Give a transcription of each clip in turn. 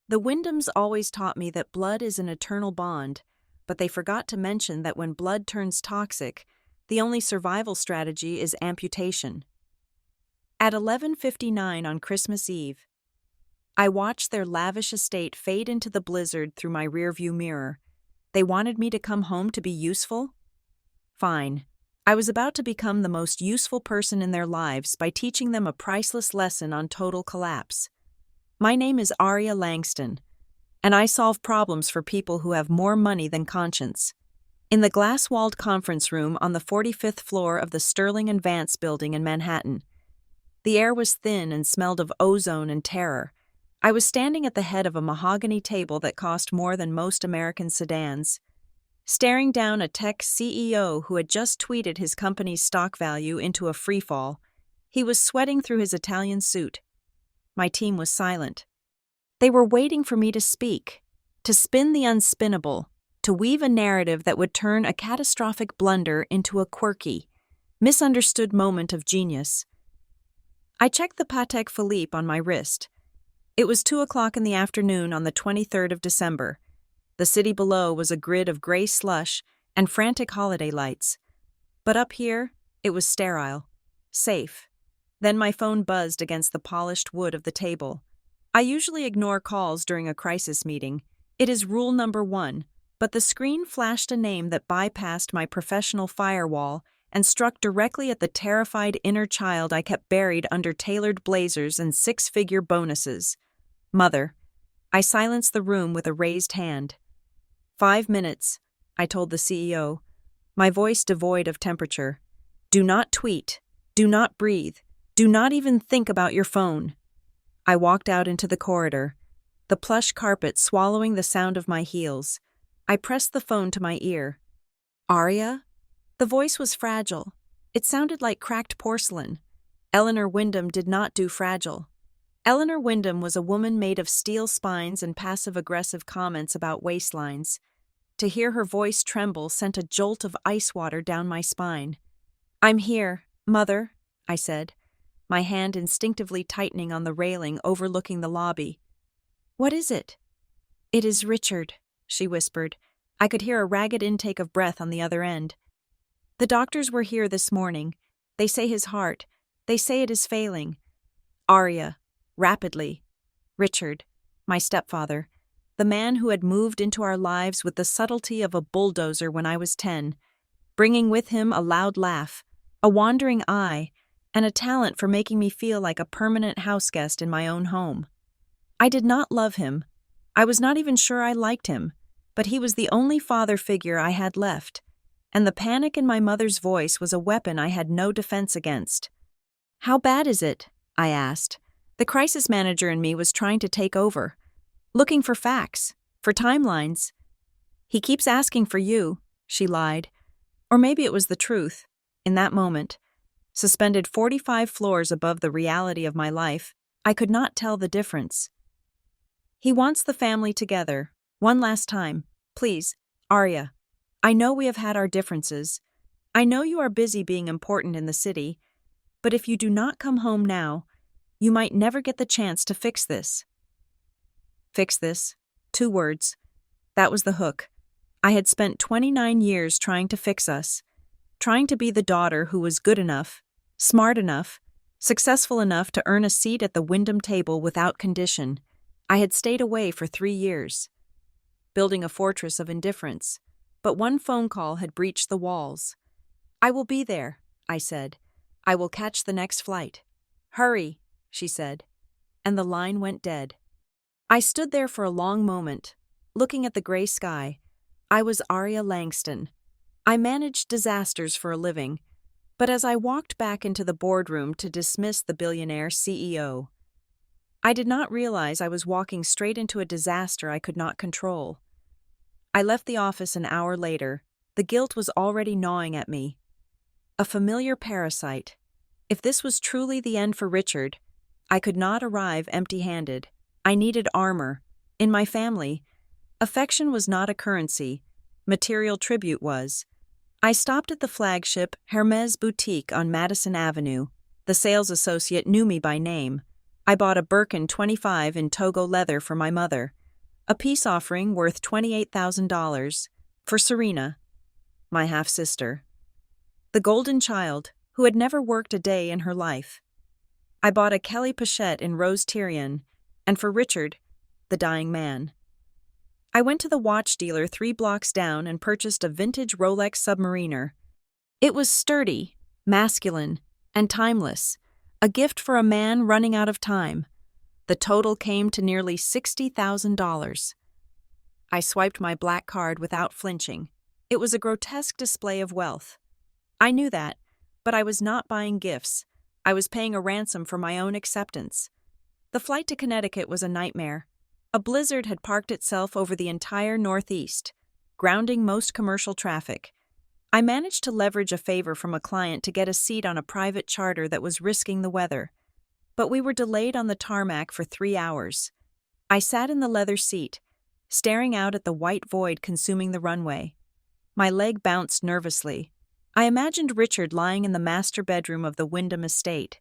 The Wyndhams always taught me that blood is an eternal bond, but they forgot to mention that when blood turns toxic, the only survival strategy is amputation. At 11:59 on Christmas Eve, I watched their lavish estate fade into the blizzard through my rearview mirror. They wanted me to come home to be useful? Fine. I was about to become the most useful person in their lives by teaching them a priceless lesson on total collapse. My name is Arya Langston, and I solve problems for people who have more money than conscience. In the glass-walled conference room on the 45th floor of the Sterling and Vance building in Manhattan, the air was thin and smelled of ozone and terror. I was standing at the head of a mahogany table that cost more than most American sedans, staring down a tech CEO who had just tweeted his company's stock value into a freefall. He was sweating through his Italian suit. My team was silent. They were waiting for me to speak, to spin the unspinnable, to weave a narrative that would turn a catastrophic blunder into a quirky, misunderstood moment of genius. I checked the Patek Philippe on my wrist. It was 2 o'clock in the afternoon on the 23rd of December. The city below was a grid of gray slush and frantic holiday lights. But up here, it was sterile, safe. Then my phone buzzed against the polished wood of the table. I usually ignore calls during a crisis meeting. It is rule number 1, but the screen flashed a name that bypassed my professional firewall and struck directly at the terrified inner child I kept buried under tailored blazers and six-figure bonuses. Mother. I silenced the room with a raised hand. 5 minutes, I told the CEO, my voice devoid of temperature. Do not tweet. Do not breathe. Do not even think about your phone. I walked out into the corridor, the plush carpet swallowing the sound of my heels. I pressed the phone to my ear. Arya? The voice was fragile. It sounded like cracked porcelain. Eleanor Wyndham did not do fragile. Eleanor Wyndham was a woman made of steel spines and passive-aggressive comments about waistlines. To hear her voice tremble sent a jolt of ice water down my spine. I'm here, Mother, I said, my hand instinctively tightening on the railing overlooking the lobby. What is it? It is Richard, she whispered. I could hear a ragged intake of breath on the other end. The doctors were here this morning. They say his heart. They say it is failing. Arya, rapidly. Richard, my stepfather, the man who had moved into our lives with the subtlety of a bulldozer when I was 10, bringing with him a loud laugh, a wandering eye, and a talent for making me feel like a permanent houseguest in my own home. I did not love him. I was not even sure I liked him, but he was the only father figure I had left, and the panic in my mother's voice was a weapon I had no defense against. How bad is it? I asked. The crisis manager in me was trying to take over, looking for facts, for timelines. He keeps asking for you, she lied. Or maybe it was the truth. In that moment, suspended 45 floors above the reality of my life, I could not tell the difference. He wants the family together. One last time. Please, Arya. I know we have had our differences. I know you are busy being important in the city, but if you do not come home now, you might never get the chance to fix this. Fix this. 2 words. That was the hook. I had spent 29 years trying to fix us, trying to be the daughter who was good enough, smart enough, successful enough to earn a seat at the Wyndham table without condition. I had stayed away for 3 years, building a fortress of indifference, but one phone call had breached the walls. I will be there, I said. I will catch the next flight. Hurry, she said, and the line went dead. I stood there for a long moment, looking at the gray sky. I was Arya Langston. I managed disasters for a living, but as I walked back into the boardroom to dismiss the billionaire CEO, I did not realize I was walking straight into a disaster I could not control. I left the office an hour later. The guilt was already gnawing at me. A familiar parasite. If this was truly the end for Richard, I could not arrive empty-handed. I needed armor. In my family, affection was not a currency. Material tribute was. I stopped at the flagship Hermes boutique on Madison Avenue. The sales associate knew me by name. I bought a Birkin 25 in Togo leather for my mother, a peace offering worth $28,000 for Serena, my half-sister, the golden child who had never worked a day in her life. I bought a Kelly Pochette in Rose Tyrian, and for Richard, the dying man. I went to the watch dealer 3 blocks down and purchased a vintage Rolex Submariner. It was sturdy, masculine, and timeless, a gift for a man running out of time. The total came to nearly $60,000. I swiped my black card without flinching. It was a grotesque display of wealth. I knew that, but I was not buying gifts. I was paying a ransom for my own acceptance. The flight to Connecticut was a nightmare. A blizzard had parked itself over the entire Northeast, grounding most commercial traffic. I managed to leverage a favor from a client to get a seat on a private charter that was risking the weather. But we were delayed on the tarmac for 3 hours. I sat in the leather seat, staring out at the white void consuming the runway. My leg bounced nervously. I imagined Richard lying in the master bedroom of the Wyndham estate,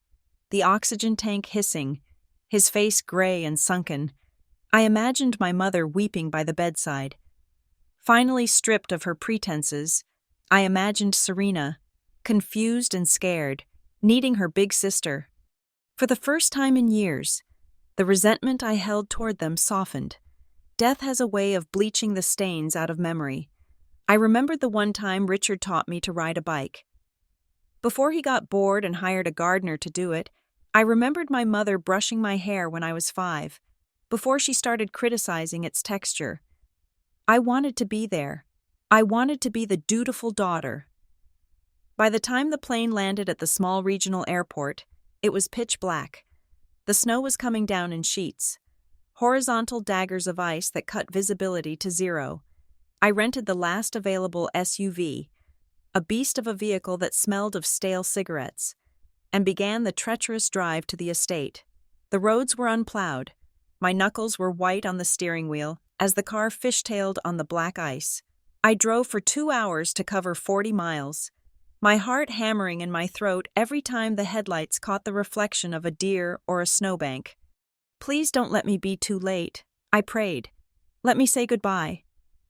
the oxygen tank hissing, his face gray and sunken. I imagined my mother weeping by the bedside. Finally stripped of her pretenses, I imagined Serena, confused and scared, needing her big sister. For the first time in years, the resentment I held toward them softened. Death has a way of bleaching the stains out of memory. I remembered the one time Richard taught me to ride a bike. Before he got bored and hired a gardener to do it, I remembered my mother brushing my hair when I was 5, before she started criticizing its texture. I wanted to be there. I wanted to be the dutiful daughter. By the time the plane landed at the small regional airport, it was pitch black. The snow was coming down in sheets, horizontal daggers of ice that cut visibility to 0. I rented the last available SUV, a beast of a vehicle that smelled of stale cigarettes, and began the treacherous drive to the estate. The roads were unplowed. My knuckles were white on the steering wheel as the car fishtailed on the black ice. I drove for 2 hours to cover 40 miles, my heart hammering in my throat every time the headlights caught the reflection of a deer or a snowbank. Please don't let me be too late, I prayed. Let me say goodbye.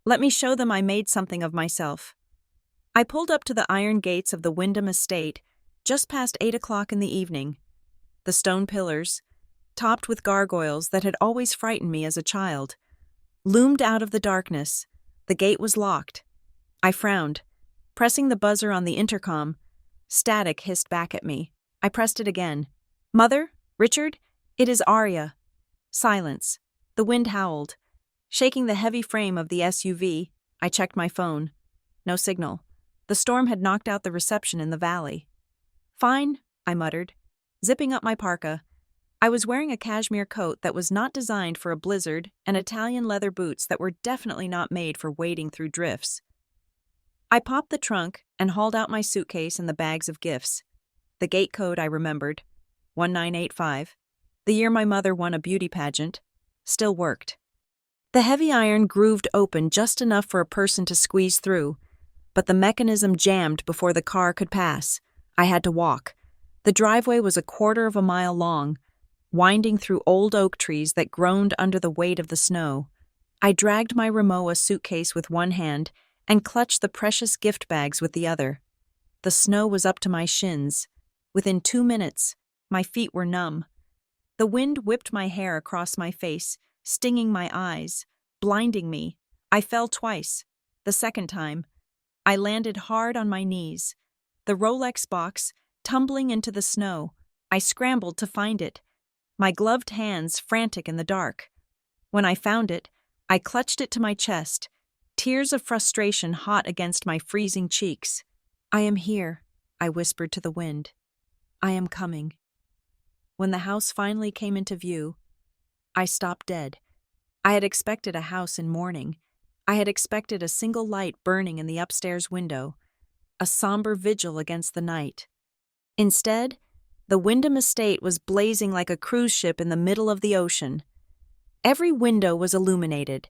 Let me show them I made something of myself. I pulled up to the iron gates of the Wyndham estate just past 8 o'clock in the evening. The stone pillars, topped with gargoyles that had always frightened me as a child, loomed out of the darkness. The gate was locked. I frowned. Pressing the buzzer on the intercom, static hissed back at me. I pressed it again. Mother? Richard? It is Arya. Silence. The wind howled. Shaking the heavy frame of the SUV, I checked my phone. No signal. The storm had knocked out the reception in the valley. Fine, I muttered, zipping up my parka. I was wearing a cashmere coat that was not designed for a blizzard and Italian leather boots that were definitely not made for wading through drifts. I popped the trunk and hauled out my suitcase and the bags of gifts. The gate code I remembered, 1985, the year my mother won a beauty pageant, still worked. The heavy iron grooved open just enough for a person to squeeze through, but the mechanism jammed before the car could pass. I had to walk. The driveway was 1/4 of a mile long, winding through old oak trees that groaned under the weight of the snow. I dragged my Rimowa suitcase with one hand and clutched the precious gift bags with the other. The snow was up to my shins. Within 2 minutes, my feet were numb. The wind whipped my hair across my face, stinging my eyes, blinding me. I fell twice. The second time, I landed hard on my knees. The Rolex box, tumbling into the snow, I scrambled to find it, my gloved hands frantic in the dark. When I found it, I clutched it to my chest, tears of frustration hot against my freezing cheeks. I am here, I whispered to the wind. I am coming. When the house finally came into view, I stopped dead. I had expected a house in mourning. I had expected a single light burning in the upstairs window, a somber vigil against the night. Instead, the Wyndham estate was blazing like a cruise ship in the middle of the ocean. Every window was illuminated.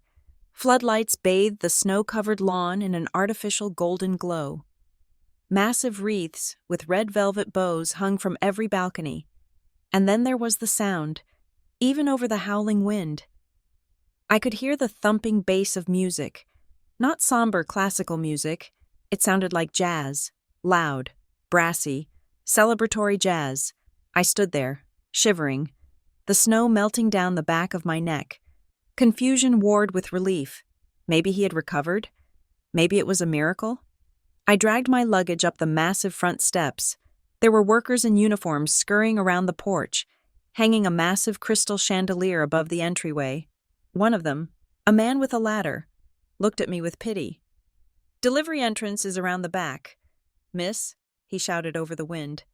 Floodlights bathed the snow-covered lawn in an artificial golden glow. Massive wreaths with red velvet bows hung from every balcony. And then there was the sound, even over the howling wind. I could hear the thumping bass of music, not somber classical music. It sounded like jazz, loud, brassy, celebratory jazz. I stood there, shivering, the snow melting down the back of my neck. Confusion warred with relief. Maybe he had recovered? Maybe it was a miracle? I dragged my luggage up the massive front steps. There were workers in uniforms scurrying around the porch, hanging a massive crystal chandelier above the entryway. One of them, a man with a ladder, looked at me with pity. "Delivery entrance is around the back. Miss," he shouted over the wind.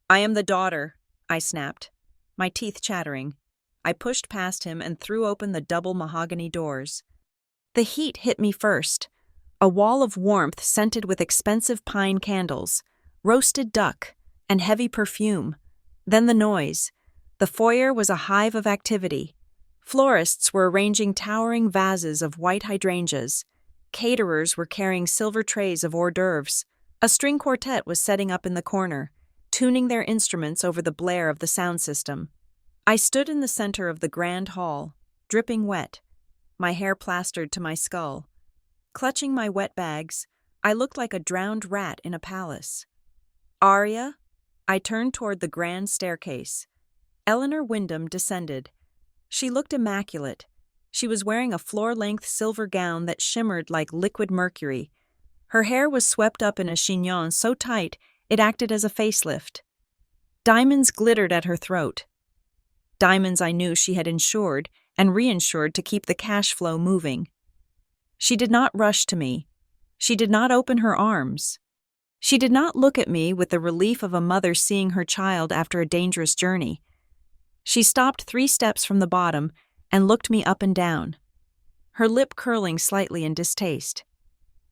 "I am the daughter," I snapped, my teeth chattering. I pushed past him and threw open the double mahogany doors. The heat hit me first, a wall of warmth scented with expensive pine candles, roasted duck, and heavy perfume. Then the noise. The foyer was a hive of activity. Florists were arranging towering vases of white hydrangeas. Caterers were carrying silver trays of hors d'oeuvres. A string quartet was setting up in the corner, tuning their instruments over the blare of the sound system. I stood in the center of the grand hall, dripping wet, my hair plastered to my skull. Clutching my wet bags, I looked like a drowned rat in a palace. "Aria?" I turned toward the grand staircase. Eleanor Wyndham descended. She looked immaculate. She was wearing a floor-length silver gown that shimmered like liquid mercury. Her hair was swept up in a chignon so tight it acted as a facelift. Diamonds glittered at her throat. Diamonds I knew she had insured and reinsured to keep the cash flow moving. She did not rush to me. She did not open her arms. She did not look at me with the relief of a mother seeing her child after a dangerous journey. She stopped 3 steps from the bottom and looked me up and down, her lip curling slightly in distaste.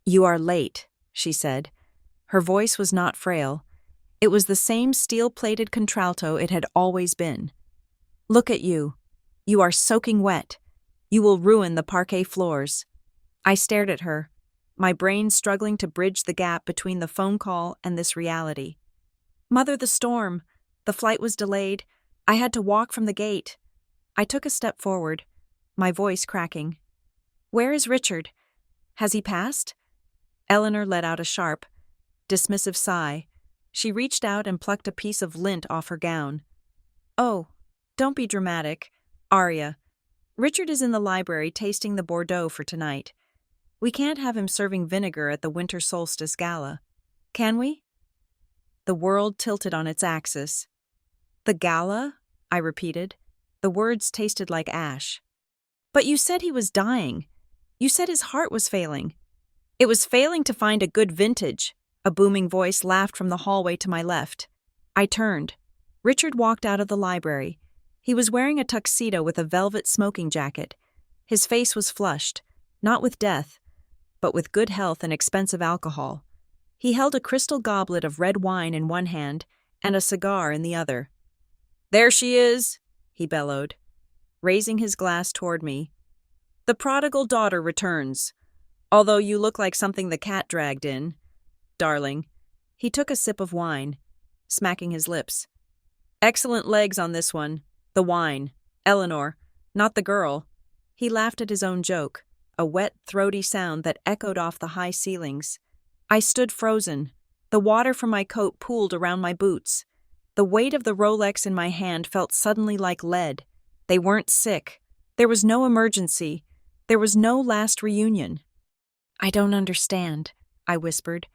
"You are late," she said. Her voice was not frail. It was the same steel-plated contralto it had always been. "Look at you. You are soaking wet. You will ruin the parquet floors." I stared at her, my brain struggling to bridge the gap between the phone call and this reality. "Mother, the storm. The flight was delayed. I had to walk from the gate." I took a step forward, my voice cracking. "Where is Richard? Has he passed?" Eleanor let out a sharp, dismissive sigh. She reached out and plucked a piece of lint off her gown. "Oh, don't be dramatic, Aria. Richard is in the library tasting the Bordeaux for tonight. We can't have him serving vinegar at the winter solstice gala. Can we?" The world tilted on its axis. "The gala?" I repeated. The words tasted like ash. "But you said he was dying. You said his heart was failing." "It was failing to find a good vintage," a booming voice laughed from the hallway to my left. I turned. Richard walked out of the library. He was wearing a tuxedo with a velvet smoking jacket. His face was flushed, not with death, but with good health and expensive alcohol. He held a crystal goblet of red wine in one hand and a cigar in the other. "There she is," he bellowed, raising his glass toward me. "The prodigal daughter returns, although you look like something the cat dragged in. Darling." He took a sip of wine, smacking his lips. "Excellent legs on this one. The wine. Eleanor, not the girl." He laughed at his own joke, a wet, throaty sound that echoed off the high ceilings. I stood frozen. The water from my coat pooled around my boots. The weight of the Rolex in my hand felt suddenly like lead. They weren't sick. There was no emergency. There was no last reunion. "I don't understand," I whispered,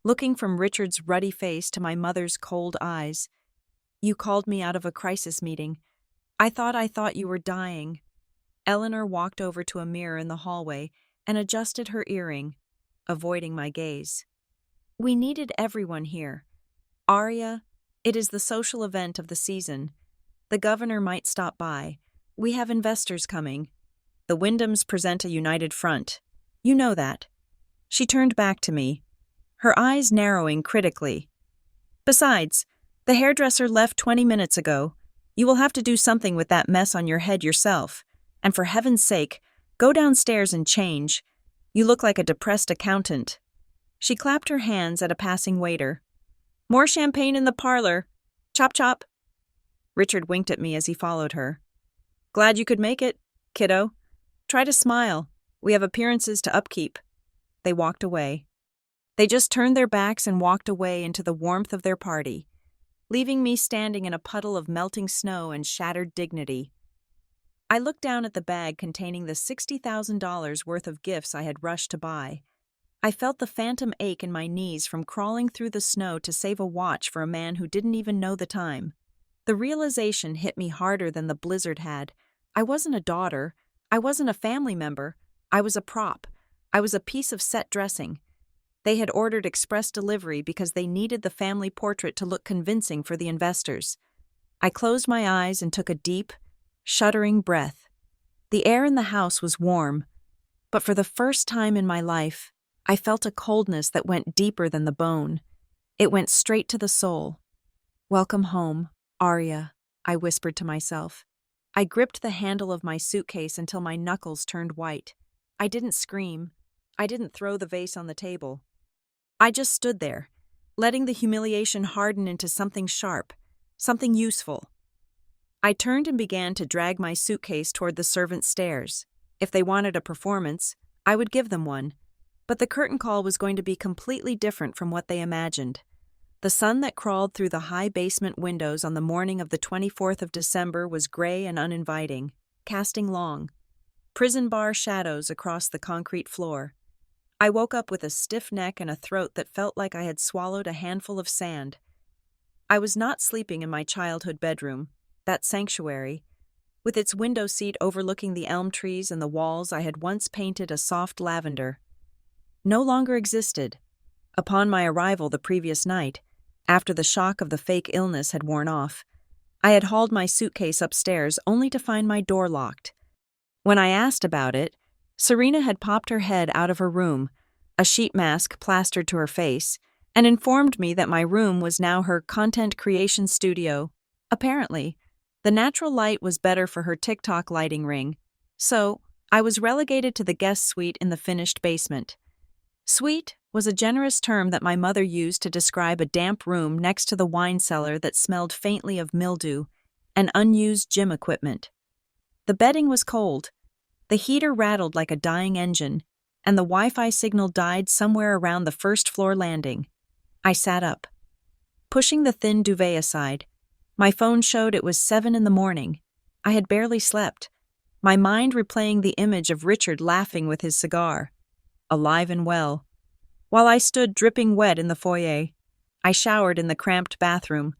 looking from Richard's ruddy face to my mother's cold eyes. "You called me out of a crisis meeting. I thought you were dying." Eleanor walked over to a mirror in the hallway and adjusted her earring, avoiding my gaze. "We needed everyone here. Aria, it is the social event of the season. The governor might stop by. We have investors coming. The Wyndhams present a united front. You know that." She turned back to me, her eyes narrowing critically. "Besides, the hairdresser left 20 minutes ago. You will have to do something with that mess on your head yourself. And for heaven's sake, go downstairs and change. You look like a depressed accountant." She clapped her hands at a passing waiter. "More champagne in the parlor. Chop chop." Richard winked at me as he followed her. Glad you could make it, kiddo. Try to smile. We have appearances to upkeep. They walked away. They just turned their backs and walked away into the warmth of their party, leaving me standing in a puddle of melting snow and shattered dignity. I looked down at the bag containing the $60,000 worth of gifts I had rushed to buy. I felt the phantom ache in my knees from crawling through the snow to save a watch for a man who didn't even know the time. The realization hit me harder than the blizzard had. I wasn't a daughter. I wasn't a family member. I was a prop. I was a piece of set dressing. They had ordered express delivery because they needed the family portrait to look convincing for the investors. I closed my eyes and took a deep, shuddering breath. The air in the house was warm, but for the first time in my life, I felt a coldness that went deeper than the bone. It went straight to the soul. "Welcome home, Arya," I whispered to myself. I gripped the handle of my suitcase until my knuckles turned white. I didn't scream. I didn't throw the vase on the table. I just stood there, letting the humiliation harden into something sharp, something useful. I turned and began to drag my suitcase toward the servants' stairs. If they wanted a performance, I would give them one. But the curtain call was going to be completely different from what they imagined. The sun that crawled through the high basement windows on the morning of the 24th of December was gray and uninviting, casting long, prison bar shadows across the concrete floor. I woke up with a stiff neck and a throat that felt like I had swallowed a handful of sand. I was not sleeping in my childhood bedroom, that sanctuary, with its window seat overlooking the elm trees and the walls I had once painted a soft lavender. No longer existed. Upon my arrival the previous night, after the shock of the fake illness had worn off, I had hauled my suitcase upstairs only to find my door locked. When I asked about it, Serena had popped her head out of her room, a sheet mask plastered to her face, and informed me that my room was now her content creation studio. Apparently, the natural light was better for her TikTok lighting ring, so I was relegated to the guest suite in the finished basement. Suite was a generous term that my mother used to describe a damp room next to the wine cellar that smelled faintly of mildew and unused gym equipment. The bedding was cold. The heater rattled like a dying engine, and the Wi-Fi signal died somewhere around the first-floor landing. I sat up. Pushing the thin duvet aside, my phone showed it was 7 a.m. I had barely slept, my mind replaying the image of Richard laughing with his cigar. Alive and well. While I stood dripping wet in the foyer, I showered in the cramped bathroom,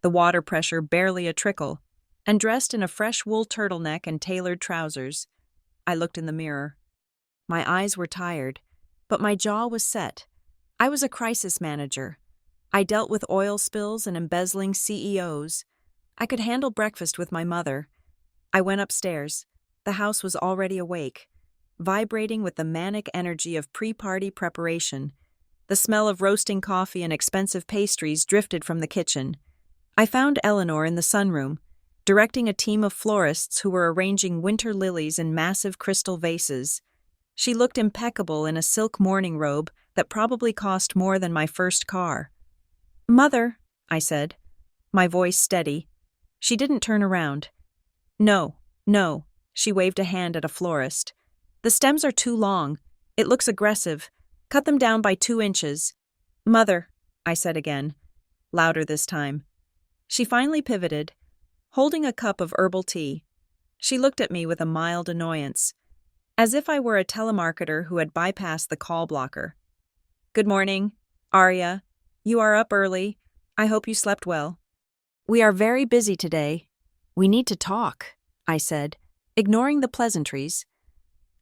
the water pressure barely a trickle, and dressed in a fresh wool turtleneck and tailored trousers. I looked in the mirror. My eyes were tired, but my jaw was set. I was a crisis manager. I dealt with oil spills and embezzling CEOs. I could handle breakfast with my mother. I went upstairs. The house was already awake, vibrating with the manic energy of pre-party preparation. The smell of roasting coffee and expensive pastries drifted from the kitchen. I found Eleanor in the sunroom, directing a team of florists who were arranging winter lilies in massive crystal vases. She looked impeccable in a silk morning robe that probably cost more than my first car. "Mother," I said, my voice steady. She didn't turn around. No, she waved a hand at a florist. "The stems are too long. It looks aggressive. Cut them down by 2 inches. "Mother," I said again, louder this time. She finally pivoted, holding a cup of herbal tea. She looked at me with a mild annoyance, as if I were a telemarketer who had bypassed the call blocker. "Good morning, Arya. You are up early. I hope you slept well." "We are very busy today. We need to talk," I said, ignoring the pleasantries.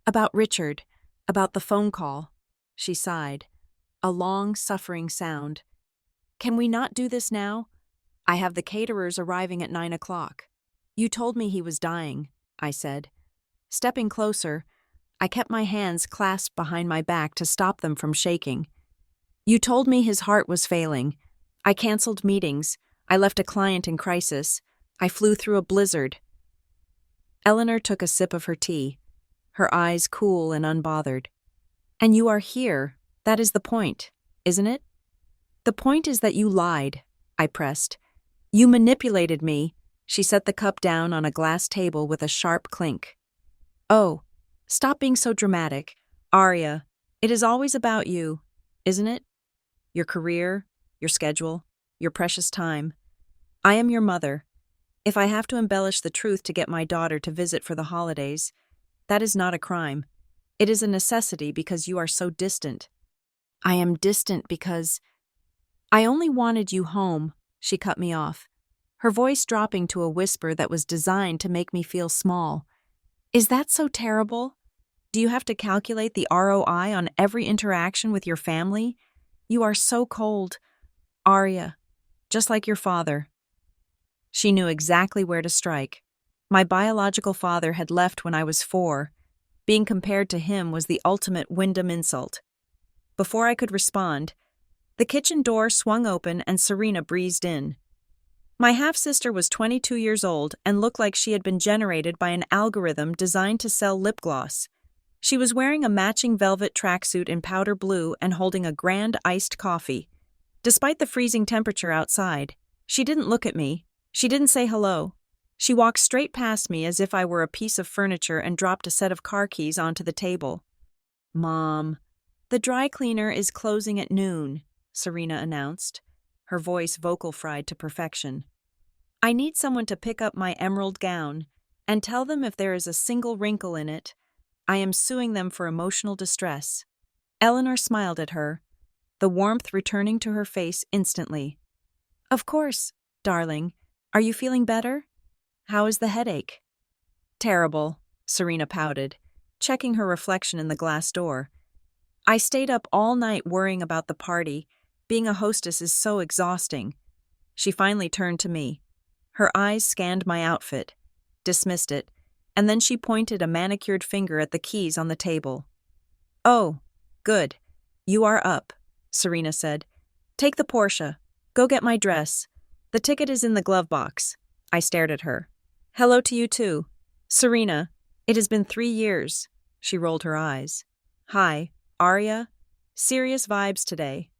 "About Richard, about the phone call." She sighed, a long, suffering sound. "Can we not do this now? I have the caterers arriving at 9 o'clock. You told me he was dying," I said. Stepping closer, I kept my hands clasped behind my back to stop them from shaking. "You told me his heart was failing. I canceled meetings. I left a client in crisis. I flew through a blizzard." Eleanor took a sip of her tea, her eyes cool and unbothered. "And you are here. That is the point, isn't it?" "The point is that you lied," I pressed. "You manipulated me." She set the cup down on a glass table with a sharp clink. Oh, stop being so dramatic. Arya, it is always about you, isn't it? Your career, your schedule, your precious time. I am your mother. If I have to embellish the truth to get my daughter to visit for the holidays, that is not a crime. It is a necessity because you are so distant. I am distant because I only wanted you home, she cut me off, her voice dropping to a whisper that was designed to make me feel small. Is that so terrible? Do you have to calculate the ROI on every interaction with your family? You are so cold. Arya, just like your father. She knew exactly where to strike. My biological father had left when I was 4. Being compared to him was the ultimate Wyndham insult. Before I could respond, the kitchen door swung open and Serena breezed in. My half-sister was 22 years old and looked like she had been generated by an algorithm designed to sell lip gloss. She was wearing a matching velvet tracksuit in powder blue and holding a grand iced coffee. Despite the freezing temperature outside, she didn't look at me. She didn't say hello. She walked straight past me as if I were a piece of furniture and dropped a set of car keys onto the table. Mom, the dry cleaner is closing at noon, Serena announced, her voice vocal fried to perfection. I need someone to pick up my emerald gown and tell them if there is a single wrinkle in it. I am suing them for emotional distress. Eleanor smiled at her, the warmth returning to her face instantly. Of course, darling. Are you feeling better? How is the headache? Terrible, Serena pouted, checking her reflection in the glass door. I stayed up all night worrying about the party. Being a hostess is so exhausting. She finally turned to me. Her eyes scanned my outfit, dismissed it, and then she pointed a manicured finger at the keys on the table. Oh, good. You are up, Serena said. Take the Porsche. Go get my dress. The ticket is in the glove box. I stared at her. Hello to you too. Serena, it has been 3 years. She rolled her eyes. Hi, Arya. Serious vibes today.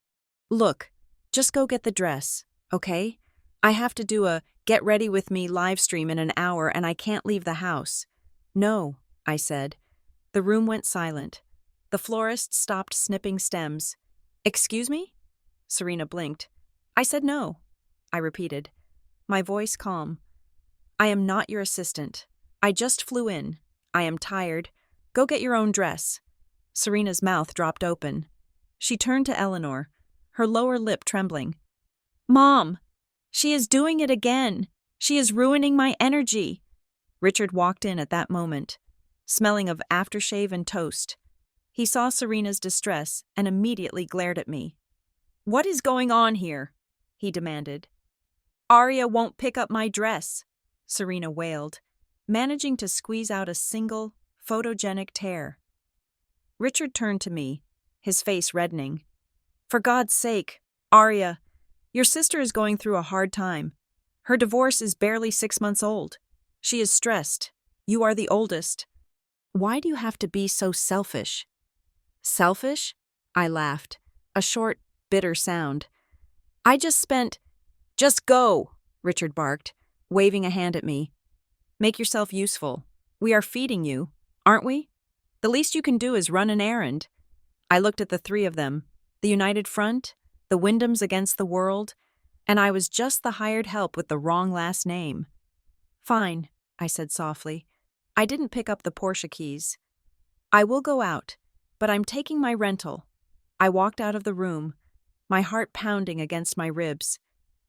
Look, just go get the dress, okay? I have to do a get ready with me live stream in an hour and I can't leave the house. No, I said. The room went silent. The florist stopped snipping stems. Excuse me? Serena blinked. I said no, I repeated, my voice calm. I am not your assistant. I just flew in. I am tired. Go get your own dress. Serena's mouth dropped open. She turned to Eleanor, her lower lip trembling. Mom, she is doing it again. She is ruining my energy. Richard walked in at that moment, smelling of aftershave and toast. He saw Serena's distress and immediately glared at me. What is going on here? He demanded. Arya won't pick up my dress, Serena wailed, managing to squeeze out a single, photogenic tear. Richard turned to me, his face reddening. For God's sake, Arya, your sister is going through a hard time. Her divorce is barely 6 months old. She is stressed. You are the oldest. Why do you have to be so selfish? Selfish? I laughed, a short, bitter sound. I just spent... Just go, Richard barked, waving a hand at me. Make yourself useful. We are feeding you, aren't we? The least you can do is run an errand. I looked at the 3 of them, the United Front, the Wyndhams against the world, and I was just the hired help with the wrong last name. Fine, I said softly. I didn't pick up the Porsche keys. I will go out, but I'm taking my rental. I walked out of the room, my heart pounding against my ribs.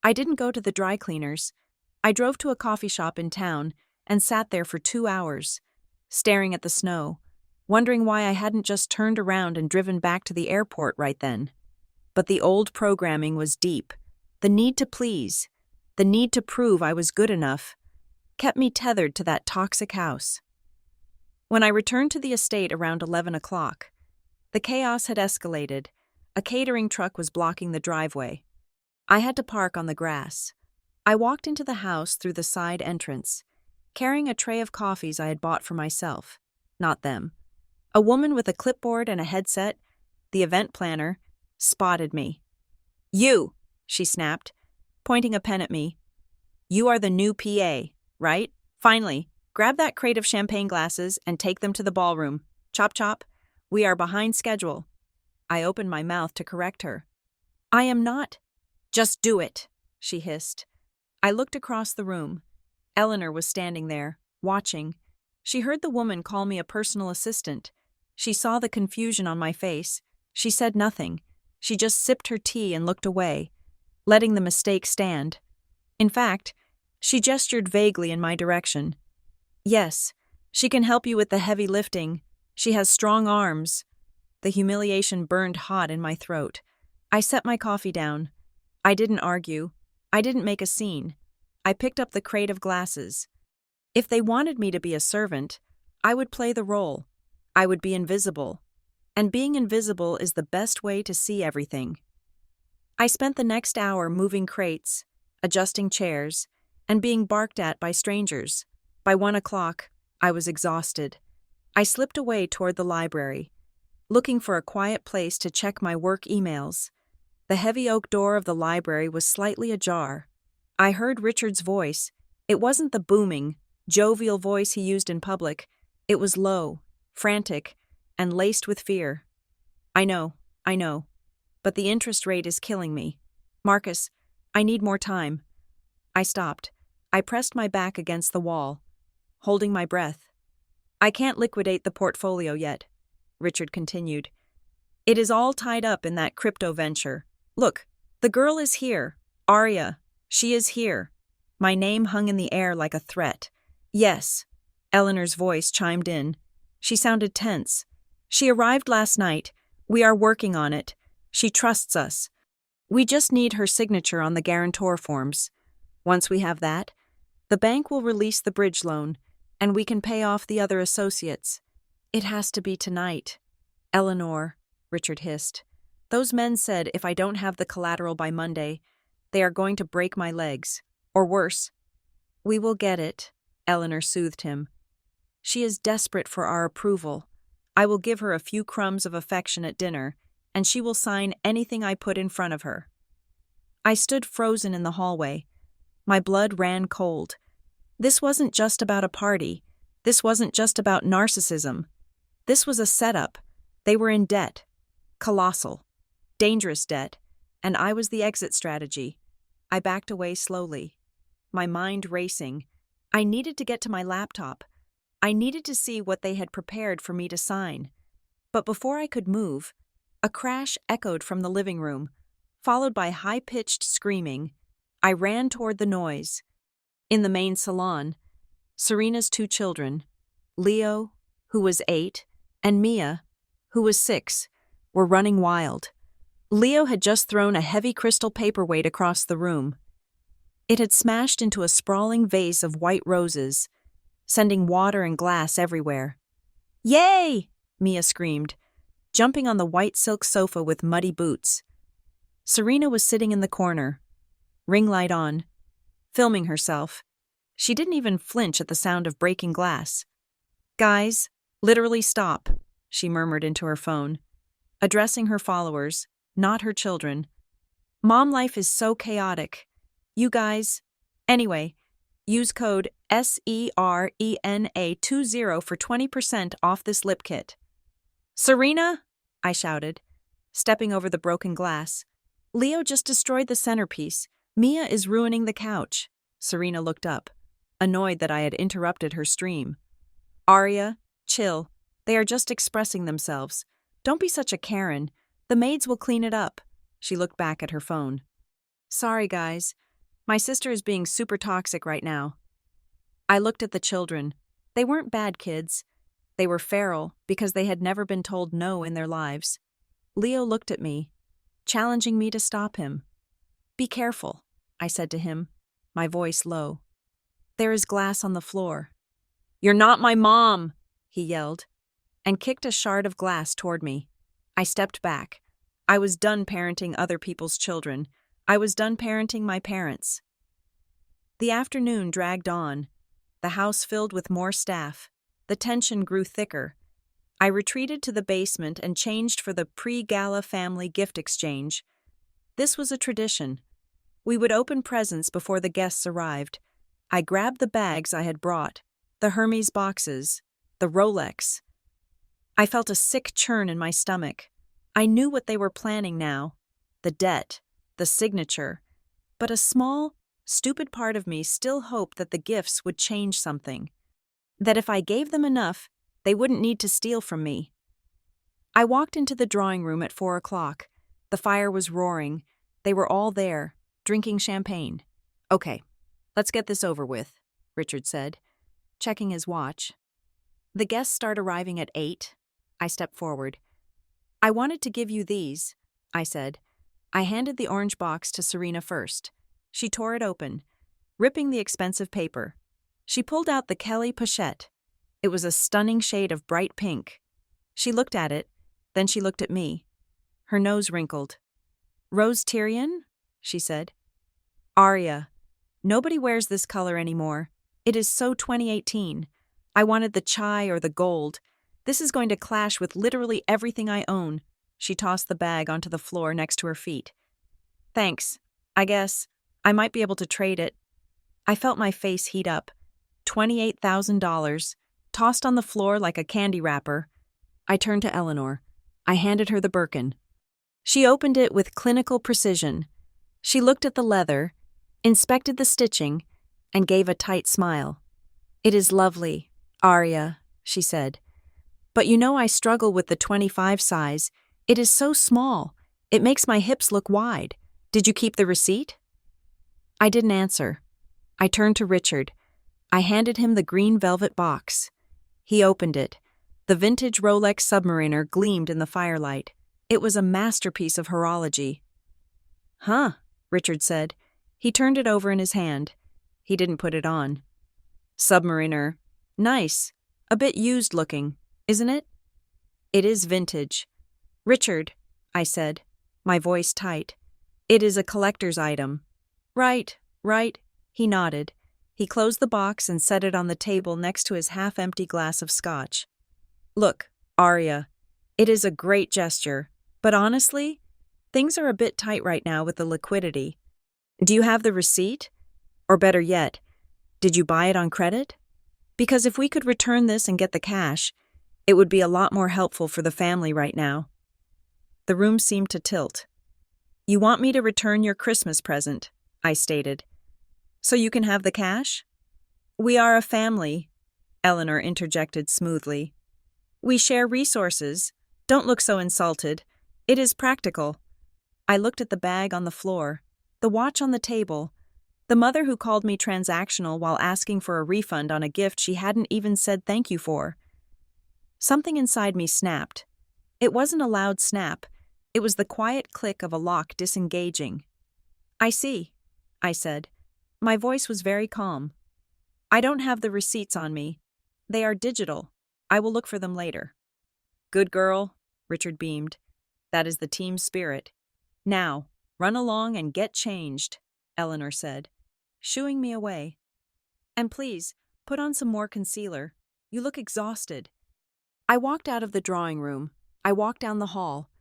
I didn't go to the dry cleaners. I drove to a coffee shop in town and sat there for 2 hours, staring at the snow, wondering why I hadn't just turned around and driven back to the airport right then. But the old programming was deep. The need to please, the need to prove I was good enough, kept me tethered to that toxic house. When I returned to the estate around 11 o'clock, the chaos had escalated. A catering truck was blocking the driveway. I had to park on the grass. I walked into the house through the side entrance, carrying a tray of coffees I had bought for myself, not them. A woman with a clipboard and a headset, the event planner, spotted me. You, she snapped, pointing a pen at me. You are the new PA, right? Finally, grab that crate of champagne glasses and take them to the ballroom. Chop chop. We are behind schedule. I opened my mouth to correct her. I am not. Just do it, she hissed. I looked across the room. Eleanor was standing there, watching. She heard the woman call me a personal assistant. She saw the confusion on my face. She said nothing. She just sipped her tea and looked away, letting the mistake stand. In fact, she gestured vaguely in my direction. Yes, she can help you with the heavy lifting. She has strong arms. The humiliation burned hot in my throat. I set my coffee down. I didn't argue. I didn't make a scene. I picked up the crate of glasses. If they wanted me to be a servant, I would play the role. I would be invisible. And being invisible is the best way to see everything. I spent the next hour moving crates, adjusting chairs, and being barked at by strangers. By 1 o'clock, I was exhausted. I slipped away toward the library, looking for a quiet place to check my work emails. The heavy oak door of the library was slightly ajar. I heard Richard's voice. It wasn't the booming, jovial voice he used in public. It was low, frantic, and laced with fear. I know, but the interest rate is killing me. Marcus, I need more time. I stopped. I pressed my back against the wall, holding my breath. I can't liquidate the portfolio yet, Richard continued. It is all tied up in that crypto venture. Look, the girl is here. Arya, she is here. My name hung in the air like a threat. Yes, Eleanor's voice chimed in. She sounded tense. She arrived last night. We are working on it. She trusts us. We just need her signature on the guarantor forms. Once we have that, the bank will release the bridge loan, and we can pay off the other associates. It has to be tonight. Eleanor, Richard hissed. Those men said if I don't have the collateral by Monday, they are going to break my legs. Or worse. We will get it, Eleanor soothed him. She is desperate for our approval. I will give her a few crumbs of affection at dinner, and she will sign anything I put in front of her. I stood frozen in the hallway. My blood ran cold. This wasn't just about a party. This wasn't just about narcissism. This was a setup. They were in debt. Colossal. Dangerous debt. And I was the exit strategy. I backed away slowly, my mind racing. I needed to get to my laptop. I needed to see what they had prepared for me to sign. But before I could move, a crash echoed from the living room, followed by high-pitched screaming. I ran toward the noise. In the main salon, Serena's 2 children, Leo, who was 8, and Mia, who was 6, were running wild. Leo had just thrown a heavy crystal paperweight across the room. It had smashed into a sprawling vase of white roses, sending water and glass everywhere. Yay! Mia screamed, jumping on the white silk sofa with muddy boots. Serena was sitting in the corner, ring light on, filming herself. She didn't even flinch at the sound of breaking glass. Guys, literally stop, she murmured into her phone, addressing her followers, not her children. Mom life is so chaotic. You guys. Anyway, use code SERENA20 for 20% off this lip kit. Serena, I shouted, stepping over the broken glass. Leo just destroyed the centerpiece. Mia is ruining the couch. Serena looked up, annoyed that I had interrupted her stream. Arya, chill. They are just expressing themselves. Don't be such a Karen. The maids will clean it up. She looked back at her phone. Sorry, guys. My sister is being super toxic right now. I looked at the children. They weren't bad kids. They were feral because they had never been told no in their lives. Leo looked at me, challenging me to stop him. Be careful, I said to him, my voice low. There is glass on the floor. You're not my mom, he yelled, and kicked a shard of glass toward me. I stepped back. I was done parenting other people's children. I was done parenting my parents. The afternoon dragged on. The house filled with more staff. The tension grew thicker. I retreated to the basement and changed for the pre-gala family gift exchange. This was a tradition. We would open presents before the guests arrived. I grabbed the bags I had brought, the Hermes boxes, the Rolex. I felt a sick churn in my stomach. I knew what they were planning now, the debt, the signature, but a small, stupid part of me still hoped that the gifts would change something, that if I gave them enough, they wouldn't need to steal from me. I walked into the drawing room at 4 o'clock. The fire was roaring. They were all there, drinking champagne. "Okay, let's get this over with," Richard said, checking his watch. "The guests start arriving at 8. I stepped forward. "I wanted to give you these," I said. I handed the orange box to Serena first. She tore it open, ripping the expensive paper. She pulled out the Kelly pochette. It was a stunning shade of bright pink. She looked at it, then she looked at me. Her nose wrinkled. "Rose Tyrion?" she said. "Aria. Nobody wears this color anymore. It is so 2018. I wanted the chai or the gold. This is going to clash with literally everything I own." She tossed the bag onto the floor next to her feet. "Thanks. I guess I might be able to trade it." I felt my face heat up. $28,000, tossed on the floor like a candy wrapper. I turned to Eleanor. I handed her the Birkin. She opened it with clinical precision. She looked at the leather, inspected the stitching, and gave a tight smile. "It is lovely, Aria," she said. "But you know I struggle with the 25 size. It is so small. It makes my hips look wide. Did you keep the receipt?" I didn't answer. I turned to Richard. I handed him the green velvet box. He opened it. The vintage Rolex Submariner gleamed in the firelight. It was a masterpiece of horology. "Huh," Richard said. He turned it over in his hand. He didn't put it on. "Submariner. Nice. A bit used looking, isn't it?" "It is vintage." "Richard," I said, my voice tight. "It is a collector's item." Right. He nodded. He closed the box and set it on the table next to his half-empty glass of scotch. "Look, Aria, it is a great gesture, but honestly, things are a bit tight right now with the liquidity. Do you have the receipt? Or better yet, did you buy it on credit? Because if we could return this and get the cash, it would be a lot more helpful for the family right now." The room seemed to tilt. "You want me to return your Christmas present," I stated. "So you can have the cash?" "We are a family," Eleanor interjected smoothly. "We share resources. Don't look so insulted. It is practical." I looked at the bag on the floor, the watch on the table, the mother who called me transactional while asking for a refund on a gift she hadn't even said thank you for. Something inside me snapped. It wasn't a loud snap. It was the quiet click of a lock disengaging. "I see," I said. My voice was very calm. "I don't have the receipts on me. They are digital. I will look for them later." "Good girl," Richard beamed. "That is the team spirit. Now, run along and get changed," Eleanor said, shooing me away. "And please, put on some more concealer. You look exhausted." I walked out of the drawing room. I walked down the hall,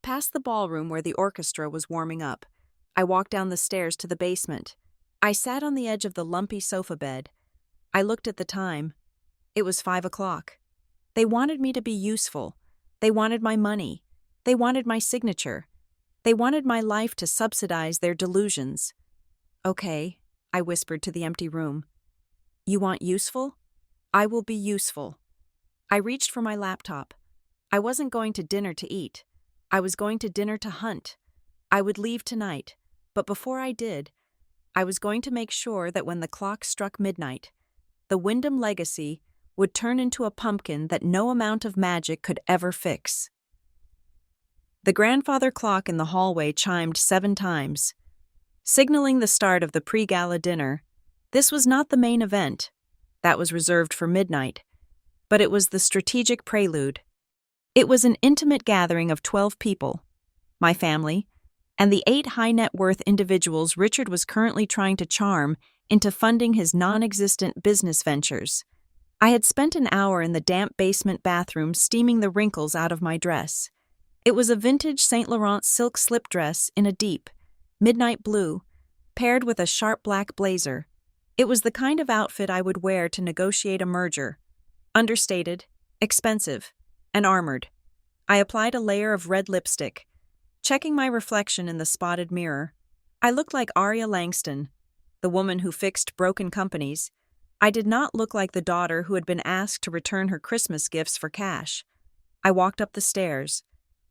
past the ballroom where the orchestra was warming up. I walked down the stairs to the basement. I sat on the edge of the lumpy sofa bed. I looked at the time. It was 5 o'clock. They wanted me to be useful. They wanted my money. They wanted my signature. They wanted my life to subsidize their delusions. "Okay," I whispered to the empty room. "You want useful? I will be useful." I reached for my laptop. I wasn't going to dinner to eat. I was going to dinner to hunt. I would leave tonight, but before I did, I was going to make sure that when the clock struck midnight, the Wyndham legacy would turn into a pumpkin that no amount of magic could ever fix. The grandfather clock in the hallway chimed 7 times, signaling the start of the pre-gala dinner. This was not the main event. That was reserved for midnight. But it was the strategic prelude. It was an intimate gathering of 12 people, my family, and the 8 high-net-worth individuals Richard was currently trying to charm into funding his non-existent business ventures. I had spent an hour in the damp basement bathroom steaming the wrinkles out of my dress. It was a vintage Saint Laurent silk slip dress in a deep, midnight blue, paired with a sharp black blazer. It was the kind of outfit I would wear to negotiate a merger. Understated, expensive, and armored. I applied a layer of red lipstick, checking my reflection in the spotted mirror. I looked like Arya Langston, the woman who fixed broken companies. I did not look like the daughter who had been asked to return her Christmas gifts for cash. I walked up the stairs,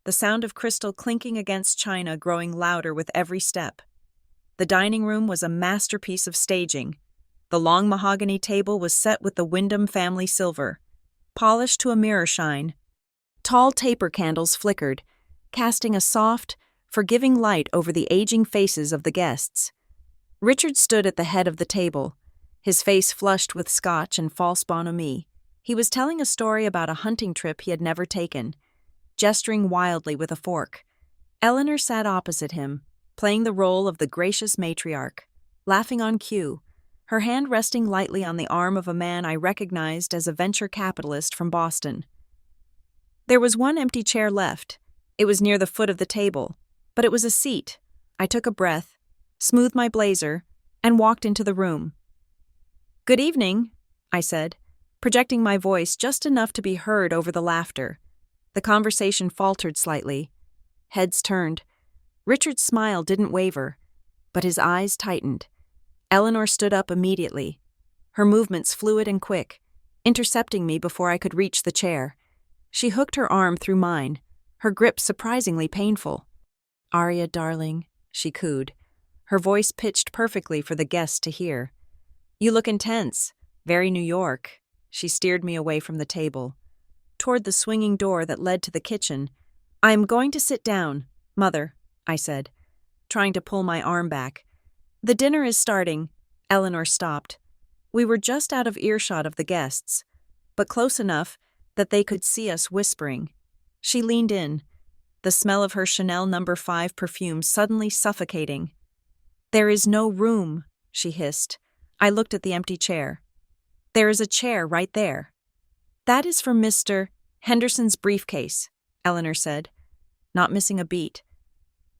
the sound of crystal clinking against china growing louder with every step. The dining room was a masterpiece of staging. The long mahogany table was set with the Wyndham family silver, polished to a mirror shine. Tall taper candles flickered, casting a soft, forgiving light over the aging faces of the guests. Richard stood at the head of the table, his face flushed with scotch and false bonhomie. He was telling a story about a hunting trip he had never taken, gesturing wildly with a fork. Eleanor sat opposite him, playing the role of the gracious matriarch, laughing on cue, her hand resting lightly on the arm of a man I recognized as a venture capitalist from Boston. There was one empty chair left. It was near the foot of the table, but it was a seat. I took a breath, smoothed my blazer, and walked into the room. "Good evening," I said, projecting my voice just enough to be heard over the laughter. The conversation faltered slightly. Heads turned. Richard's smile didn't waver, but his eyes tightened. Eleanor stood up immediately, her movements fluid and quick, intercepting me before I could reach the chair. She hooked her arm through mine, her grip surprisingly painful. "Arya, darling," she cooed, her voice pitched perfectly for the guests to hear. "You look intense, very New York." She steered me away from the table, toward the swinging door that led to the kitchen. "I am going to sit down, Mother," I said, trying to pull my arm back. "The dinner is starting." Eleanor stopped. We were just out of earshot of the guests, but close enough that they could see us whispering. She leaned in, the smell of her Chanel No. 5 perfume suddenly suffocating. "There is no room," she hissed. I looked at the empty chair. "There is a chair right there." "That is for Mr. Henderson's briefcase," Eleanor said, not missing a beat.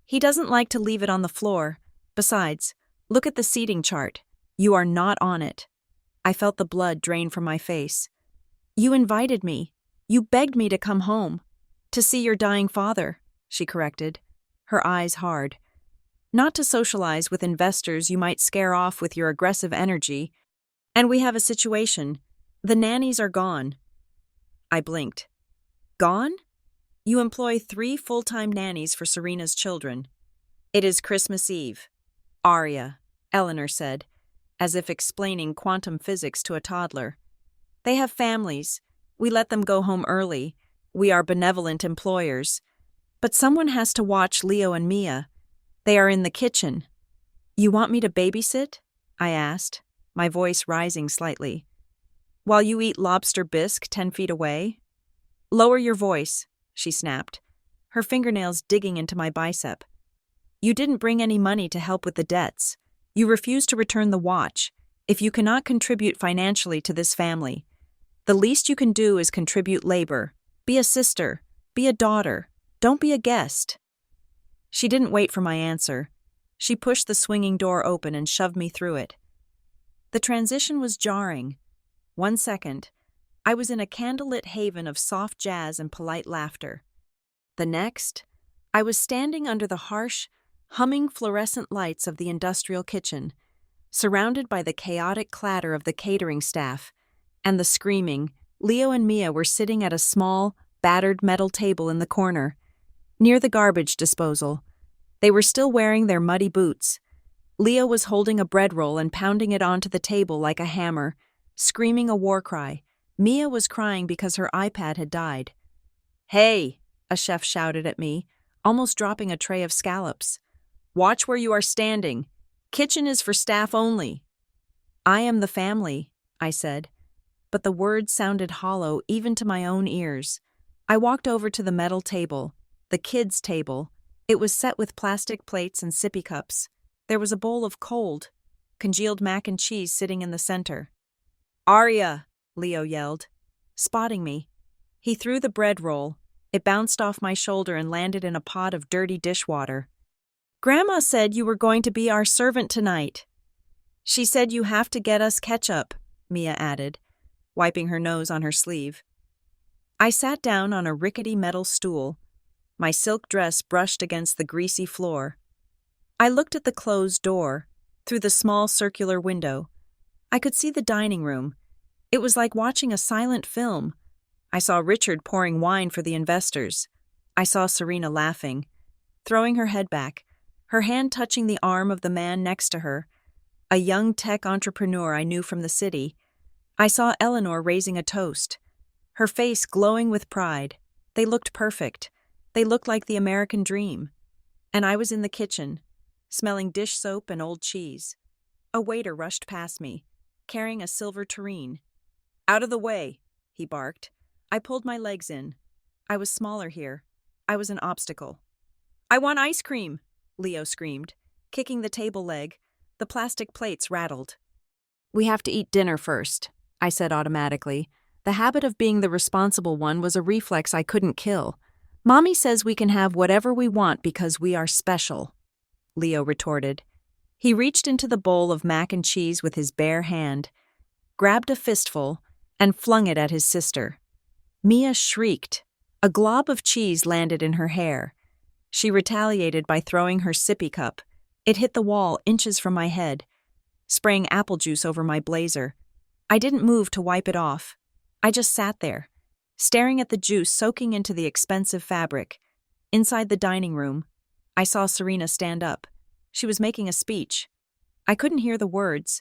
"He doesn't like to leave it on the floor. Besides, look at the seating chart. You are not on it." I felt the blood drain from my face. "You invited me. You begged me to come home. To see your dying father," she corrected, her eyes hard. "Not to socialize with investors you might scare off with your aggressive energy. And we have a situation. The nannies are gone." I blinked. "Gone? You employ 3 full-time nannies for Serena's children. It is Christmas Eve." "Arya," Eleanor said, as if explaining quantum physics to a toddler. "They have families. We let them go home early. We are benevolent employers. But someone has to watch Leo and Mia. They are in the kitchen." "You want me to babysit?" I asked, my voice rising slightly. "While you eat lobster bisque 10 feet away?" "Lower your voice," she snapped, her fingernails digging into my bicep. "You didn't bring any money to help with the debts. You refused to return the watch. If you cannot contribute financially to this family, the least you can do is contribute labor. Be a sister. Be a daughter. Don't be a guest." She didn't wait for my answer. She pushed the swinging door open and shoved me through it. The transition was jarring. 1 second, I was in a candlelit haven of soft jazz and polite laughter. The next, I was standing under the harsh, humming fluorescent lights of the industrial kitchen, surrounded by the chaotic clatter of the catering staff, and the screaming. Leo and Mia were sitting at a small, battered metal table in the corner, near the garbage disposal. They were still wearing their muddy boots. Leo was holding a bread roll and pounding it onto the table like a hammer, screaming a war cry. Mia was crying because her iPad had died. "Hey," a chef shouted at me, almost dropping a tray of scallops. "Watch where you are standing. Kitchen is for staff only." "I am the family," I said, but the words sounded hollow even to my own ears. I walked over to the metal table, the kids' table. It was set with plastic plates and sippy cups. There was a bowl of cold, congealed mac and cheese sitting in the center. "Arya!" Leo yelled, spotting me. He threw the bread roll. It bounced off my shoulder and landed in a pot of dirty dishwater. Grandma said you were going to be our servant tonight. She said you have to get us ketchup, Mia added, wiping her nose on her sleeve. I sat down on a rickety metal stool. My silk dress brushed against the greasy floor. I looked at the closed door, through the small circular window. I could see the dining room. It was like watching a silent film. I saw Richard pouring wine for the investors. I saw Serena laughing, throwing her head back, her hand touching the arm of the man next to her, a young tech entrepreneur I knew from the city. I saw Eleanor raising a toast, her face glowing with pride. They looked perfect. They looked like the American dream. And I was in the kitchen, smelling dish soap and old cheese. A waiter rushed past me, carrying a silver tureen. "Out of the way," he barked. I pulled my legs in. I was smaller here. I was an obstacle. "I want ice cream," Leo screamed, kicking the table leg. The plastic plates rattled. "We have to eat dinner first," I said automatically. The habit of being the responsible one was a reflex I couldn't kill. "Mommy says we can have whatever we want because we are special," Leo retorted. He reached into the bowl of mac and cheese with his bare hand, grabbed a fistful, and flung it at his sister. Mia shrieked. A glob of cheese landed in her hair. She retaliated by throwing her sippy cup. It hit the wall inches from my head, spraying apple juice over my blazer. I didn't move to wipe it off. I just sat there, staring at the juice soaking into the expensive fabric. Inside the dining room, I saw Serena stand up. She was making a speech. I couldn't hear the words,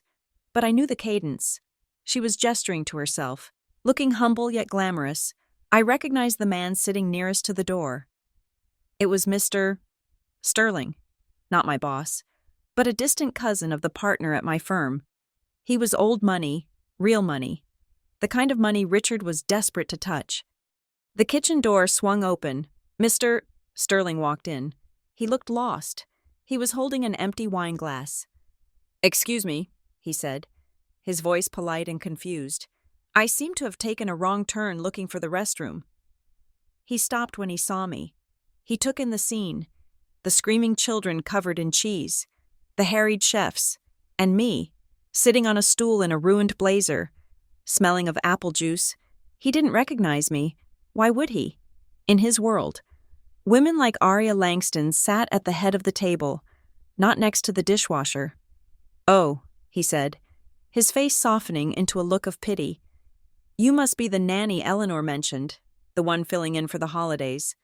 but I knew the cadence. She was gesturing to herself, looking humble yet glamorous. I recognized the man sitting nearest to the door. It was Mr. Sterling, not my boss, but a distant cousin of the partner at my firm. He was old money, real money, the kind of money Richard was desperate to touch. The kitchen door swung open. Mr. Sterling walked in. He looked lost. He was holding an empty wine glass. "Excuse me," he said, his voice polite and confused. "I seem to have taken a wrong turn looking for the restroom." He stopped when he saw me. He took in the scene, the screaming children covered in cheese, the harried chefs, and me, sitting on a stool in a ruined blazer, smelling of apple juice. He didn't recognize me. Why would he? In his world, women like Aria Langston sat at the head of the table, not next to the dishwasher. "Oh," he said, his face softening into a look of pity. "You must be the nanny Eleanor mentioned, the one filling in for the holidays."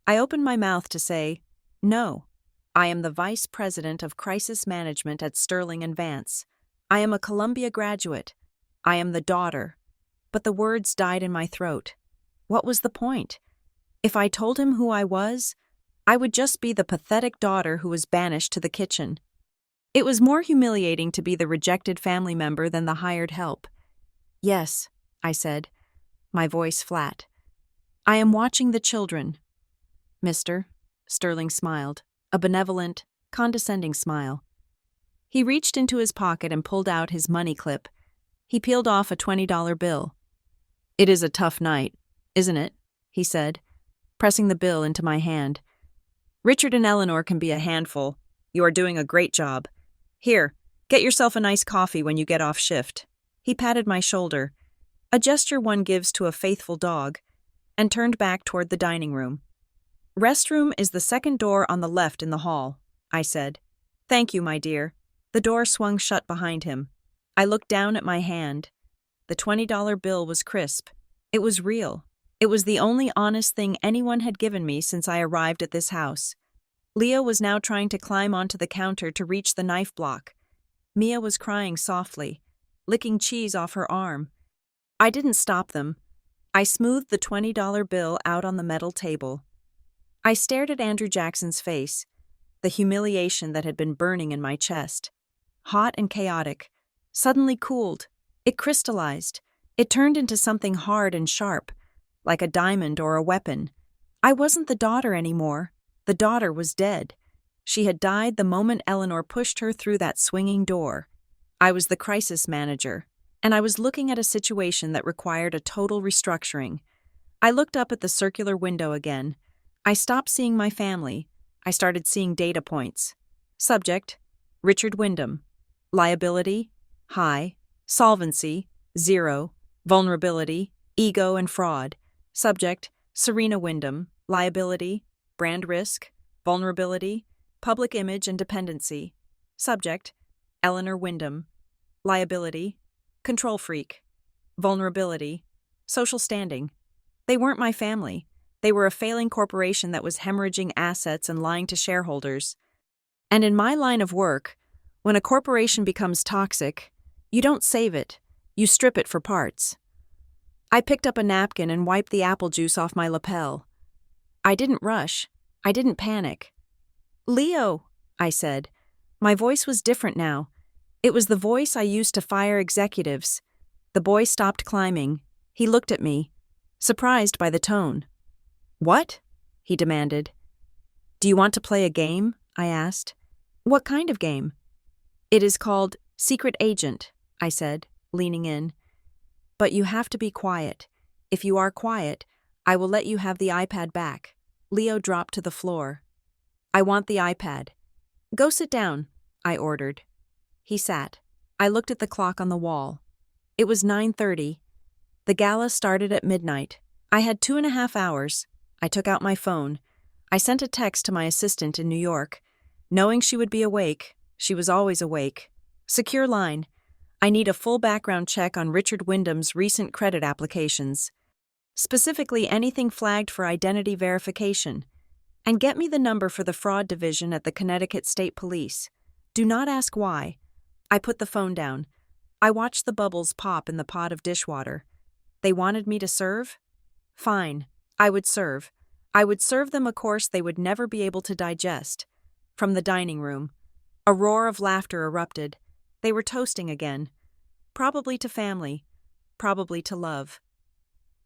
I opened my mouth to say, "No, I am the vice president of crisis management at Sterling and Vance. I am a Columbia graduate. I am the daughter." But the words died in my throat. What was the point? If I told him who I was, I would just be the pathetic daughter who was banished to the kitchen. It was more humiliating to be the rejected family member than the hired help. "Yes," I said, my voice flat. "I am watching the children." "Mister," Sterling smiled, a benevolent, condescending smile. He reached into his pocket and pulled out his money clip. He peeled off a $20 bill. "It is a tough night, isn't it?" he said, pressing the bill into my hand. "Richard and Eleanor can be a handful. You are doing a great job. Here, get yourself a nice coffee when you get off shift." He patted my shoulder, a gesture one gives to a faithful dog, and turned back toward the dining room. "Restroom is the second door on the left in the hall," I said. "Thank you, my dear." The door swung shut behind him. I looked down at my hand. The $20 bill was crisp. It was real. It was the only honest thing anyone had given me since I arrived at this house. Leo was now trying to climb onto the counter to reach the knife block. Mia was crying softly, licking cheese off her arm. I didn't stop them. I smoothed the $20 bill out on the metal table. I stared at Andrew Jackson's face, the humiliation that had been burning in my chest. Hot and chaotic, suddenly cooled. It crystallized. It turned into something hard and sharp, like a diamond or a weapon. I wasn't the daughter anymore. The daughter was dead. She had died the moment Eleanor pushed her through that swinging door. I was the crisis manager, and I was looking at a situation that required a total restructuring. I looked up at the circular window again. I stopped seeing my family. I started seeing data points. Subject: Richard Wyndham. Liability: high. Solvency: 0. Vulnerability: ego and fraud. Subject: Serena Wyndham. Liability: brand risk. Vulnerability: public image and dependency. Subject: Eleanor Wyndham. Liability: control freak. Vulnerability: social standing. They weren't my family. They were a failing corporation that was hemorrhaging assets and lying to shareholders. And in my line of work, when a corporation becomes toxic, you don't save it, you strip it for parts. I picked up a napkin and wiped the apple juice off my lapel. I didn't rush. I didn't panic. "Leo," I said. My voice was different now. It was the voice I used to fire executives. The boy stopped climbing. He looked at me, surprised by the tone. "What?" he demanded. "Do you want to play a game?" I asked. "What kind of game?" "It is called Secret Agent," I said, leaning in. "But you have to be quiet. If you are quiet, I will let you have the iPad back." Leo dropped to the floor. "I want the iPad." "Go sit down," I ordered. He sat. I looked at the clock on the wall. It was 9:30. The gala started at midnight. I had 2.5 hours. I took out my phone. I sent a text to my assistant in New York. Knowing she would be awake, she was always awake. Secure line. I need a full background check on Richard Wyndham's recent credit applications. Specifically anything flagged for identity verification. And get me the number for the fraud division at the Connecticut State Police. Do not ask why. I put the phone down. I watched the bubbles pop in the pot of dishwater. They wanted me to serve? Fine, I would serve. I would serve them a course they would never be able to digest. From the dining room, a roar of laughter erupted. They were toasting again. Probably to family. Probably to love.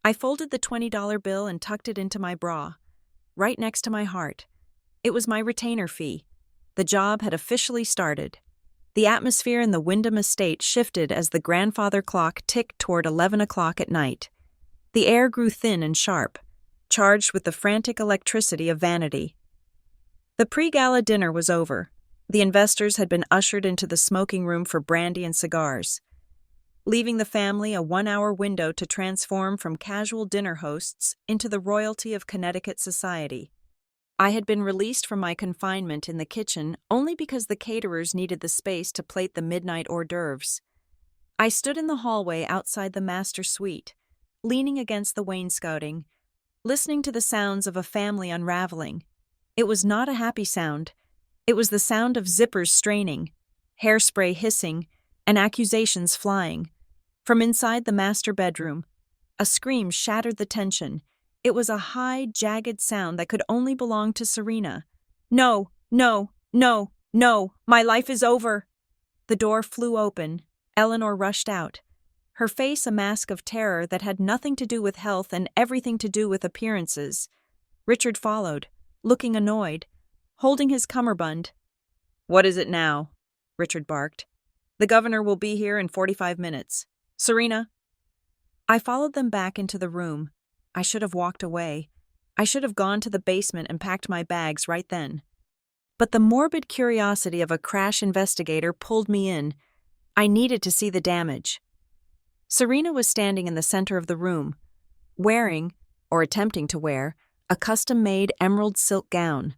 I folded the $20 bill and tucked it into my bra, right next to my heart. It was my retainer fee. The job had officially started. The atmosphere in the Wyndham estate shifted as the grandfather clock ticked toward 11 o'clock at night. The air grew thin and sharp, charged with the frantic electricity of vanity. The pre-gala dinner was over. The investors had been ushered into the smoking room for brandy and cigars, leaving the family a 1-hour window to transform from casual dinner hosts into the royalty of Connecticut society. I had been released from my confinement in the kitchen only because the caterers needed the space to plate the midnight hors d'oeuvres. I stood in the hallway outside the master suite, leaning against the wainscoting, listening to the sounds of a family unraveling. It was not a happy sound. It was the sound of zippers straining, hairspray hissing, and accusations flying. From inside the master bedroom, a scream shattered the tension. It was a high, jagged sound that could only belong to Serena. "No, no, no, no, my life is over." The door flew open. Eleanor rushed out, her face a mask of terror that had nothing to do with health and everything to do with appearances. Richard followed, looking annoyed, holding his cummerbund. "What is it now?" Richard barked. "The governor will be here in 45 minutes. Serena." I followed them back into the room. I should have walked away. I should have gone to the basement and packed my bags right then. But the morbid curiosity of a crash investigator pulled me in. I needed to see the damage. Serena was standing in the center of the room, wearing, or attempting to wear, a custom-made emerald silk gown.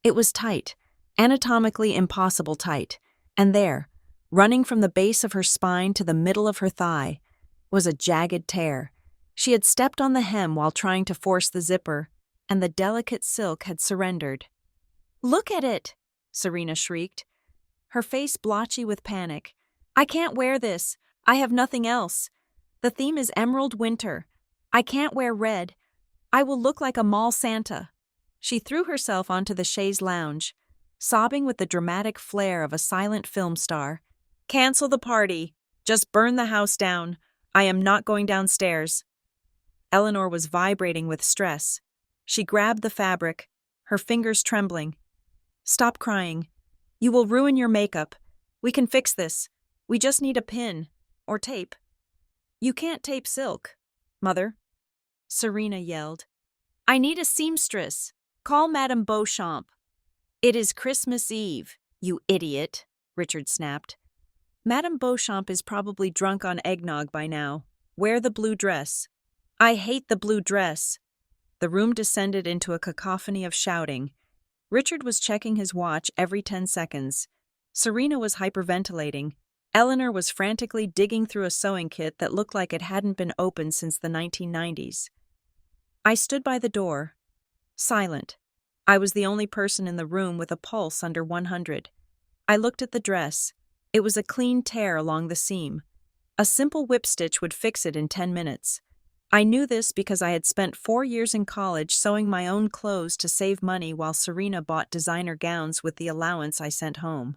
It was tight, anatomically impossible tight, and there, running from the base of her spine to the middle of her thigh, was a jagged tear. She had stepped on the hem while trying to force the zipper, and the delicate silk had surrendered. "Look at it!" Serena shrieked, her face blotchy with panic. "I can't wear this. I have nothing else. The theme is Emerald Winter. I can't wear red. I will look like a mall Santa." She threw herself onto the chaise lounge, sobbing with the dramatic flair of a silent film star. "Cancel the party. Just burn the house down. I am not going downstairs." Eleanor was vibrating with stress. She grabbed the fabric, her fingers trembling. "Stop crying. You will ruin your makeup. We can fix this. We just need a pin. Or tape." "You can't tape silk, Mother," Serena yelled. "I need a seamstress. Call Madame Beauchamp." "It is Christmas Eve," You idiot, Richard snapped. Madame Beauchamp is probably drunk on eggnog by now. Wear the blue dress. I hate the blue dress. The room descended into a cacophony of shouting. Richard was checking his watch every 10 seconds. Serena was hyperventilating. Eleanor was frantically digging through a sewing kit that looked like it hadn't been opened since the 1990s. I stood by the door, silent. I was the only person in the room with a pulse under 100. I looked at the dress. It was a clean tear along the seam. A simple whip stitch would fix it in 10 minutes. I knew this because I had spent 4 years in college sewing my own clothes to save money while Serena bought designer gowns with the allowance I sent home.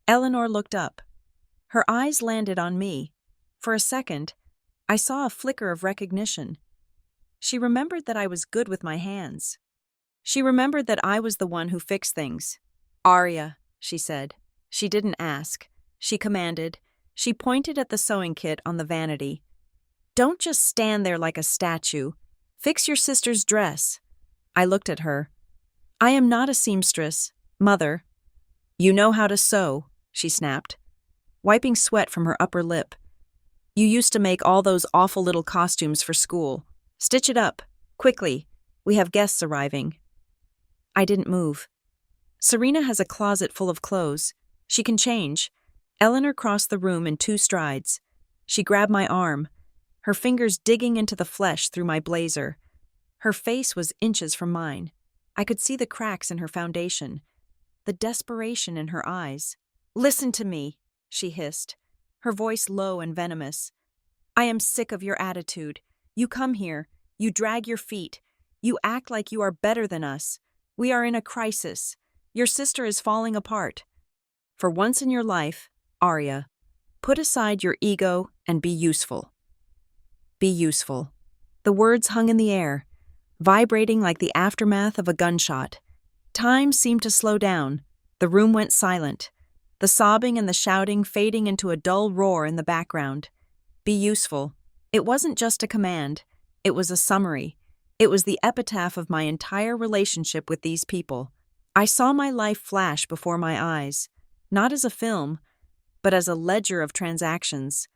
Eleanor looked up. Her eyes landed on me. For a second, I saw a flicker of recognition. She remembered that I was good with my hands. She remembered that I was the one who fixed things. "Arya," she said. She didn't ask. She commanded. She pointed at the sewing kit on the vanity. "Don't just stand there like a statue. Fix your sister's dress." I looked at her. "I am not a seamstress, Mother." "You know how to sew," she snapped, wiping sweat from her upper lip. "You used to make all those awful little costumes for school. Stitch it up, quickly. We have guests arriving." I didn't move. Serena has a closet full of clothes. She can change. Eleanor crossed the room in 2 strides. She grabbed my arm, her fingers digging into the flesh through my blazer. Her face was inches from mine. I could see the cracks in her foundation, the desperation in her eyes. "Listen to me," she hissed, her voice low and venomous. "I am sick of your attitude. You come here, you drag your feet, you act like you are better than us. We are in a crisis. Your sister is falling apart. For once in your life, Arya, put aside your ego and be useful." Be useful. The words hung in the air, vibrating like the aftermath of a gunshot. Time seemed to slow down. The room went silent, the sobbing and the shouting fading into a dull roar in the background. Be useful. It wasn't just a command. It was a summary. It was the epitaph of my entire relationship with these people. I saw my life flash before my eyes, not as a film, but as a ledger of transactions.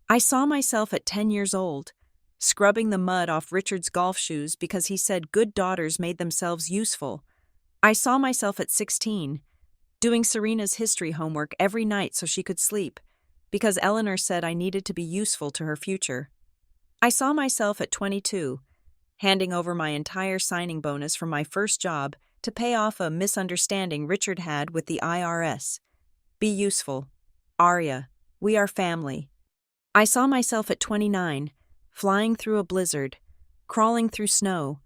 I saw myself at 10 years old, scrubbing the mud off Richard's golf shoes because he said good daughters made themselves useful. I saw myself at 16, doing Serena's history homework every night so she could sleep, because Eleanor said I needed to be useful to her future. I saw myself at 22, handing over my entire signing bonus from my first job to pay off a misunderstanding Richard had with the IRS. Be useful. Arya, we are family. I saw myself at 29, flying through a blizzard, crawling through snow,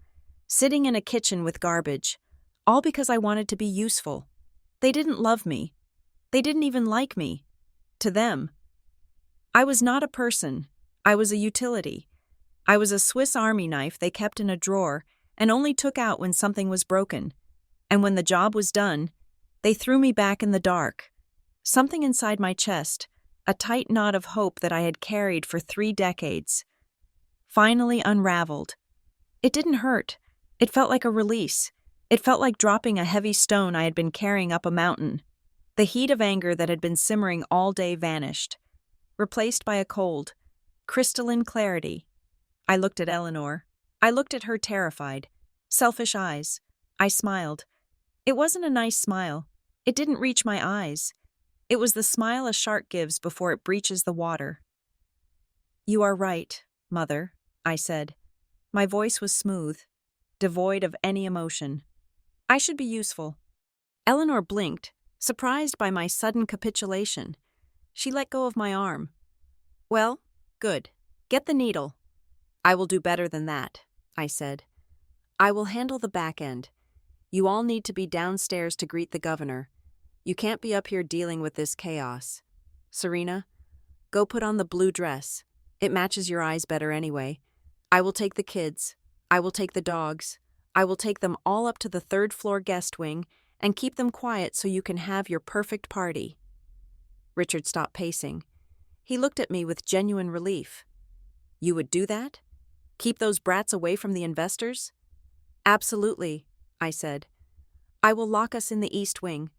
sitting in a kitchen with garbage, all because I wanted to be useful. They didn't love me. They didn't even like me. To them, I was not a person. I was a utility. I was a Swiss Army knife they kept in a drawer and only took out when something was broken. And when the job was done, they threw me back in the dark. Something inside my chest, a tight knot of hope that I had carried for 3 decades, finally unraveled. It didn't hurt. It felt like a release. It felt like dropping a heavy stone I had been carrying up a mountain. The heat of anger that had been simmering all day vanished, replaced by a cold, crystalline clarity. I looked at Eleanor. I looked at her terrified, selfish eyes. I smiled. It wasn't a nice smile. It didn't reach my eyes. It was the smile a shark gives before it breaches the water. "You are right, Mother," I said. My voice was smooth, devoid of any emotion. "I should be useful." Eleanor blinked, surprised by my sudden capitulation. She let go of my arm. "Well, good. Get the needle." "I will do better than that," I said. "I will handle the back end. You all need to be downstairs to greet the governor. You can't be up here dealing with this chaos. Serena, go put on the blue dress. It matches your eyes better anyway. I will take the kids. I will take the dogs. I will take them all up to the 3rd floor guest wing and keep them quiet so you can have your perfect party." Richard stopped pacing. He looked at me with genuine relief. "You would do that? Keep those brats away from the investors?" "Absolutely," I said. "I will lock us in the East Wing.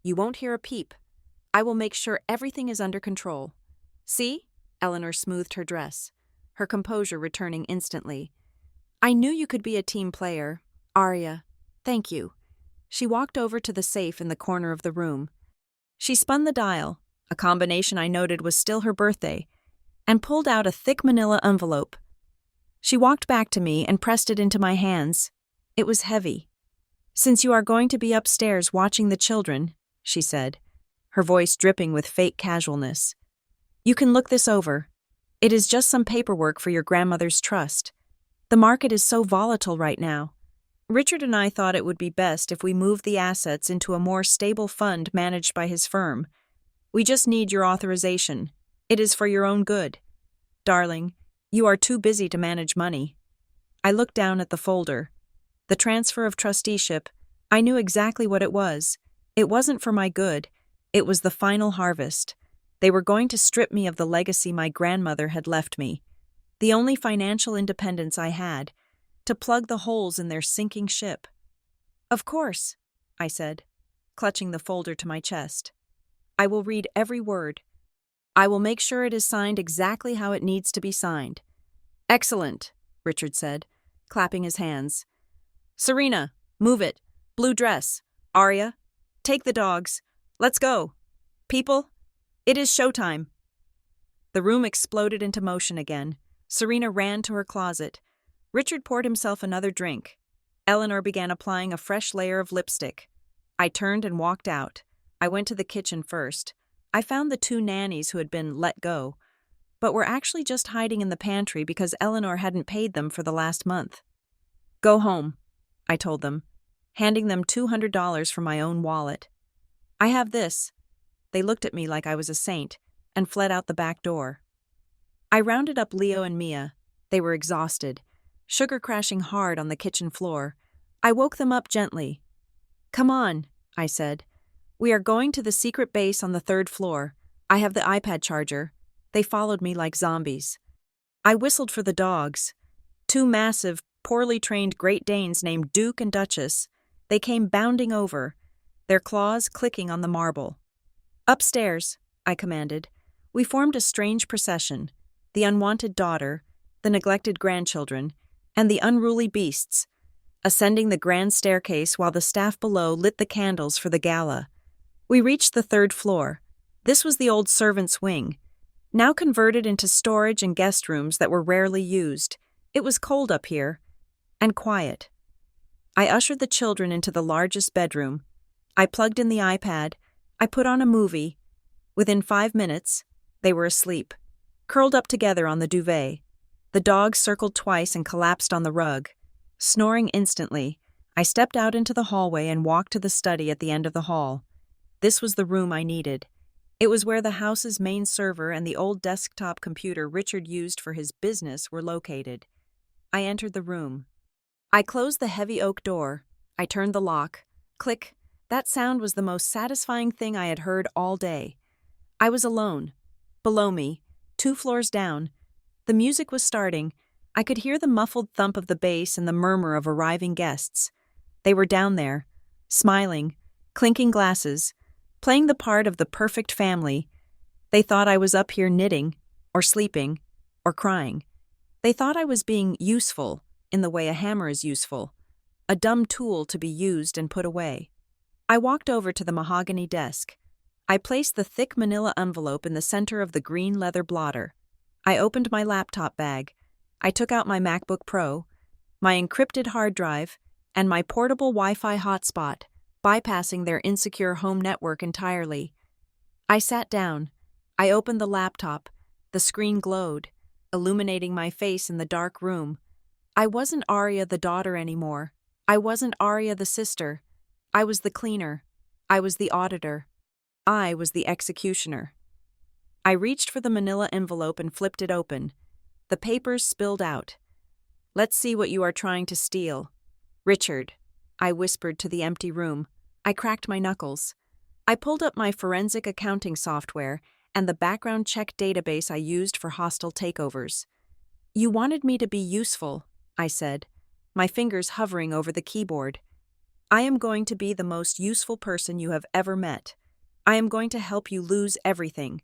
You won't hear a peep. I will make sure everything is under control. See? Eleanor smoothed her dress, her composure returning instantly. I knew you could be a team player, Arya. Thank you. She walked over to the safe in the corner of the room. She spun the dial, a combination I noted was still her birthday, and pulled out a thick manila envelope. She walked back to me and pressed it into my hands. It was heavy. Since you are going to be upstairs watching the children, she said, her voice dripping with fake casualness, you can look this over. It is just some paperwork for your grandmother's trust. The market is so volatile right now. Richard and I thought it would be best if we moved the assets into a more stable fund managed by his firm. We just need your authorization. It is for your own good. Darling, you are too busy to manage money. I looked down at the folder. The transfer of trusteeship, I knew exactly what it was. It wasn't for my good. It was the final harvest. They were going to strip me of the legacy my grandmother had left me, the only financial independence I had, to plug the holes in their sinking ship. Of course, I said, clutching the folder to my chest. I will read every word. I will make sure it is signed exactly how it needs to be signed. Excellent, Richard said, clapping his hands. Serena, move it. Blue dress. Arya, take the dogs. Let's go. People, it is showtime. The room exploded into motion again. Serena ran to her closet. Richard poured himself another drink. Eleanor began applying a fresh layer of lipstick. I turned and walked out. I went to the kitchen first. I found the 2 nannies who had been let go, but were actually just hiding in the pantry because Eleanor hadn't paid them for the last month. Go home, I told them, handing them $200 from my own wallet. I have this. They looked at me like I was a saint and fled out the back door. I rounded up Leo and Mia. They were exhausted, sugar crashing hard on the kitchen floor. I woke them up gently. Come on, I said. We are going to the secret base on the 3rd floor. I have the iPad charger. They followed me like zombies. I whistled for the dogs. 2 massive, poorly trained Great Danes named Duke and Duchess. They came bounding over, their claws clicking on the marble. Upstairs, I commanded. We formed a strange procession. The unwanted daughter, the neglected grandchildren, and the unruly beasts, ascending the grand staircase while the staff below lit the candles for the gala. We reached the 3rd floor. This was the old servants' wing, now converted into storage and guest rooms that were rarely used. It was cold up here, and quiet. I ushered the children into the largest bedroom. I plugged in the iPad. I put on a movie. Within 5 minutes, they were asleep, curled up together on the duvet. The dogs circled twice and collapsed on the rug. Snoring instantly, I stepped out into the hallway and walked to the study at the end of the hall. This was the room I needed. It was where the house's main server and the old desktop computer Richard used for his business were located. I entered the room. I closed the heavy oak door. I turned the lock. Click. That sound was the most satisfying thing I had heard all day. I was alone. Below me, 2 floors down, the music was starting. I could hear the muffled thump of the bass and the murmur of arriving guests. They were down there, smiling, clinking glasses, playing the part of the perfect family. They thought I was up here knitting, or sleeping, or crying. They thought I was being useful, in the way a hammer is useful, a dumb tool to be used and put away. I walked over to the mahogany desk. I placed the thick manila envelope in the center of the green leather blotter. I opened my laptop bag. I took out my MacBook Pro, my encrypted hard drive, and my portable Wi-Fi hotspot, bypassing their insecure home network entirely. I sat down. I opened the laptop. The screen glowed, illuminating my face in the dark room. I wasn't Arya the daughter anymore. I wasn't Arya the sister. I was the cleaner. I was the auditor. I was the executioner. I reached for the manila envelope and flipped it open. The papers spilled out. Let's see what you are trying to steal. Richard, I whispered to the empty room. I cracked my knuckles. I pulled up my forensic accounting software and the background check database I used for hostile takeovers. You wanted me to be useful, I said, my fingers hovering over the keyboard. I am going to be the most useful person you have ever met. I am going to help you lose everything."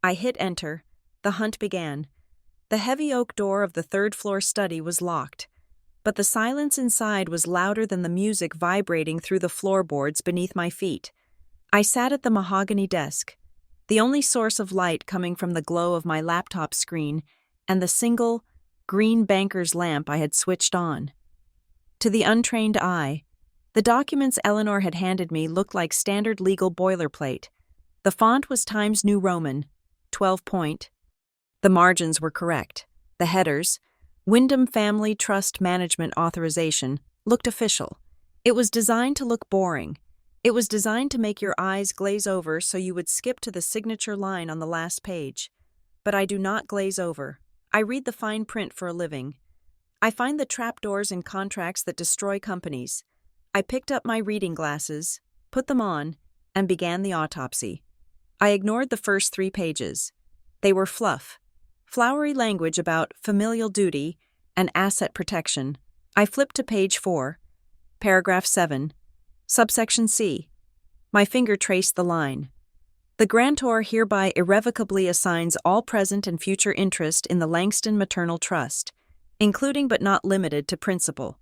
I hit enter. The hunt began. The heavy oak door of the third-floor study was locked, but the silence inside was louder than the music vibrating through the floorboards beneath my feet. I sat at the mahogany desk, the only source of light coming from the glow of my laptop screen and the single, green banker's lamp I had switched on. To the untrained eye, the documents Eleanor had handed me looked like standard legal boilerplate. The font was Times New Roman, 12-point. The margins were correct. The headers, Wyndham Family Trust Management Authorization, looked official. It was designed to look boring. It was designed to make your eyes glaze over so you would skip to the signature line on the last page. But I do not glaze over. I read the fine print for a living. I find the trapdoors in contracts that destroy companies. I picked up my reading glasses, put them on, and began the autopsy. I ignored the first 3 pages. They were fluff, flowery language about familial duty and asset protection. I flipped to page 4, paragraph 7, subsection C. My finger traced the line. The grantor hereby irrevocably assigns all present and future interest in the Langston Maternal Trust, including but not limited to principal,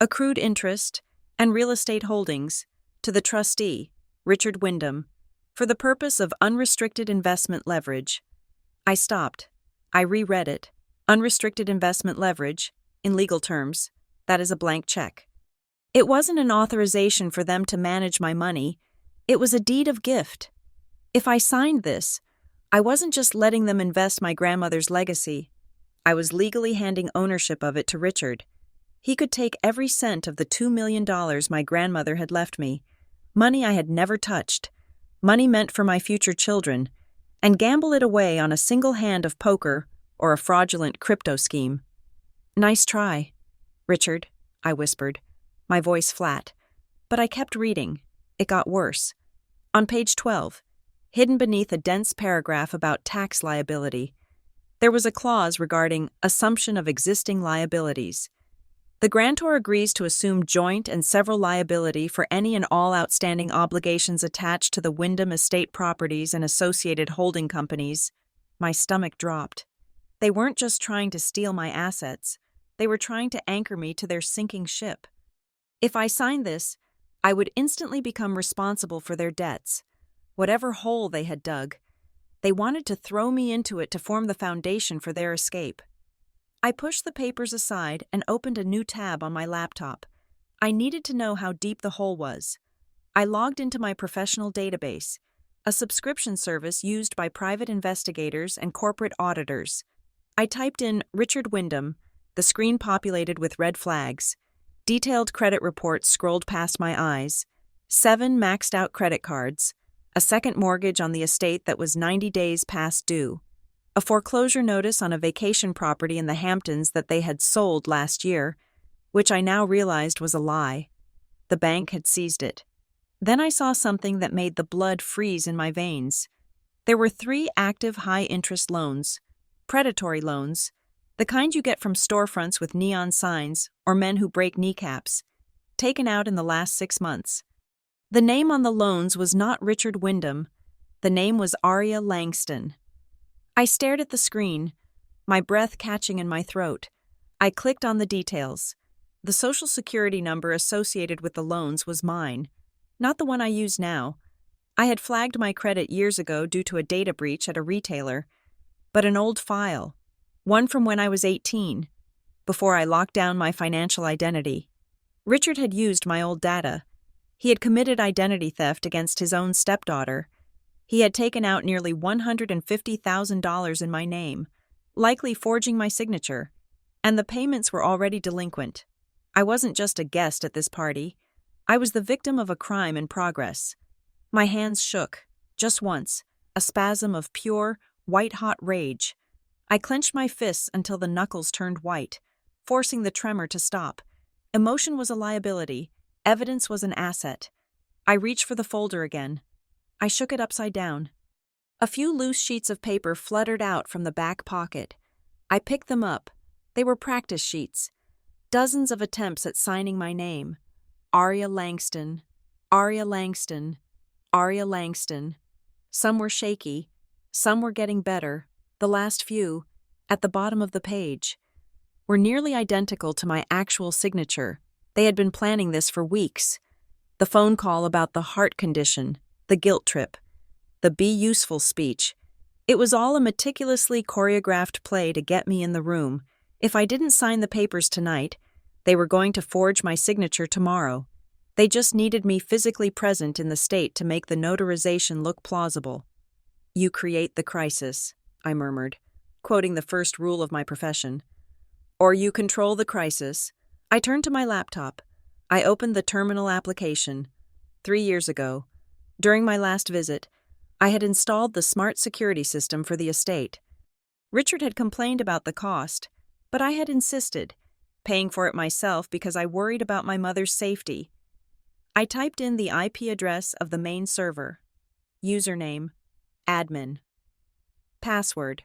accrued interest, and real estate holdings, to the trustee, Richard Wyndham, for the purpose of unrestricted investment leverage. I stopped. I reread it. Unrestricted investment leverage, in legal terms, that is a blank check. It wasn't an authorization for them to manage my money. It was a deed of gift. If I signed this, I wasn't just letting them invest my grandmother's legacy. I was legally handing ownership of it to Richard. He could take every cent of the $2 million my grandmother had left me, money I had never touched, money meant for my future children, and gamble it away on a single hand of poker or a fraudulent crypto scheme. "Nice try, Richard," I whispered, my voice flat. But I kept reading. It got worse. On page 12, hidden beneath a dense paragraph about tax liability, there was a clause regarding assumption of existing liabilities. The grantor agrees to assume joint and several liability for any and all outstanding obligations attached to the Wyndham estate properties and associated holding companies. My stomach dropped. They weren't just trying to steal my assets. They were trying to anchor me to their sinking ship. If I signed this, I would instantly become responsible for their debts, whatever hole they had dug. They wanted to throw me into it to form the foundation for their escape. I pushed the papers aside and opened a new tab on my laptop. I needed to know how deep the hole was. I logged into my professional database, a subscription service used by private investigators and corporate auditors. I typed in Richard Wyndham. The screen populated with red flags. Detailed credit reports scrolled past my eyes. 7 maxed-out credit cards. A second mortgage on the estate that was 90 days past due. A foreclosure notice on a vacation property in the Hamptons that they had sold last year, which I now realized was a lie. The bank had seized it. Then I saw something that made the blood freeze in my veins. There were 3 active high-interest loans, predatory loans, the kind you get from storefronts with neon signs or men who break kneecaps, taken out in the last 6 months. The name on the loans was not Richard Wyndham. The name was Aria Langston. I stared at the screen, my breath catching in my throat. I clicked on the details. The social security number associated with the loans was mine, not the one I use now. I had flagged my credit years ago due to a data breach at a retailer, but an old file, one from when I was 18, before I locked down my financial identity. Richard had used my old data. He had committed identity theft against his own stepdaughter. He had taken out nearly $150,000 in my name, likely forging my signature, and the payments were already delinquent. I wasn't just a guest at this party. I was the victim of a crime in progress. My hands shook, just once, a spasm of pure, white-hot rage. I clenched my fists until the knuckles turned white, forcing the tremor to stop. Emotion was a liability. Evidence was an asset. I reached for the folder again. I shook it upside down. A few loose sheets of paper fluttered out from the back pocket. I picked them up. They were practice sheets. Dozens of attempts at signing my name. Arya Langston, Arya Langston, Arya Langston. Some were shaky, some were getting better. The last few, at the bottom of the page, were nearly identical to my actual signature. They had been planning this for weeks. The phone call about the heart condition, the guilt trip, the be useful speech. It was all a meticulously choreographed play to get me in the room. If I didn't sign the papers tonight, they were going to forge my signature tomorrow. They just needed me physically present in the state to make the notarization look plausible. "You create the crisis," I murmured, quoting the first rule of my profession. "Or you control the crisis." I turned to my laptop. I opened the terminal application. 3 years ago, during my last visit, I had installed the smart security system for the estate. Richard had complained about the cost, but I had insisted, paying for it myself because I worried about my mother's safety. I typed in the IP address of the main server. Username, admin. Password.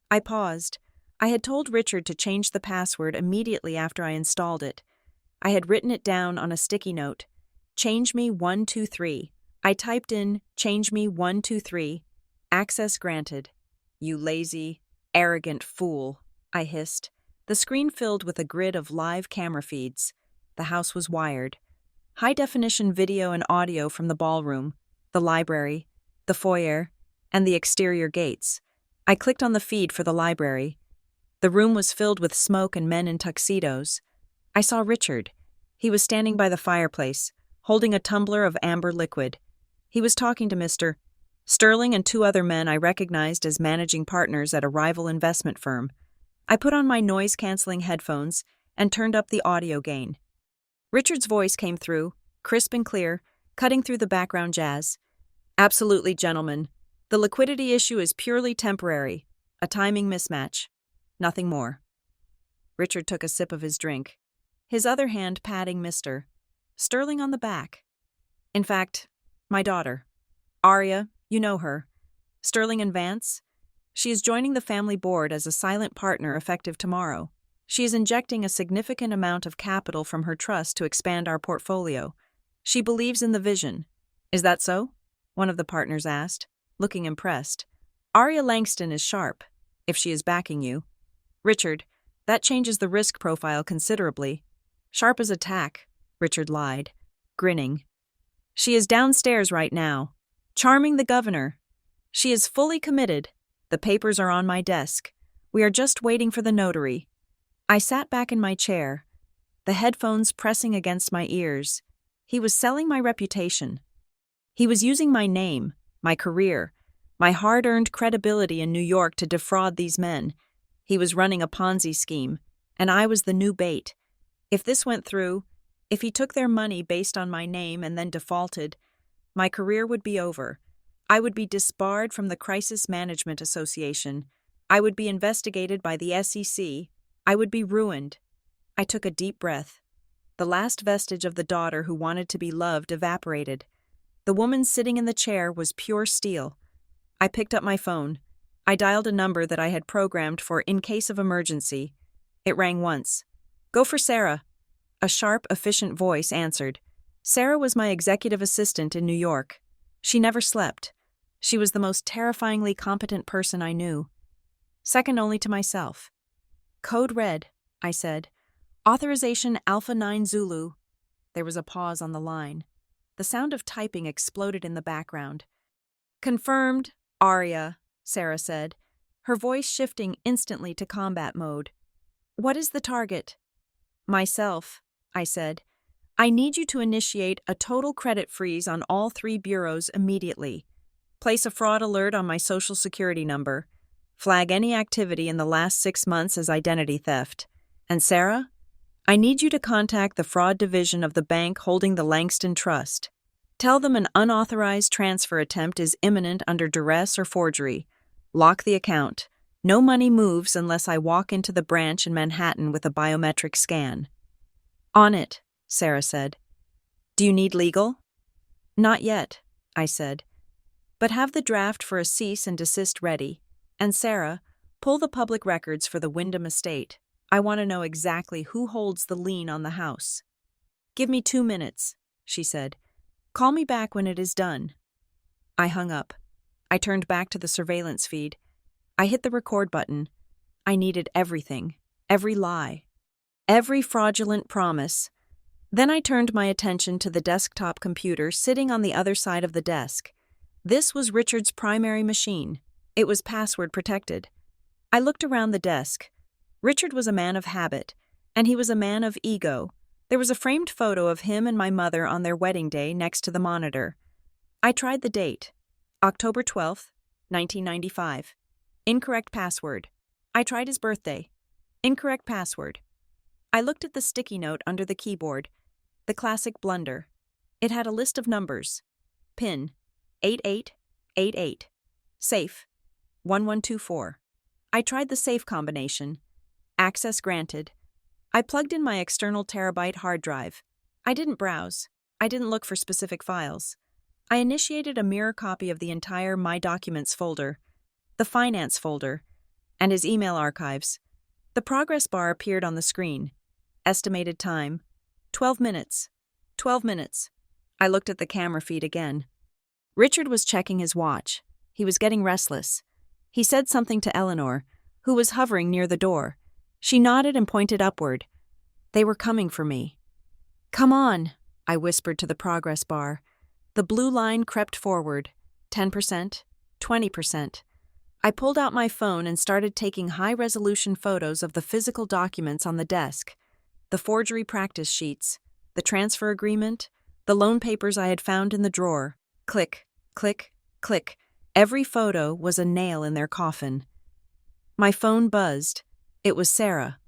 I paused. I had told Richard to change the password immediately after I installed it. I had written it down on a sticky note. Change me 123. I typed in, change me 123. Access granted. "You lazy, arrogant fool," I hissed. The screen filled with a grid of live camera feeds. The house was wired. High-definition video and audio from the ballroom, the library, the foyer, and the exterior gates. I clicked on the feed for the library. The room was filled with smoke and men in tuxedos. I saw Richard. He was standing by the fireplace, holding a tumbler of amber liquid. He was talking to Mr. Sterling and 2 other men I recognized as managing partners at a rival investment firm. I put on my noise-canceling headphones and turned up the audio gain. Richard's voice came through, crisp and clear, cutting through the background jazz. "Absolutely, gentlemen. The liquidity issue is purely temporary, a timing mismatch. Nothing more." Richard took a sip of his drink, his other hand patting Mr. Sterling on the back. "In fact, my daughter, Arya, you know her, Sterling and Vance. She is joining the family board as a silent partner effective tomorrow. She is injecting a significant amount of capital from her trust to expand our portfolio. She believes in the vision." "Is that so?" one of the partners asked, looking impressed. "Arya Langston is sharp, if she is backing you." "Richard, that changes the risk profile considerably." "Sharp as a tack," Richard lied, grinning. "She is downstairs right now, charming the governor. She is fully committed. The papers are on my desk. We are just waiting for the notary." I sat back in my chair, the headphones pressing against my ears. He was selling my reputation. He was using my name, my career, my hard-earned credibility in New York to defraud these men. He was running a Ponzi scheme, and I was the new bait. If this went through, if he took their money based on my name and then defaulted, my career would be over. I would be disbarred from the Crisis Management Association. I would be investigated by the SEC. I would be ruined. I took a deep breath. The last vestige of the daughter who wanted to be loved evaporated. The woman sitting in the chair was pure steel. I picked up my phone. I dialed a number that I had programmed for in case of emergency. It rang once. "Go for Sarah." A sharp, efficient voice answered. Sarah was my executive assistant in New York. She never slept. She was the most terrifyingly competent person I knew. Second only to myself. "Code red," I said. "Authorization Alpha 9 Zulu." There was a pause on the line. The sound of typing exploded in the background. "Confirmed, Arya," Sarah said, her voice shifting instantly to combat mode. "What is the target?" "Myself," I said. "I need you to initiate a total credit freeze on all 3 bureaus immediately. Place a fraud alert on my Social Security number. Flag any activity in the last 6 months as identity theft. And Sarah, I need you to contact the fraud division of the bank holding the Langston Trust. Tell them an unauthorized transfer attempt is imminent under duress or forgery. Lock the account. No money moves unless I walk into the branch in Manhattan with a biometric scan." "On it," Sarah said. "Do you need legal?" "Not yet," I said. "But have the draft for a cease and desist ready. And Sarah, pull the public records for the Wyndham estate. I want to know exactly who holds the lien on the house." "Give me 2 minutes," she said. "Call me back when it is done." I hung up. I turned back to the surveillance feed. I hit the record button. I needed everything, every lie, every fraudulent promise. Then I turned my attention to the desktop computer sitting on the other side of the desk. This was Richard's primary machine. It was password protected. I looked around the desk. Richard was a man of habit, and he was a man of ego. There was a framed photo of him and my mother on their wedding day next to the monitor. I tried the date. October 12th, 1995. Incorrect password. I tried his birthday. Incorrect password. I looked at the sticky note under the keyboard. The classic blunder. It had a list of numbers. PIN 8888. Safe 1124. I tried the safe combination. Access granted. I plugged in my external terabyte hard drive. I didn't browse. I didn't look for specific files. I initiated a mirror copy of the entire My Documents folder, the Finance folder, and his email archives. The progress bar appeared on the screen. Estimated time, 12 minutes. 12 minutes. I looked at the camera feed again. Richard was checking his watch. He was getting restless. He said something to Eleanor, who was hovering near the door. She nodded and pointed upward. They were coming for me. "Come on," I whispered to the progress bar. The blue line crept forward. 10%, 20%. I pulled out my phone and started taking high-resolution photos of the physical documents on the desk, the forgery practice sheets, the transfer agreement, the loan papers I had found in the drawer. Click, click, click. Every photo was a nail in their coffin. My phone buzzed. It was Sarah.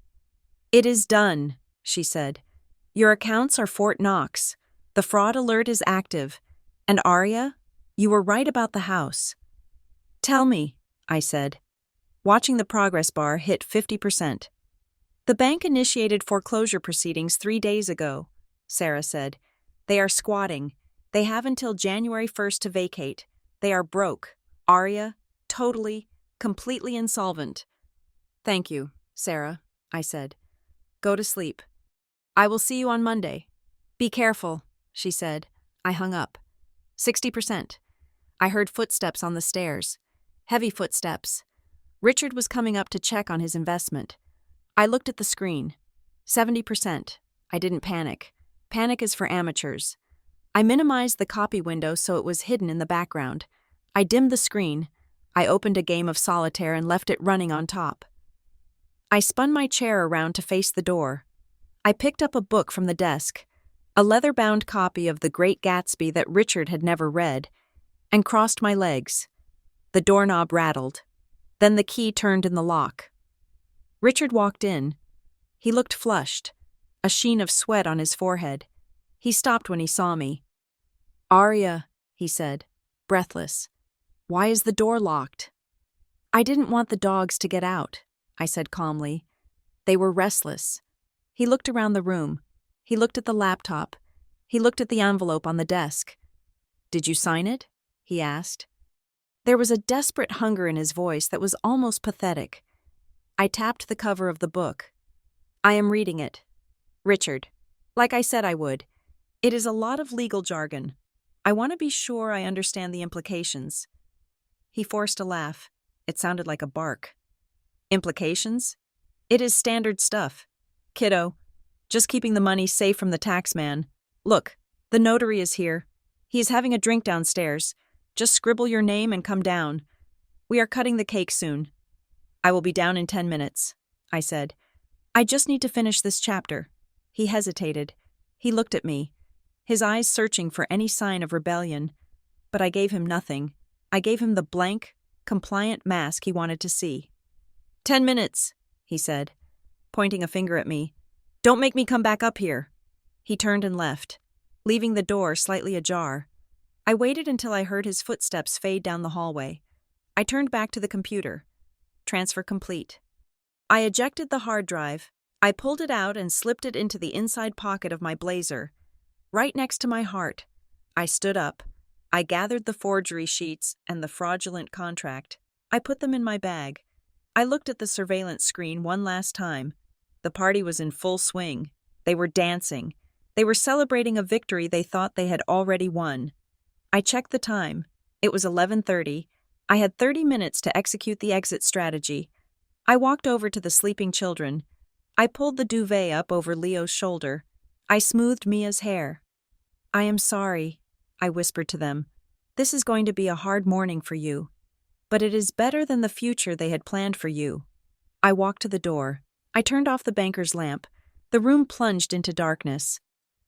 "It is done," she said. "Your accounts are Fort Knox. The fraud alert is active. And Arya, you were right about the house." "Tell me," I said, watching the progress bar hit 50%. "The bank initiated foreclosure proceedings 3 days ago," Sarah said. "They are squatting. They have until January 1st to vacate. They are broke. Arya, totally, completely insolvent." "Thank you, Sarah," I said. "Go to sleep. I will see you on Monday." "Be careful," she said. I hung up. 60%. I heard footsteps on the stairs. Heavy footsteps. Richard was coming up to check on his investment. I looked at the screen. 70%. I didn't panic. Panic is for amateurs. I minimized the copy window so it was hidden in the background. I dimmed the screen. I opened a game of solitaire and left it running on top. I spun my chair around to face the door. I picked up a book from the desk, a leather-bound copy of The Great Gatsby that Richard had never read, and crossed my legs. The doorknob rattled. Then the key turned in the lock. Richard walked in. He looked flushed, a sheen of sweat on his forehead. He stopped when he saw me. "Arya," he said, breathless. "Why is the door locked?" "I didn't want the dogs to get out," I said calmly. "They were restless." He looked around the room. He looked at the laptop. He looked at the envelope on the desk. "Did you sign it?" he asked. There was a desperate hunger in his voice that was almost pathetic. I tapped the cover of the book. "I am reading it. Richard, like I said I would. It is a lot of legal jargon. I want to be sure I understand the implications." He forced a laugh. It sounded like a bark. "Implications? It is standard stuff. Kiddo, just keeping the money safe from the tax man. Look, the notary is here. He is having a drink downstairs. Just scribble your name and come down. We are cutting the cake soon." "I will be down in 10 minutes, I said. "I just need to finish this chapter." He hesitated. He looked at me, his eyes searching for any sign of rebellion. But I gave him nothing. I gave him the blank, compliant mask he wanted to see. 10 minutes, he said, pointing a finger at me. "Don't make me come back up here." He turned and left, leaving the door slightly ajar. I waited until I heard his footsteps fade down the hallway. I turned back to the computer. Transfer complete. I ejected the hard drive. I pulled it out and slipped it into the inside pocket of my blazer. Right next to my heart. I stood up. I gathered the forgery sheets and the fraudulent contract. I put them in my bag. I looked at the surveillance screen one last time. The party was in full swing. They were dancing. They were celebrating a victory they thought they had already won. I checked the time. It was 11:30. I had 30 minutes to execute the exit strategy. I walked over to the sleeping children. I pulled the duvet up over Leo's shoulder. I smoothed Mia's hair. "I am sorry," I whispered to them. "This is going to be a hard morning for you. But it is better than the future they had planned for you." I walked to the door. I turned off the banker's lamp. The room plunged into darkness.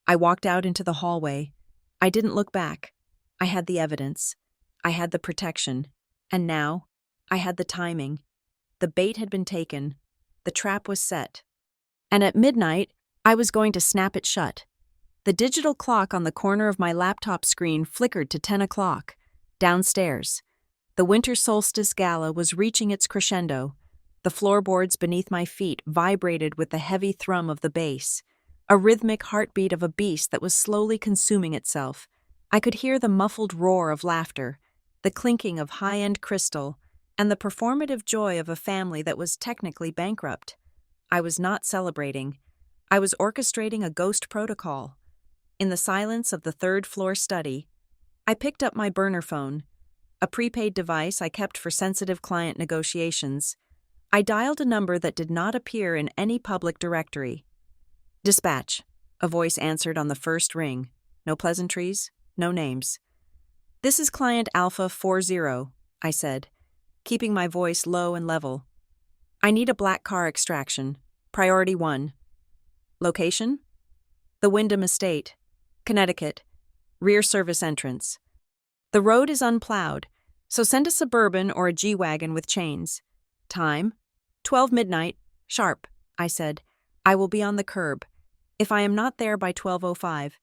I walked out into the hallway. I didn't look back. I had the evidence. I had the protection. And now, I had the timing. The bait had been taken. The trap was set. And at midnight, I was going to snap it shut. The digital clock on the corner of my laptop screen flickered to 10 o'clock. Downstairs, the winter solstice gala was reaching its crescendo. The floorboards beneath my feet vibrated with the heavy thrum of the bass, a rhythmic heartbeat of a beast that was slowly consuming itself. I could hear the muffled roar of laughter, the clinking of high-end crystal, and the performative joy of a family that was technically bankrupt. I was not celebrating. I was orchestrating a ghost protocol. In the silence of the third-floor study, I picked up my burner phone, a prepaid device I kept for sensitive client negotiations. I dialed a number that did not appear in any public directory. "Dispatch," a voice answered on the first ring. No pleasantries, no names. "This is client Alpha 40, I said, keeping my voice low and level. "I need a black car extraction. Priority 1. "Location?" "The Wyndham Estate, Connecticut. Rear service entrance. The road is unplowed, so send a Suburban or a G-Wagon with chains. Time? 12 midnight, sharp," I said. "I will be on the curb. If I am not there by 12:05,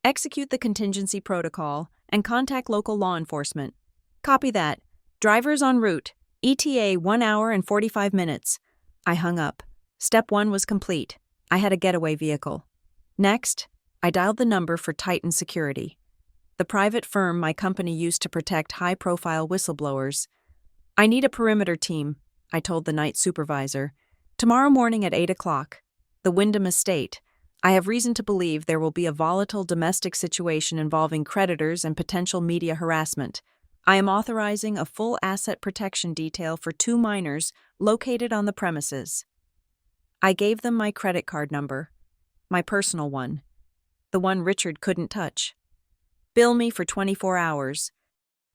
execute the contingency protocol and contact local law enforcement." "Copy that. Drivers en route. ETA 1 hour and 45 minutes. I hung up. Step 1 was complete. I had a getaway vehicle. Next, I dialed the number for Titan Security, the private firm my company used to protect high-profile whistleblowers. "I need a perimeter team," I told the night supervisor. "Tomorrow morning at 8 o'clock. The Wyndham Estate. I have reason to believe there will be a volatile domestic situation involving creditors and potential media harassment. I am authorizing a full asset protection detail for 2 minors located on the premises." I gave them my credit card number, my personal one, the one Richard couldn't touch. "Bill me for 24 hours.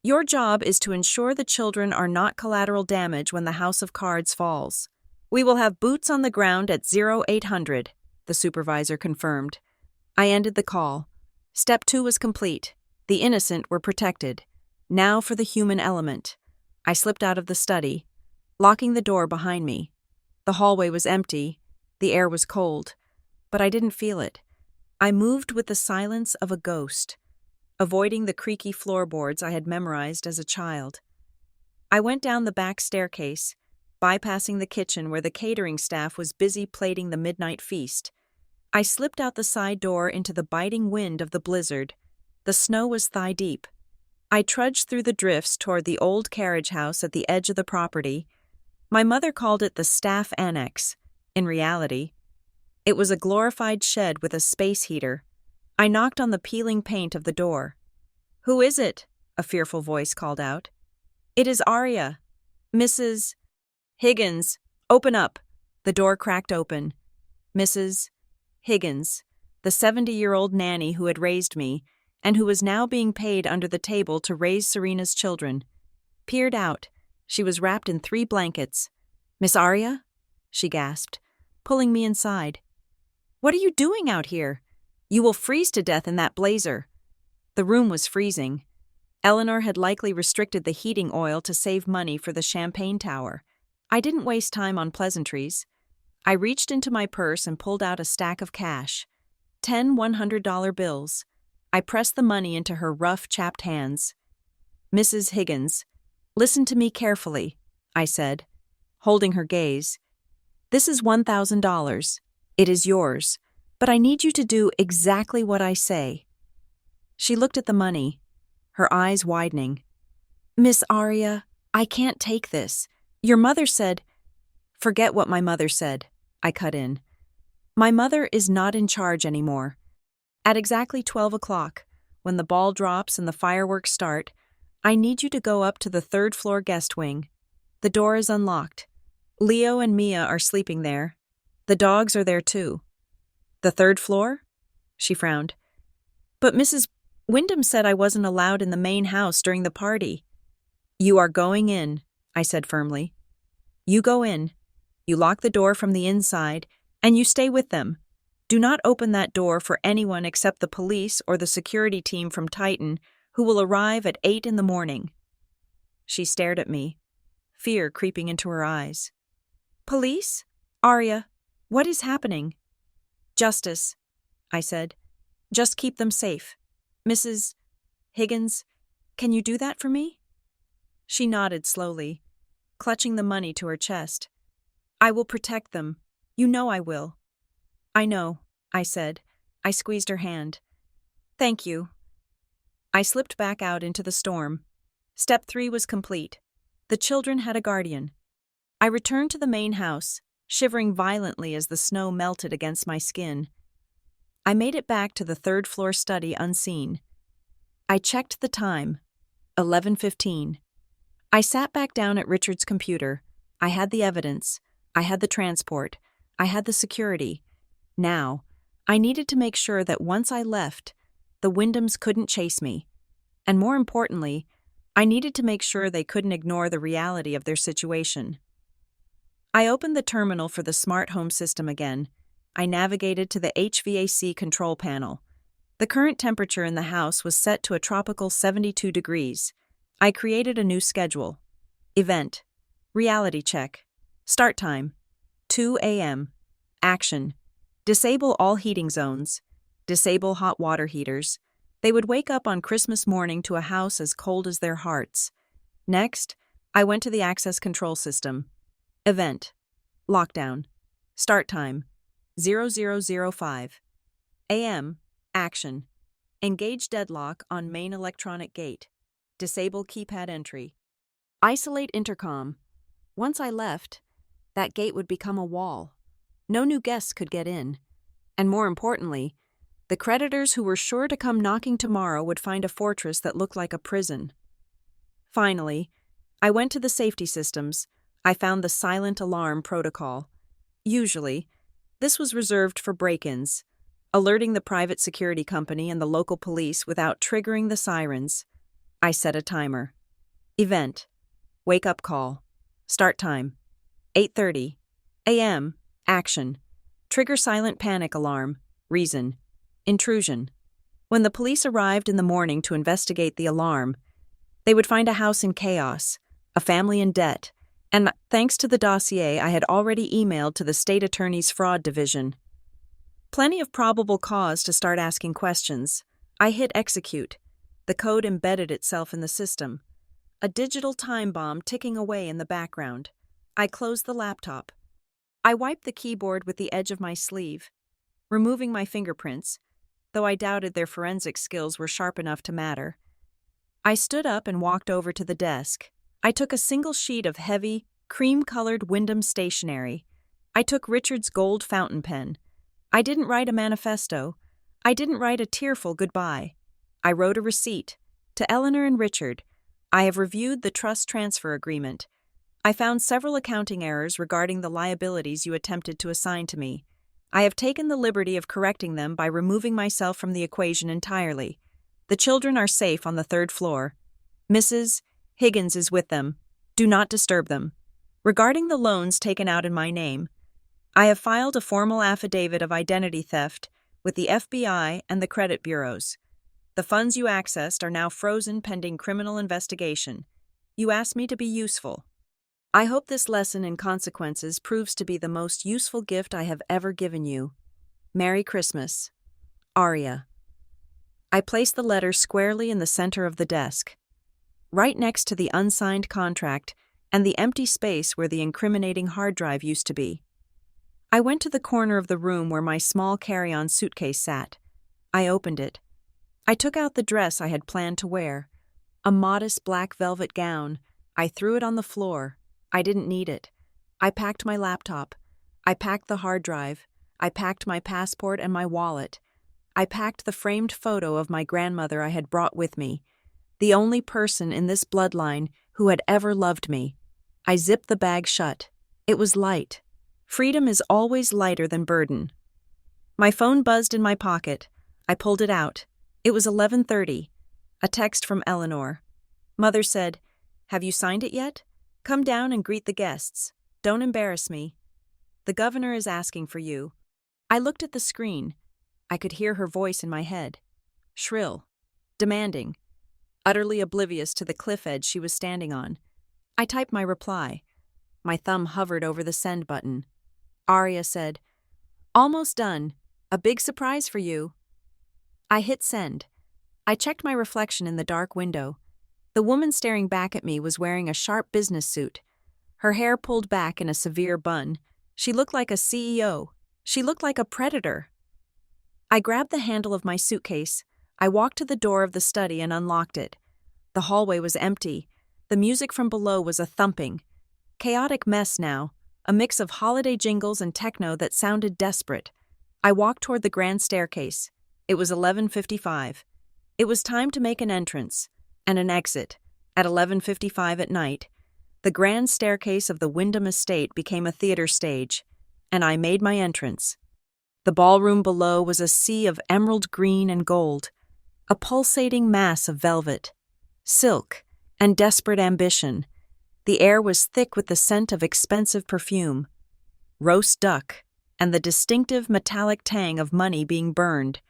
Your job is to ensure the children are not collateral damage when the house of cards falls. We will have boots on the ground at 0800, the supervisor confirmed. I ended the call. Step 2 was complete. The innocent were protected. Now for the human element. I slipped out of the study, locking the door behind me. The hallway was empty. The air was cold. But I didn't feel it. I moved with the silence of a ghost, avoiding the creaky floorboards I had memorized as a child. I went down the back staircase, bypassing the kitchen where the catering staff was busy plating the midnight feast. I slipped out the side door into the biting wind of the blizzard. The snow was thigh-deep. I trudged through the drifts toward the old carriage house at the edge of the property. My mother called it the staff annex. In reality, it was a glorified shed with a space heater. I knocked on the peeling paint of the door. "Who is it?" a fearful voice called out. "It is Arya. Mrs. Higgins, open up." The door cracked open. Mrs. Higgins, the 70-year-old nanny who had raised me, and who was now being paid under the table to raise Serena's children, peered out. She was wrapped in 3 blankets. "Miss Arya?" she gasped, pulling me inside. "What are you doing out here? You will freeze to death in that blazer." The room was freezing. Eleanor had likely restricted the heating oil to save money for the champagne tower. I didn't waste time on pleasantries. I reached into my purse and pulled out a stack of cash. 10 $100 bills. I pressed the money into her rough, chapped hands. "Mrs. Higgins, listen to me carefully," I said, holding her gaze. "This is $1,000. It is yours, but I need you to do exactly what I say." She looked at the money, her eyes widening. "Miss Arya, I can't take this. Your mother said—" "Forget what my mother said," I cut in. "My mother is not in charge anymore. At exactly 12 o'clock, when the ball drops and the fireworks start, I need you to go up to the third-floor guest wing. The door is unlocked. Leo and Mia are sleeping there. The dogs are there too. The third floor? She frowned. But Mrs. Wyndham said I wasn't allowed in the main house during the party. You are going in, I said firmly. You go in. You lock the door from the inside, and you stay with them. Do not open that door for anyone except the police or the security team from Titan, who will arrive at 8 in the morning. She stared at me, fear creeping into her eyes. Police? Arya, what is happening? Justice, I said. Just keep them safe. Mrs. Higgins, can you do that for me? She nodded slowly, clutching the money to her chest. I will protect them. You know I will. I know, I said. I squeezed her hand. Thank you. I slipped back out into the storm. Step 3 was complete. The children had a guardian. I returned to the main house, shivering violently as the snow melted against my skin. I made it back to the third-floor study unseen. I checked the time. 11:15. I sat back down at Richard's computer. I had the evidence. I had the transport. I had the security. Now, I needed to make sure that once I left, the Wyndhams couldn't chase me. And more importantly, I needed to make sure they couldn't ignore the reality of their situation. I opened the terminal for the smart home system again. I navigated to the HVAC control panel. The current temperature in the house was set to a tropical 72 degrees. I created a new schedule. Event. Reality check. Start time. 2 a.m. Action. Disable all heating zones. Disable hot water heaters. They would wake up on Christmas morning to a house as cold as their hearts. Next, I went to the access control system. Event. Lockdown. Start time. 0005 a.m. Action. Engage deadlock on main electronic gate. Disable keypad entry. Isolate intercom. Once I left, that gate would become a wall. No new guests could get in. And more importantly, the creditors who were sure to come knocking tomorrow would find a fortress that looked like a prison. Finally, I went to the safety systems. I found the silent alarm protocol. Usually, this was reserved for break-ins, alerting the private security company and the local police without triggering the sirens. I set a timer. Event. Wake-up call. Start time. 8:30 a.m. Action. Trigger silent panic alarm. Reason. Intrusion. When the police arrived in the morning to investigate the alarm, they would find a house in chaos, a family in debt, and thanks to the dossier I had already emailed to the state attorney's fraud division. Plenty of probable cause to start asking questions. I hit execute. The code embedded itself in the system. A digital time bomb ticking away in the background. I closed the laptop. I wiped the keyboard with the edge of my sleeve, removing my fingerprints, though I doubted their forensic skills were sharp enough to matter. I stood up and walked over to the desk. I took a single sheet of heavy, cream-colored Wyndhams stationery. I took Richard's gold fountain pen. I didn't write a manifesto. I didn't write a tearful goodbye. I wrote a receipt. To Eleanor and Richard, I have reviewed the trust transfer agreement. I found several accounting errors regarding the liabilities you attempted to assign to me. I have taken the liberty of correcting them by removing myself from the equation entirely. The children are safe on the third floor. Mrs. Higgins is with them. Do not disturb them. Regarding the loans taken out in my name, I have filed a formal affidavit of identity theft with the FBI and the credit bureaus. The funds you accessed are now frozen pending criminal investigation. You asked me to be useful. I hope this lesson in consequences proves to be the most useful gift I have ever given you. Merry Christmas. Arya. I placed the letter squarely in the center of the desk, right next to the unsigned contract and the empty space where the incriminating hard drive used to be. I went to the corner of the room where my small carry-on suitcase sat. I opened it. I took out the dress I had planned to wear, a modest black velvet gown. I threw it on the floor. I didn't need it. I packed my laptop. I packed the hard drive. I packed my passport and my wallet. I packed the framed photo of my grandmother I had brought with me, the only person in this bloodline who had ever loved me. I zipped the bag shut. It was light. Freedom is always lighter than burden. My phone buzzed in my pocket. I pulled it out. It was 11:30. A text from Eleanor. Mother said, "Have you signed it yet? Come down and greet the guests. Don't embarrass me. The governor is asking for you." I looked at the screen. I could hear her voice in my head. Shrill. Demanding. Utterly oblivious to the cliff edge she was standing on. I typed my reply. My thumb hovered over the send button. Arya said, "Almost done. A big surprise for you." I hit send. I checked my reflection in the dark window. The woman staring back at me was wearing a sharp business suit. Her hair pulled back in a severe bun. She looked like a CEO. She looked like a predator. I grabbed the handle of my suitcase. I walked to the door of the study and unlocked it. The hallway was empty. The music from below was a thumping. Chaotic mess now, a mix of holiday jingles and techno that sounded desperate. I walked toward the grand staircase. It was 11:55. It was time to make an entrance and an exit. At 11:55 at night, the grand staircase of the Wyndham estate became a theater stage, and I made my entrance. The ballroom below was a sea of emerald green and gold, a pulsating mass of velvet, silk, and desperate ambition. The air was thick with the scent of expensive perfume, roast duck, and the distinctive metallic tang of money being burned.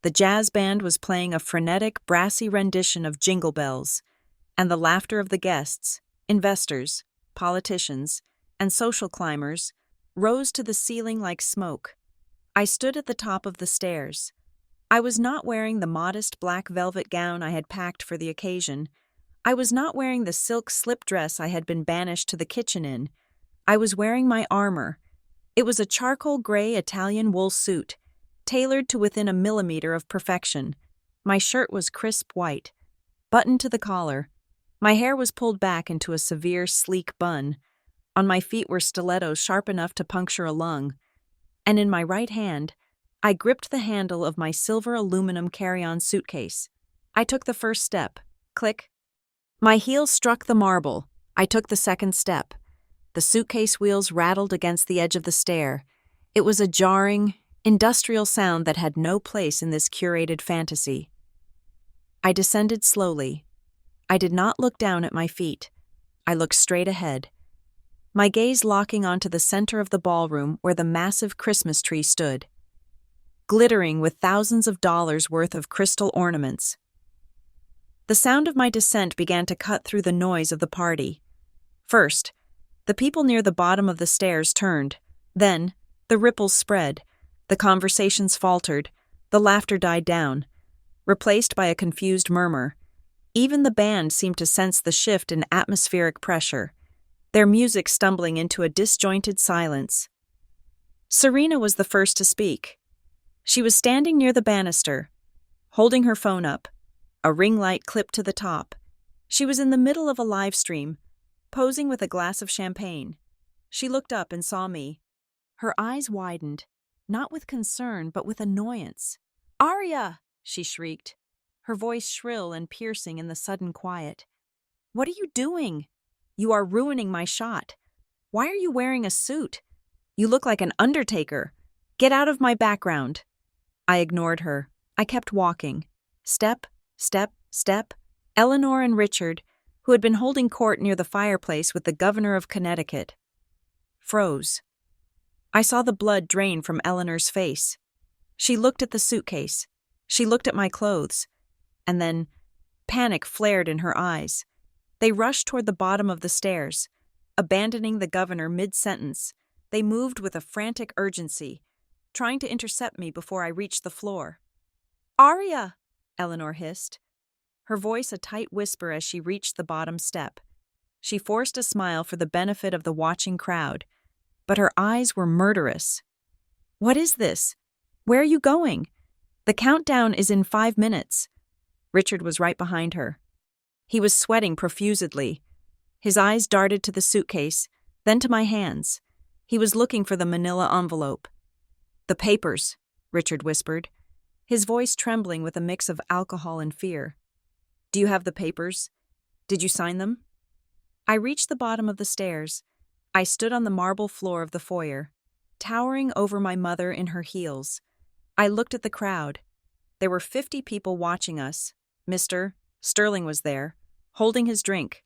The jazz band was playing a frenetic, brassy rendition of Jingle Bells, and the laughter of the guests, investors, politicians, and social climbers, rose to the ceiling like smoke. I stood at the top of the stairs. I was not wearing the modest black velvet gown I had packed for the occasion. I was not wearing the silk slip dress I had been banished to the kitchen in. I was wearing my armor. It was a charcoal gray Italian wool suit, tailored to within a millimeter of perfection. My shirt was crisp white, buttoned to the collar. My hair was pulled back into a severe, sleek bun. On my feet were stilettos sharp enough to puncture a lung. And in my right hand, I gripped the handle of my silver aluminum carry-on suitcase. I took the first step. Click. My heel struck the marble. I took the second step. The suitcase wheels rattled against the edge of the stair. It was a jarring, industrial sound that had no place in this curated fantasy. I descended slowly. I did not look down at my feet. I looked straight ahead, my gaze locking onto the center of the ballroom where the massive Christmas tree stood, glittering with thousands of dollars worth of crystal ornaments. The sound of my descent began to cut through the noise of the party. First, the people near the bottom of the stairs turned. Then, the ripples spread. The conversations faltered. The laughter died down, replaced by a confused murmur. Even the band seemed to sense the shift in atmospheric pressure, their music stumbling into a disjointed silence. Serena was the first to speak. She was standing near the banister, holding her phone up, a ring light clipped to the top. She was in the middle of a live stream, posing with a glass of champagne. She looked up and saw me. Her eyes widened, not with concern but with annoyance. "Arya!" she shrieked, her voice shrill and piercing in the sudden quiet. "What are you doing? You are ruining my shot. Why are you wearing a suit? You look like an undertaker. Get out of my background." I ignored her. I kept walking. Step, step, step. Eleanor and Richard, who had been holding court near the fireplace with the governor of Connecticut, froze. I saw the blood drain from Eleanor's face. She looked at the suitcase. She looked at my clothes. And then, panic flared in her eyes. They rushed toward the bottom of the stairs. Abandoning the governor mid-sentence, they moved with a frantic urgency, trying to intercept me before I reached the floor. "Arya!" Eleanor hissed, her voice a tight whisper as she reached the bottom step. She forced a smile for the benefit of the watching crowd, but her eyes were murderous. "What is this? Where are you going? The countdown is in 5 minutes." Richard was right behind her. He was sweating profusedly. His eyes darted to the suitcase, then to my hands. He was looking for the manila envelope. "The papers," Richard whispered. his voice trembling with a mix of alcohol and fear. "Do you have the papers? Did you sign them?" I reached the bottom of the stairs. I stood on the marble floor of the foyer, towering over my mother in her heels. I looked at the crowd. There were 50 people watching us. Mr. Sterling was there, holding his drink.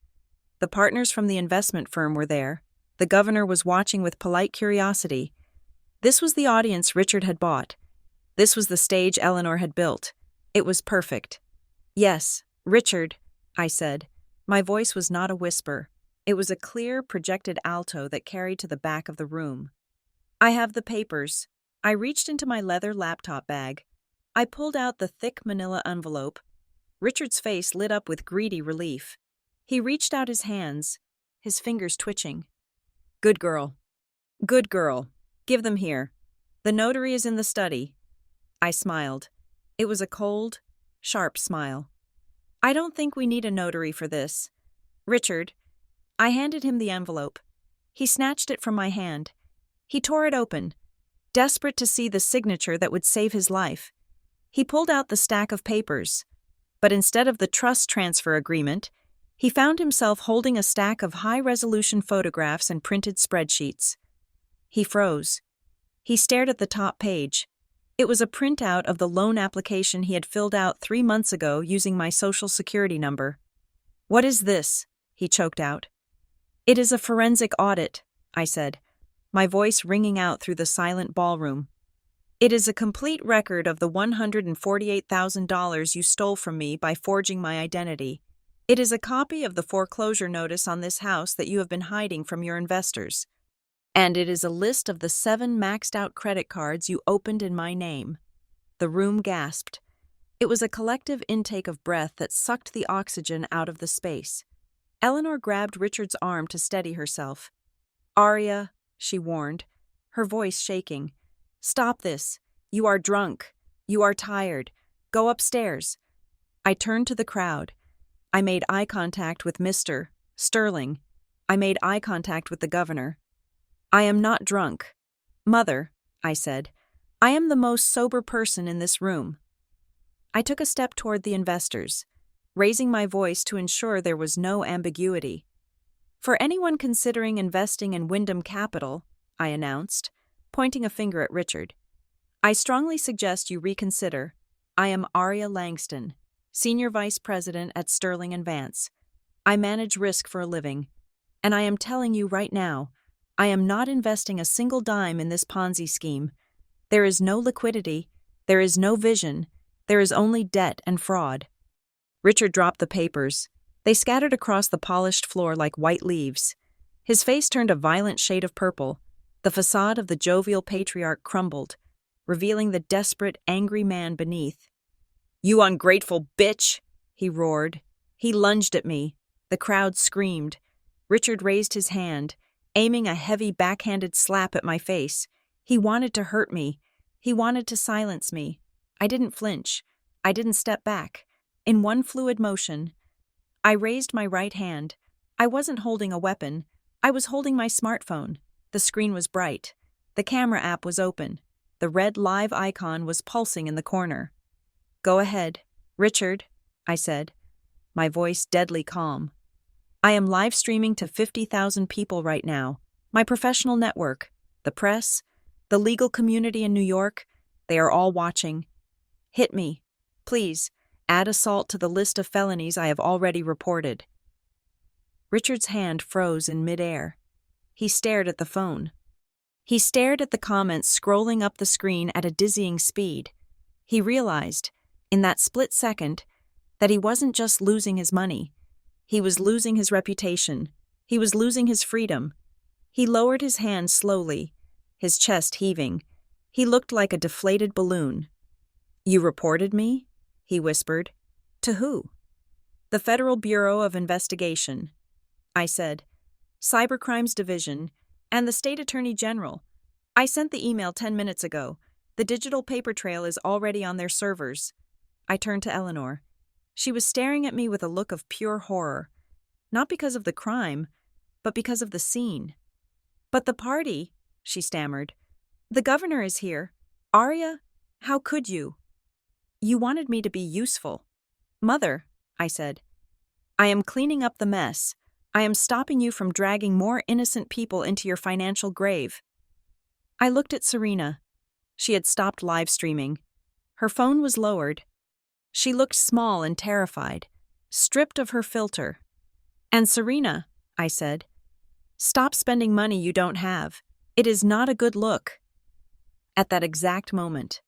The partners from the investment firm were there. The governor was watching with polite curiosity. This was the audience Richard had bought. This was the stage Eleanor had built. It was perfect. "Yes, Richard," I said. My voice was not a whisper. It was a clear, projected alto that carried to the back of the room. "I have the papers." I reached into my leather laptop bag. I pulled out the thick manila envelope. Richard's face lit up with greedy relief. He reached out his hands, his fingers twitching. "Good girl. Good girl. Give them here. The notary is in the study." I smiled. It was a cold, sharp smile. "I don't think we need a notary for this. Richard." I handed him the envelope. He snatched it from my hand. He tore it open, desperate to see the signature that would save his life. He pulled out the stack of papers, but instead of the trust transfer agreement, he found himself holding a stack of high-resolution photographs and printed spreadsheets. He froze. He stared at the top page. It was a printout of the loan application he had filled out 3 months ago using my social security number. "What is this?" he choked out. "It is a forensic audit," I said, my voice ringing out through the silent ballroom. "It is a complete record of the $148,000 you stole from me by forging my identity. It is a copy of the foreclosure notice on this house that you have been hiding from your investors. And it is a list of the 7 maxed-out credit cards you opened in my name." The room gasped. It was a collective intake of breath that sucked the oxygen out of the space. Eleanor grabbed Richard's arm to steady herself. "Arya," she warned, her voice shaking. "Stop this. You are drunk. You are tired. Go upstairs." I turned to the crowd. I made eye contact with Mr. Sterling. I made eye contact with the governor. "I am not drunk. Mother," I said, "I am the most sober person in this room." I took a step toward the investors, raising my voice to ensure there was no ambiguity. "For anyone considering investing in Wyndham Capital," I announced, pointing a finger at Richard, "I strongly suggest you reconsider. I am Arya Langston, Senior Vice President at Sterling & Vance. I manage risk for a living, and I am telling you right now, I am not investing a single dime in this Ponzi scheme. There is no liquidity, there is no vision, there is only debt and fraud." Richard dropped the papers. They scattered across the polished floor like white leaves. His face turned a violent shade of purple. The facade of the jovial patriarch crumbled, revealing the desperate, angry man beneath. "You ungrateful bitch!" he roared. He lunged at me. The crowd screamed. Richard raised his hand, aiming a heavy backhanded slap at my face. He wanted to hurt me. He wanted to silence me. I didn't flinch. I didn't step back. In one fluid motion, I raised my right hand. I wasn't holding a weapon. I was holding my smartphone. The screen was bright. The camera app was open. The red live icon was pulsing in the corner. "Go ahead, Richard," I said, my voice deadly calm. "I am live streaming to 50,000 people right now. My professional network, the press, the legal community in New York, they are all watching. Hit me. Please, add assault to the list of felonies I have already reported." Richard's hand froze in midair. He stared at the phone. He stared at the comments scrolling up the screen at a dizzying speed. He realized, in that split second, that he wasn't just losing his money. He was losing his reputation. He was losing his freedom. He lowered his hand slowly, his chest heaving. He looked like a deflated balloon. "You reported me?" he whispered. "To who?" "The Federal Bureau of Investigation," I said. "Cybercrimes Division, and the State Attorney General. I sent the email 10 minutes ago. The digital paper trail is already on their servers." I turned to Eleanor. She was staring at me with a look of pure horror, not because of the crime, but because of the scene. "But the party," she stammered. "The governor is here. Arya, how could you?" You wanted me to be useful. Mother, I said, I am cleaning up the mess. I am stopping you from dragging more innocent people into your financial grave. I looked at Serena. She had stopped live streaming. Her phone was lowered. She looked small and terrified, stripped of her filter. And Serena, I said, stop spending money you don't have. It is not a good look. At that exact moment,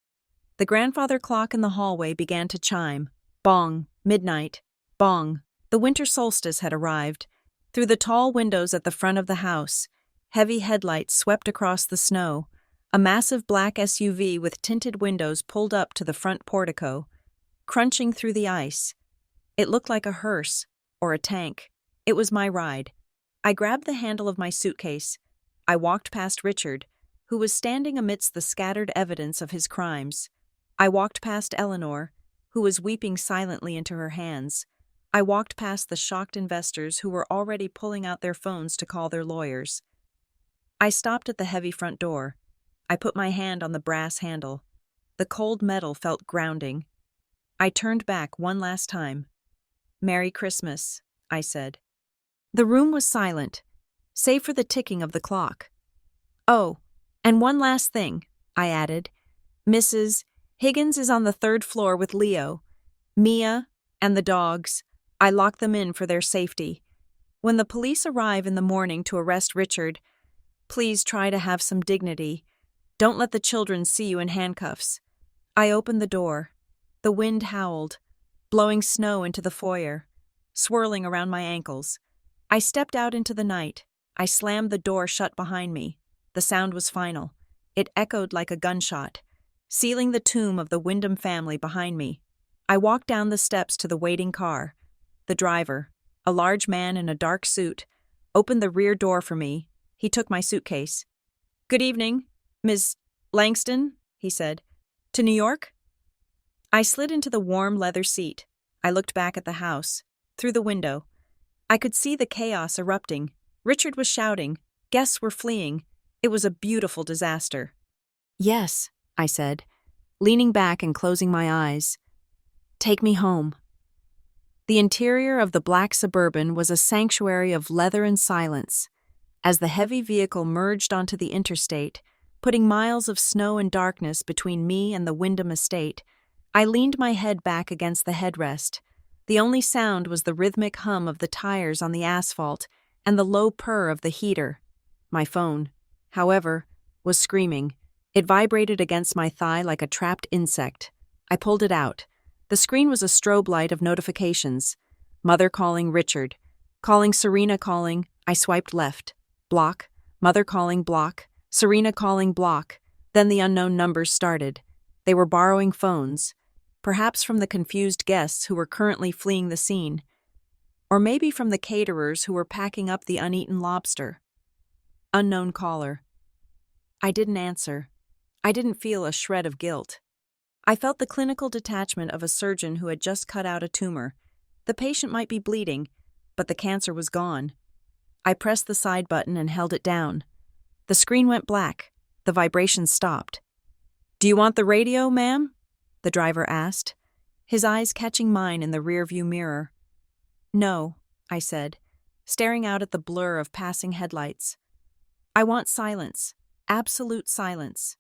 the grandfather clock in the hallway began to chime. Bong, midnight, bong. The winter solstice had arrived. Through the tall windows at the front of the house, heavy headlights swept across the snow. A massive black SUV with tinted windows pulled up to the front portico, crunching through the ice. It looked like a hearse or a tank. It was my ride. I grabbed the handle of my suitcase. I walked past Richard, who was standing amidst the scattered evidence of his crimes. I walked past Eleanor, who was weeping silently into her hands. I walked past the shocked investors who were already pulling out their phones to call their lawyers. I stopped at the heavy front door. I put my hand on the brass handle. The cold metal felt grounding. I turned back one last time. "Merry Christmas," I said. The room was silent, save for the ticking of the clock. "Oh, and one last thing," I added. "Mrs. Higgins is on the 3rd floor with Leo, Mia, and the dogs. I locked them in for their safety. When the police arrive in the morning to arrest Richard, please try to have some dignity. Don't let the children see you in handcuffs." I opened the door. The wind howled, blowing snow into the foyer, swirling around my ankles. I stepped out into the night. I slammed the door shut behind me. The sound was final. It echoed like a gunshot, sealing the tomb of the Wyndham family behind me. I walked down the steps to the waiting car. The driver, a large man in a dark suit, opened the rear door for me. He took my suitcase. "Good evening, Miss Langston," he said. "To New York?" I slid into the warm leather seat. I looked back at the house, through the window. I could see the chaos erupting. Richard was shouting. Guests were fleeing. It was a beautiful disaster. "Yes," I said, leaning back and closing my eyes. "Take me home." The interior of the black Suburban was a sanctuary of leather and silence. As the heavy vehicle merged onto the interstate, putting miles of snow and darkness between me and the Wyndham estate, I leaned my head back against the headrest. The only sound was the rhythmic hum of the tires on the asphalt and the low purr of the heater. My phone, however, was screaming. It vibrated against my thigh like a trapped insect. I pulled it out. The screen was a strobe light of notifications. Mother calling Richard. Calling Serena calling. I swiped left. Block. Mother calling block. Serena calling block. Then the unknown numbers started. They were borrowing phones. Perhaps from the confused guests who were currently fleeing the scene. Or maybe from the caterers who were packing up the uneaten lobster. Unknown caller. I didn't answer. I didn't feel a shred of guilt. I felt the clinical detachment of a surgeon who had just cut out a tumor. The patient might be bleeding, but the cancer was gone. I pressed the side button and held it down. The screen went black. The vibrations stopped. "Do you want the radio, ma'am?" the driver asked, his eyes catching mine in the rearview mirror. "No," I said, staring out at the blur of passing headlights. "I want silence. Absolute silence."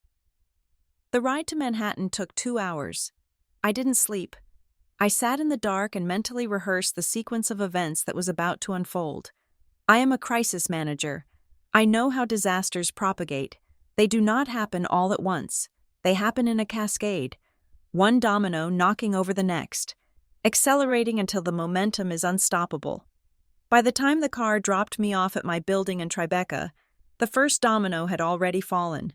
The ride to Manhattan took 2 hours. I didn't sleep. I sat in the dark and mentally rehearsed the sequence of events that was about to unfold. I am a crisis manager. I know how disasters propagate. They do not happen all at once. They happen in a cascade, one domino knocking over the next, accelerating until the momentum is unstoppable. By the time the car dropped me off at my building in Tribeca, the first domino had already fallen.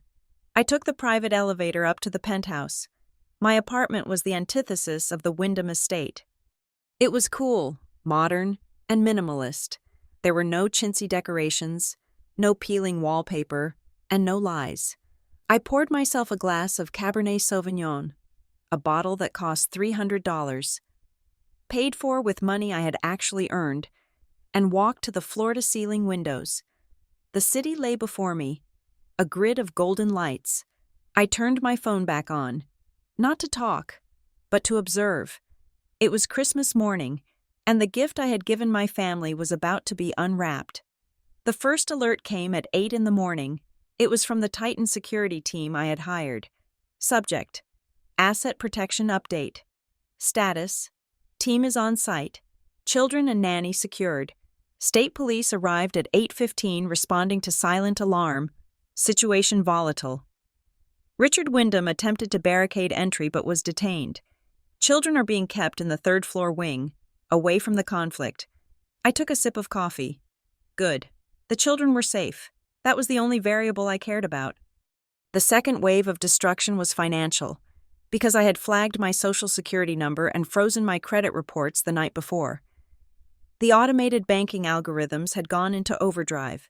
I took the private elevator up to the penthouse. My apartment was the antithesis of the Wyndham estate. It was cool, modern, and minimalist. There were no chintzy decorations, no peeling wallpaper, and no lies. I poured myself a glass of Cabernet Sauvignon, a bottle that cost $300, paid for with money I had actually earned, and walked to the floor-to-ceiling windows. The city lay before me, a grid of golden lights. I turned my phone back on, not to talk, but to observe. It was Christmas morning, and the gift I had given my family was about to be unwrapped. The first alert came at 8 in the morning. It was from the Titan security team I had hired. Subject: Asset Protection Update. Status: Team is on site. Children and nanny secured. State police arrived at 8:15 responding to silent alarm. Situation volatile. Richard Wyndham attempted to barricade entry but was detained. Children are being kept in the third-floor wing, away from the conflict. I took a sip of coffee. Good. The children were safe. That was the only variable I cared about. The second wave of destruction was financial, because I had flagged my social security number and frozen my credit reports the night before. The automated banking algorithms had gone into overdrive.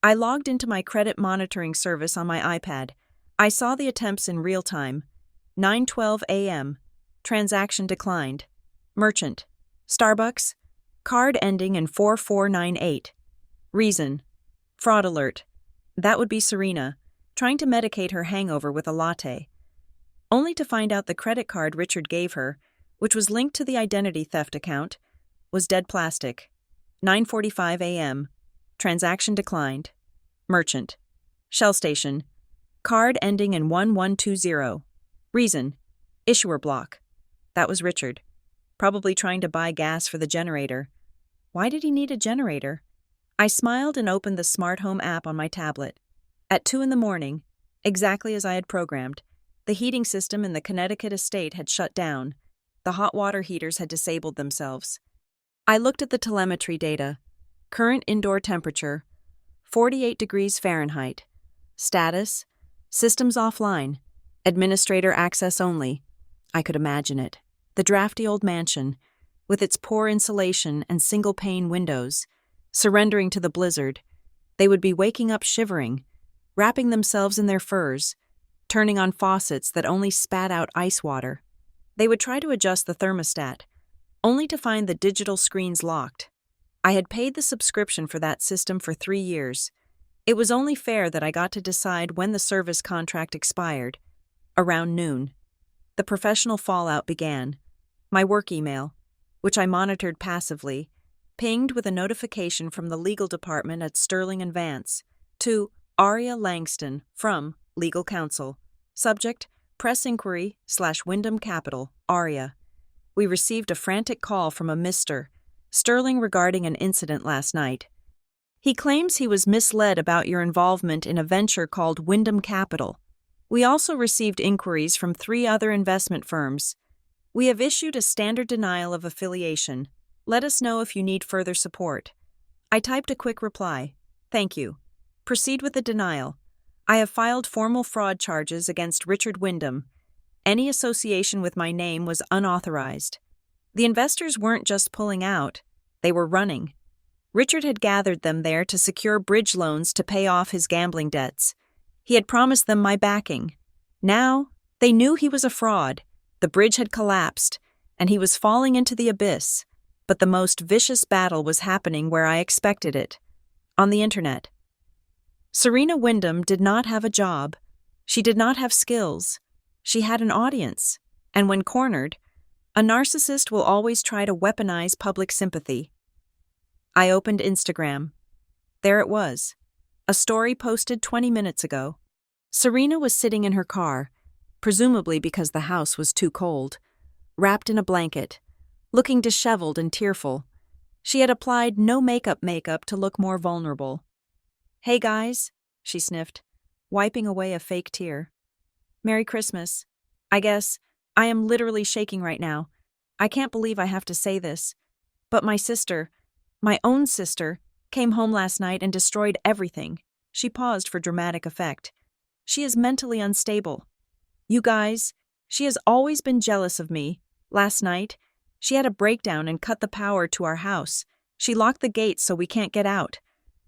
I logged into my credit monitoring service on my iPad. I saw the attempts in real time. 9:12 a.m. Transaction declined. Merchant: Starbucks. Card ending in 4498. Reason: fraud alert. That would be Serena, trying to medicate her hangover with a latte. Only to find out the credit card Richard gave her, which was linked to the identity theft account, was dead plastic. 9:45 a.m. Transaction declined. Merchant: Shell station. Card ending in 1120. Reason: issuer block. That was Richard, probably trying to buy gas for the generator. Why did he need a generator? I smiled and opened the smart home app on my tablet. At 2 in the morning, exactly as I had programmed, the heating system in the Connecticut estate had shut down. The hot water heaters had disabled themselves. I looked at the telemetry data. Current indoor temperature: 48 degrees Fahrenheit. Status: systems offline. Administrator access only. I could imagine it. The drafty old mansion, with its poor insulation and single-pane windows, surrendering to the blizzard. They would be waking up shivering, wrapping themselves in their furs, turning on faucets that only spat out ice water. They would try to adjust the thermostat, only to find the digital screens locked. I had paid the subscription for that system for 3 years. It was only fair that I got to decide when the service contract expired. Around noon. The professional fallout began. My work email, which I monitored passively, pinged with a notification from the legal department at Sterling & Vance to Aria Langston from Legal Counsel. Subject: Press Inquiry / Wyndham Capital, Aria. We received a frantic call from a Mr. Sterling regarding an incident last night. He claims he was misled about your involvement in a venture called Wyndham Capital. We also received inquiries from 3 other investment firms. We have issued a standard denial of affiliation. Let us know if you need further support. I typed a quick reply. Thank you. Proceed with the denial. I have filed formal fraud charges against Richard Wyndham. Any association with my name was unauthorized. The investors weren't just pulling out, they were running. Richard had gathered them there to secure bridge loans to pay off his gambling debts. He had promised them my backing. Now, they knew he was a fraud. The bridge had collapsed, and he was falling into the abyss. But the most vicious battle was happening where I expected it. On the internet. Serena Wyndham did not have a job. She did not have skills. She had an audience. And when cornered, a narcissist will always try to weaponize public sympathy. I opened Instagram. There it was. A story posted 20 minutes ago. Serena was sitting in her car, presumably because the house was too cold, wrapped in a blanket, looking disheveled and tearful. She had applied no makeup to look more vulnerable. "Hey guys," she sniffed, wiping away a fake tear. "Merry Christmas. I guess I am literally shaking right now. I can't believe I have to say this. But my sister, my own sister, came home last night and destroyed everything." She paused for dramatic effect. "She is mentally unstable. You guys, she has always been jealous of me. Last night, she had a breakdown and cut the power to our house. She locked the gates so we can't get out.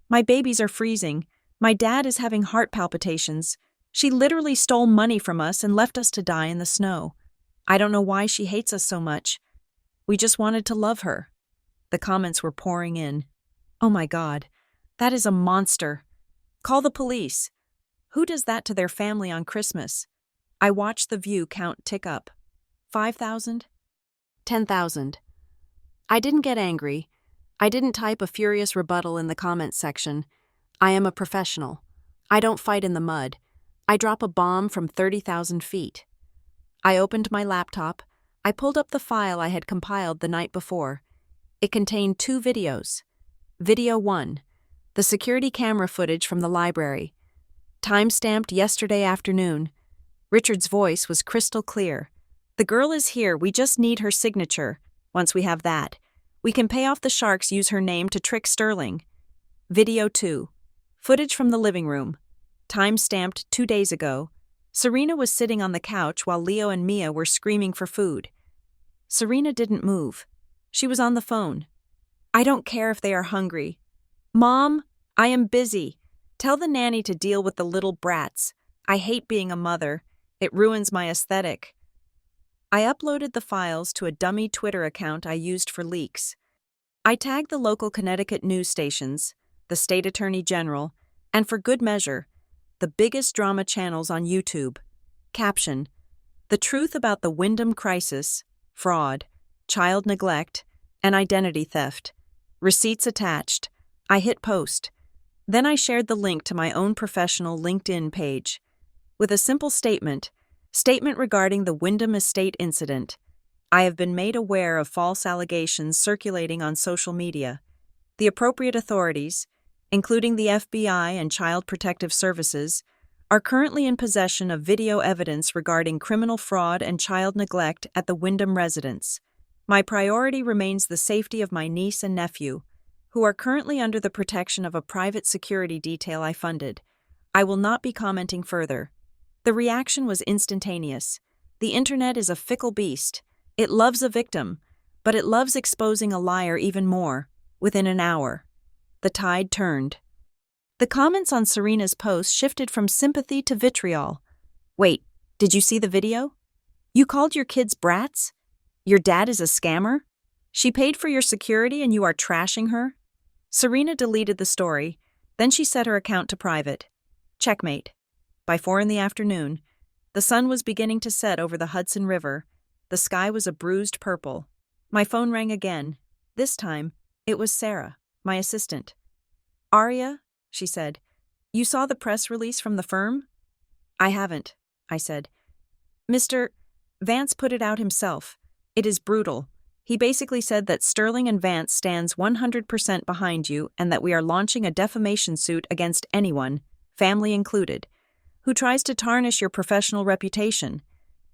My babies are freezing. My dad is having heart palpitations. She literally stole money from us and left us to die in the snow. I don't know why she hates us so much. We just wanted to love her." The comments were pouring in. "Oh my God, that is a monster. Call the police. Who does that to their family on Christmas?" I watched the view count tick up. 5,000? 10,000. I didn't get angry. I didn't type a furious rebuttal in the comments section. I am a professional. I don't fight in the mud. I drop a bomb from 30,000 feet. I opened my laptop. I pulled up the file I had compiled the night before. It contained 2 videos. Video 1, the security camera footage from the library. Time-stamped yesterday afternoon. Richard's voice was crystal clear. The girl is here, we just need her signature. Once we have that, we can pay off the sharks, use her name to trick Sterling. Video 2, footage from the living room. Time-stamped 2 days ago. Serena was sitting on the couch while Leo and Mia were screaming for food. Serena didn't move. She was on the phone. I don't care if they are hungry. Mom, I am busy. Tell the nanny to deal with the little brats. I hate being a mother. It ruins my aesthetic. I uploaded the files to a dummy Twitter account I used for leaks. I tagged the local Connecticut news stations, the state attorney general, and for good measure, the biggest drama channels on YouTube. Caption: the truth about the Wyndham crisis, fraud, child neglect, and identity theft. Receipts attached. I hit post. Then I shared the link to my own professional LinkedIn page. With a simple statement regarding the Wyndham estate incident. I have been made aware of false allegations circulating on social media. The appropriate authorities, including the FBI and Child Protective Services, are currently in possession of video evidence regarding criminal fraud and child neglect at the Wyndham residence. My priority remains the safety of my niece and nephew, who are currently under the protection of a private security detail I funded. I will not be commenting further. The reaction was instantaneous. The internet is a fickle beast. It loves a victim, but it loves exposing a liar even more. Within an hour, the tide turned. The comments on Serena's post shifted from sympathy to vitriol. Wait, did you see the video? You called your kids brats? Your dad is a scammer? She paid for your security and you are trashing her? Serena deleted the story, then she set her account to private. Checkmate. By 4 p.m, the sun was beginning to set over the Hudson River. The sky was a bruised purple. My phone rang again. This time, it was Sarah, my assistant. Aria, she said, you saw the press release from the firm? I haven't, I said. Mr. Vance put it out himself. It is brutal. He basically said that Sterling and Vance stands 100% behind you and that we are launching a defamation suit against anyone, family included, who tries to tarnish your professional reputation.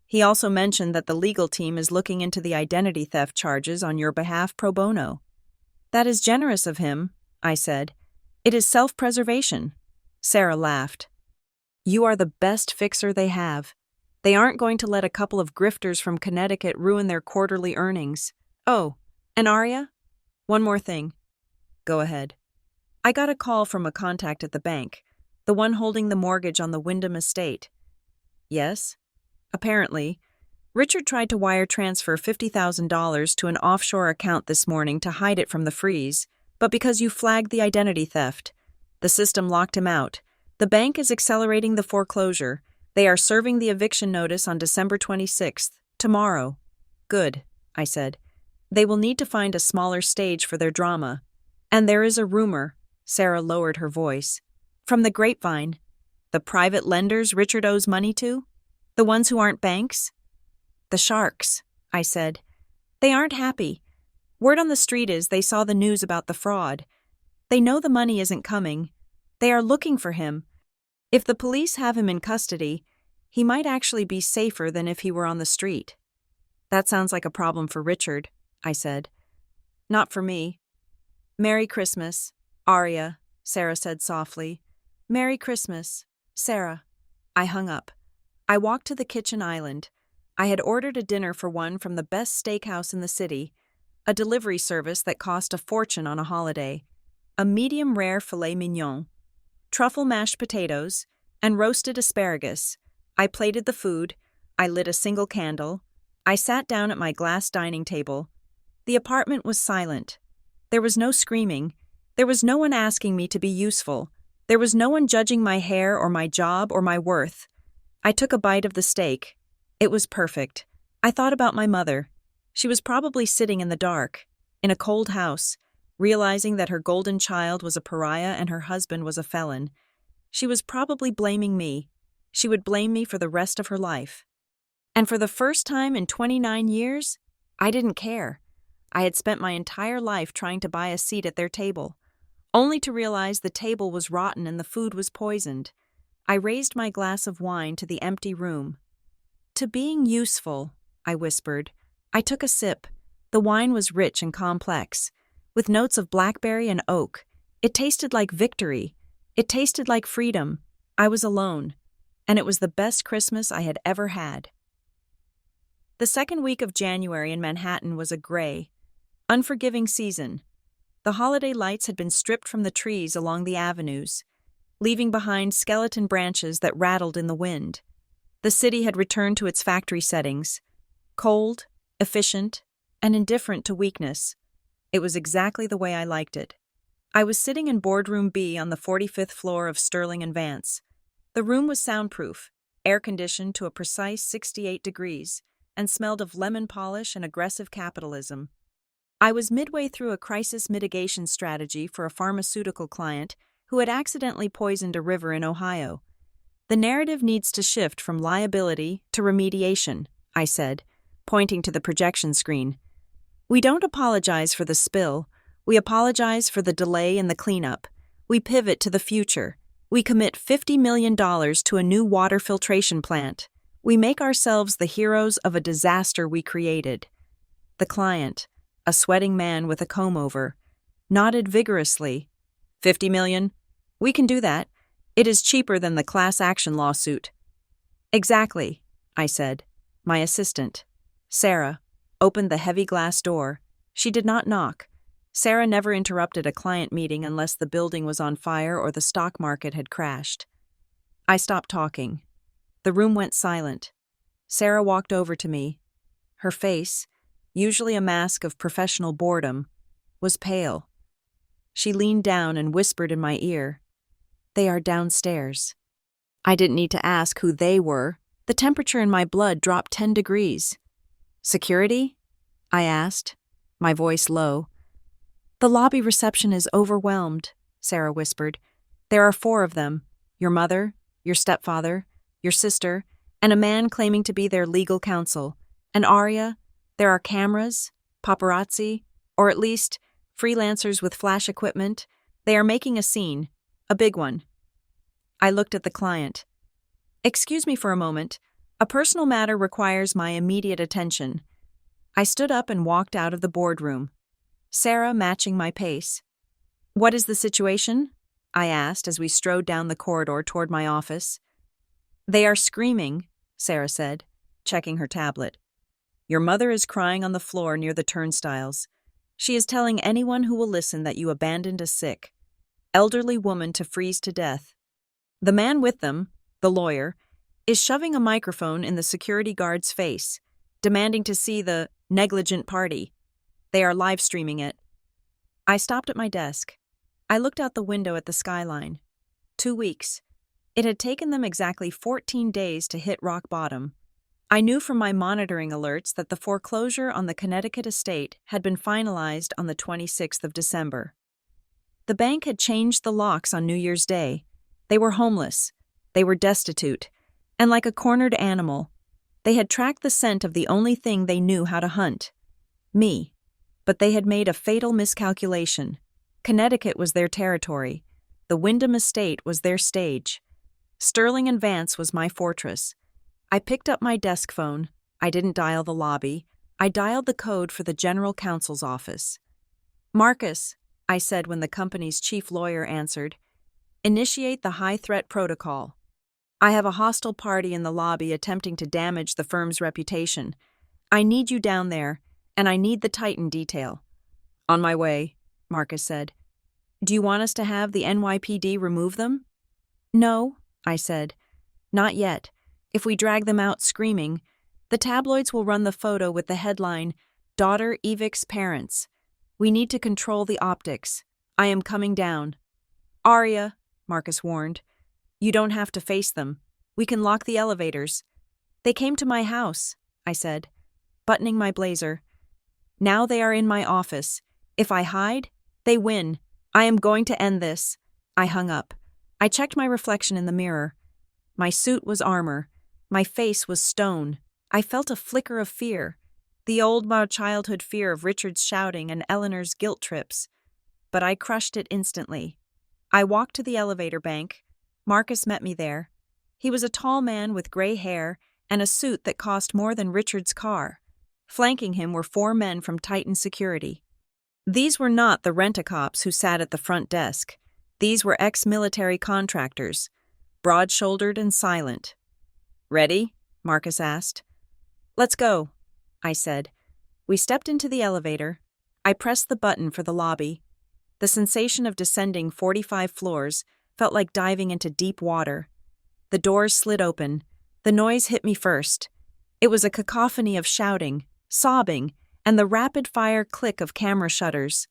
He also mentioned that the legal team is looking into the identity theft charges on your behalf pro bono. That is generous of him, I said. It is self-preservation. Sarah laughed. You are the best fixer they have. They aren't going to let a couple of grifters from Connecticut ruin their quarterly earnings. Oh, and Aria? One more thing. Go ahead. I got a call from a contact at the bank, the one holding the mortgage on the Wyndham estate. Yes? Apparently, Richard tried to wire transfer $50,000 to an offshore account this morning to hide it from the freeze, but because you flagged the identity theft, the system locked him out. The bank is accelerating the foreclosure. They are serving the eviction notice on December 26th, tomorrow. Good, I said. They will need to find a smaller stage for their drama. And there is a rumor, Sarah lowered her voice, from the grapevine. The private lenders Richard owes money to? The ones who aren't banks? The sharks, I said. They aren't happy. Word on the street is they saw the news about the fraud. They know the money isn't coming. They are looking for him. If the police have him in custody, he might actually be safer than if he were on the street. That sounds like a problem for Richard, I said. Not for me. Merry Christmas, Aria, Sarah said softly. Merry Christmas, Sarah. I hung up. I walked to the kitchen island. I had ordered a dinner for one from the best steakhouse in the city, a delivery service that cost a fortune on a holiday, a medium-rare filet mignon, truffle mashed potatoes, and roasted asparagus. I plated the food. I lit a single candle. I sat down at my glass dining table. The apartment was silent. There was no screaming. There was no one asking me to be useful. There was no one judging my hair or my job or my worth. I took a bite of the steak. It was perfect. I thought about my mother. She was probably sitting in the dark, in a cold house, realizing that her golden child was a pariah and her husband was a felon. She was probably blaming me. She would blame me for the rest of her life. And for the first time in 29 years, I didn't care. I had spent my entire life trying to buy a seat at their table, only to realize the table was rotten and the food was poisoned. I raised my glass of wine to the empty room. "To being useful," I whispered. I took a sip. The wine was rich and complex, with notes of blackberry and oak. It tasted like victory. It tasted like freedom. I was alone, and it was the best Christmas I had ever had. The second week of January in Manhattan was a gray, unforgiving season. The holiday lights had been stripped from the trees along the avenues, leaving behind skeleton branches that rattled in the wind. The city had returned to its factory settings, cold, efficient, and indifferent to weakness. It was exactly the way I liked it. I was sitting in Boardroom B on the 45th floor of Sterling and Vance. The room was soundproof, air-conditioned to a precise 68 degrees, and smelled of lemon polish and aggressive capitalism. I was midway through a crisis mitigation strategy for a pharmaceutical client who had accidentally poisoned a river in Ohio. "The narrative needs to shift from liability to remediation," I said, pointing to the projection screen. "We don't apologize for the spill. We apologize for the delay in the cleanup. We pivot to the future. We commit $50 million to a new water filtration plant. We make ourselves the heroes of a disaster we created." The client, a sweating man with a comb-over, nodded vigorously. "50 million? We can do that. It is cheaper than the class action lawsuit." "Exactly," I said. My assistant, Sarah, opened the heavy glass door. She did not knock. Sarah never interrupted a client meeting unless the building was on fire or the stock market had crashed. I stopped talking. The room went silent. Sarah walked over to me. Her face, usually a mask of professional boredom, was pale. She leaned down and whispered in my ear, "They are downstairs." I didn't need to ask who they were. The temperature in my blood dropped 10 degrees. "Security?" I asked, my voice low. "The lobby reception is overwhelmed," Sarah whispered. "There are 4 of them, your mother, your stepfather, your sister, and a man claiming to be their legal counsel. And Aria, there are cameras, paparazzi, or at least freelancers with flash equipment. They are making a scene, a big one." I looked at the client. "Excuse me for a moment. A personal matter requires my immediate attention." I stood up and walked out of the boardroom, Sarah matching my pace. "What is the situation?" I asked as we strode down the corridor toward my office. "They are screaming," Sarah said, checking her tablet. "Your mother is crying on the floor near the turnstiles. She is telling anyone who will listen that you abandoned a sick, elderly woman to freeze to death. The man with them, the lawyer, is shoving a microphone in the security guard's face, demanding to see the negligent party. They are live streaming it." I stopped at my desk. I looked out the window at the skyline. 2 weeks. It had taken them exactly 14 days to hit rock bottom. I knew from my monitoring alerts that the foreclosure on the Connecticut estate had been finalized on the 26th of December. The bank had changed the locks on New Year's Day. They were homeless. They were destitute. And like a cornered animal, they had tracked the scent of the only thing they knew how to hunt, me. But they had made a fatal miscalculation. Connecticut was their territory. The Wyndham estate was their stage. Sterling and Vance was my fortress. I picked up my desk phone. I didn't dial the lobby. I dialed the code for the general counsel's office. "Marcus," I said when the company's chief lawyer answered, "initiate the high-threat protocol. I have a hostile party in the lobby attempting to damage the firm's reputation. I need you down there, and I need the Titan detail." "On my way," Marcus said. "Do you want us to have the NYPD remove them?" "No," I said. "Not yet. If we drag them out screaming, the tabloids will run the photo with the headline, 'Daughter Evicts Parents.' We need to control the optics. I am coming down." "Aria," Marcus warned. "You don't have to face them. We can lock the elevators." "They came to my house," I said. buttoning my blazer. Now they are in my office. If I hide, they win. I am going to end this. I hung up. I checked my reflection in the mirror. My suit was armor. My face was stone. I felt a flicker of fear. The old childhood fear of Richard's shouting and Eleanor's guilt trips. But I crushed it instantly. I walked to the elevator bank. Marcus met me there. He was a tall man with gray hair and a suit that cost more than Richard's car. Flanking him were 4 men from Titan Security. These were not the rent-a-cops who sat at the front desk. These were ex-military contractors, broad-shouldered and silent. "Ready?" Marcus asked. "Let's go," I said. We stepped into the elevator. I pressed the button for the lobby. The sensation of descending 45 floors felt like diving into deep water. The doors slid open. The noise hit me first. It was a cacophony of shouting, sobbing, and the rapid-fire click of camera shutters.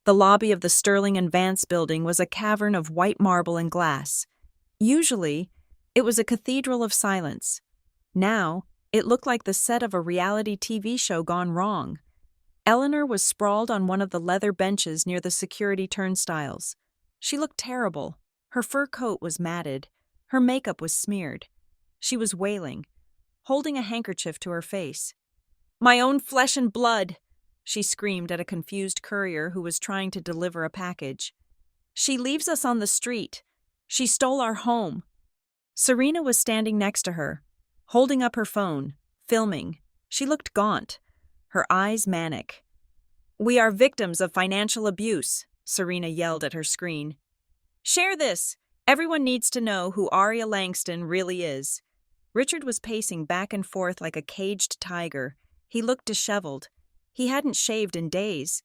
The lobby of the Sterling and Vance building was a cavern of white marble and glass. Usually, it was a cathedral of silence. Now, it looked like the set of a reality TV show gone wrong. Eleanor was sprawled on one of the leather benches near the security turnstiles. She looked terrible. Her fur coat was matted. Her makeup was smeared. She was wailing, holding a handkerchief to her face. "My own flesh and blood!" she screamed at a confused courier who was trying to deliver a package. "She leaves us on the street. She stole our home." Serena was standing next to her, holding up her phone, filming. She looked gaunt, her eyes manic. "We are victims of financial abuse," Serena yelled at her screen. "Share this! Everyone needs to know who Aria Langston really is." Richard was pacing back and forth like a caged tiger. He looked disheveled. He hadn't shaved in days.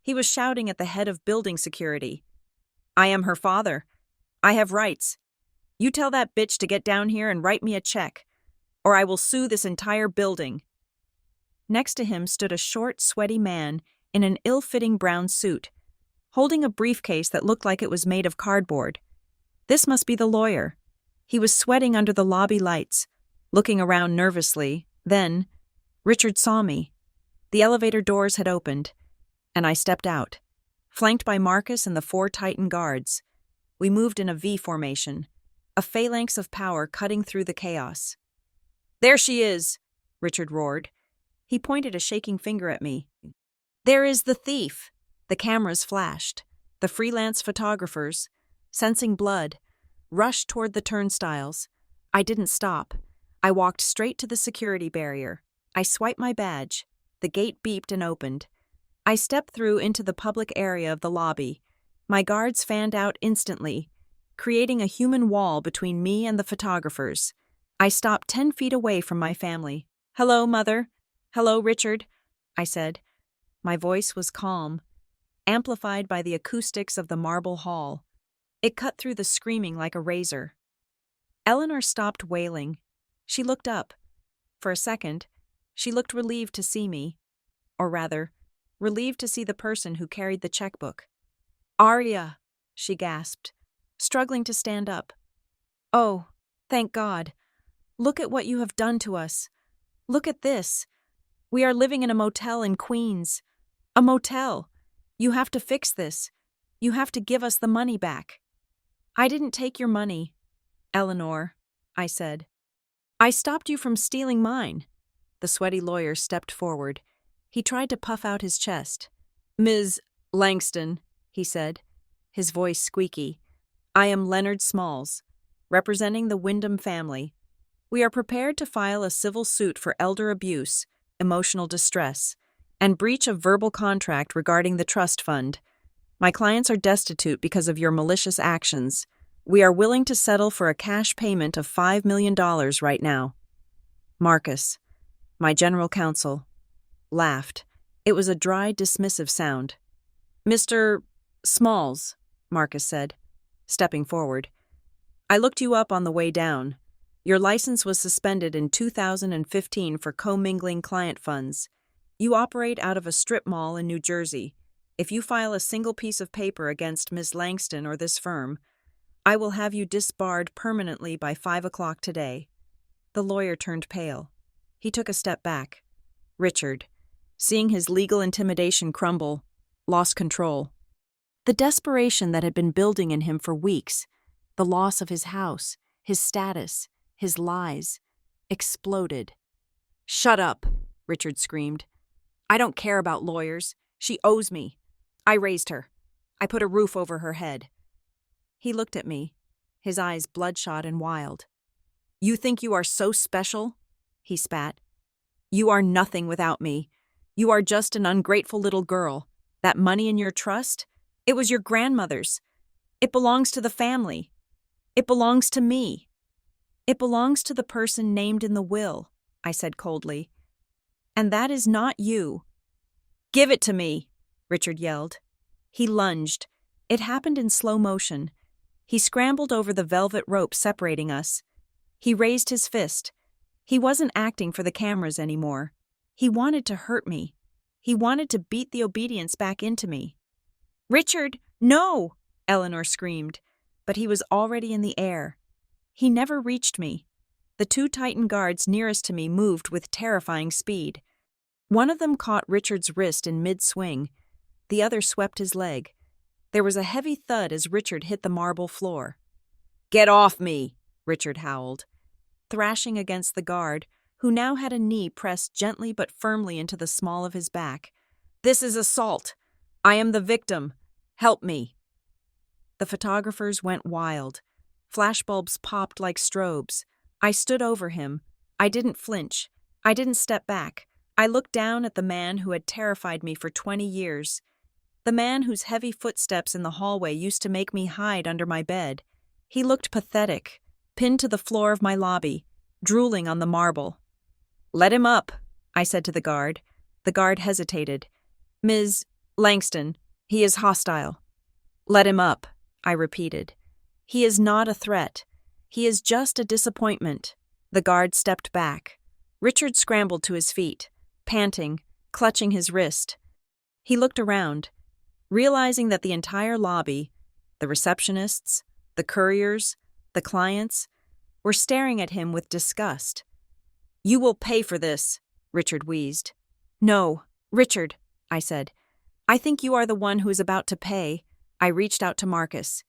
He was shouting at the head of building security. "I am her father. I have rights. You tell that bitch to get down here and write me a check, or I will sue this entire building." Next to him stood a short, sweaty man in an ill-fitting brown suit, holding a briefcase that looked like it was made of cardboard. This must be the lawyer. He was sweating under the lobby lights, looking around nervously. Then, Richard saw me. The elevator doors had opened, and I stepped out, flanked by Marcus and the 4 Titan guards. We moved in a V formation, a phalanx of power cutting through the chaos. "There she is!" Richard roared. He pointed a shaking finger at me. "There is the thief!" The cameras flashed. The freelance photographers, sensing blood, rushed toward the turnstiles. I didn't stop. I walked straight to the security barrier. I swiped my badge. The gate beeped and opened. I stepped through into the public area of the lobby. My guards fanned out instantly, creating a human wall between me and the photographers. I stopped 10 feet away from my family. "Hello, Mother. Hello, Richard," I said. My voice was calm, amplified by the acoustics of the marble hall. It cut through the screaming like a razor. Eleanor stopped wailing. She looked up. For a second, she looked relieved to see me. Or rather, relieved to see the person who carried the checkbook. "Aria," she gasped, struggling to stand up. "Oh, thank God. Look at what you have done to us. Look at this. We are living in a motel in Queens. A motel. You have to fix this. You have to give us the money back." "I didn't take your money, Eleanor," I said. "I stopped you from stealing mine." The sweaty lawyer stepped forward. He tried to puff out his chest. "Ms. Langston," he said, his voice squeaky. "I am Leonard Smalls, representing the Wyndham family. We are prepared to file a civil suit for elder abuse, emotional distress, and breach of verbal contract regarding the trust fund. My clients are destitute because of your malicious actions. We are willing to settle for a cash payment of $5 million right now." Marcus, my general counsel, laughed. It was a dry, dismissive sound. "Mr. Smalls," Marcus said, stepping forward. "I looked you up on the way down. Your license was suspended in 2015 for commingling client funds. You operate out of a strip mall in New Jersey. If you file a single piece of paper against Ms. Langston or this firm, I will have you disbarred permanently by 5 o'clock today." The lawyer turned pale. He took a step back. Richard, seeing his legal intimidation crumble, lost control. The desperation that had been building in him for weeks, the loss of his house, his status, his lies, exploded. "Shut up," Richard screamed. "I don't care about lawyers. She owes me. I raised her. I put a roof over her head." He looked at me, his eyes bloodshot and wild. "You think you are so special?" he spat. "You are nothing without me. You are just an ungrateful little girl. That money in your trust? It was your grandmother's. It belongs to the family. It belongs to me." "It belongs to the person named in the will," I said coldly. "And that is not you." "Give it to me," Richard yelled. He lunged. It happened in slow motion. He scrambled over the velvet rope separating us. He raised his fist. He wasn't acting for the cameras anymore. He wanted to hurt me. He wanted to beat the obedience back into me. "Richard, no!" Eleanor screamed, but he was already in the air. He never reached me. The two Titan guards nearest to me moved with terrifying speed. One of them caught Richard's wrist in mid-swing. The other swept his leg. There was a heavy thud as Richard hit the marble floor. "Get off me!" Richard howled, thrashing against the guard, who now had a knee pressed gently but firmly into the small of his back. "This is assault. I am the victim. Help me." The photographers went wild. Flashbulbs popped like strobes. I stood over him. I didn't flinch. I didn't step back. I looked down at the man who had terrified me for 20 years. The man whose heavy footsteps in the hallway used to make me hide under my bed. He looked pathetic, pinned to the floor of my lobby, drooling on the marble. "Let him up," I said to the guard. The guard hesitated. "Ms. Langston, he is hostile." "Let him up," I repeated. "He is not a threat. He is just a disappointment." The guard stepped back. Richard scrambled to his feet, panting, clutching his wrist. He looked around, realizing that the entire lobby, the receptionists, the couriers, the clients, were staring at him with disgust. "You will pay for this," Richard wheezed. "No, Richard," I said. "I think you are the one who is about to pay." I reached out to Marcus.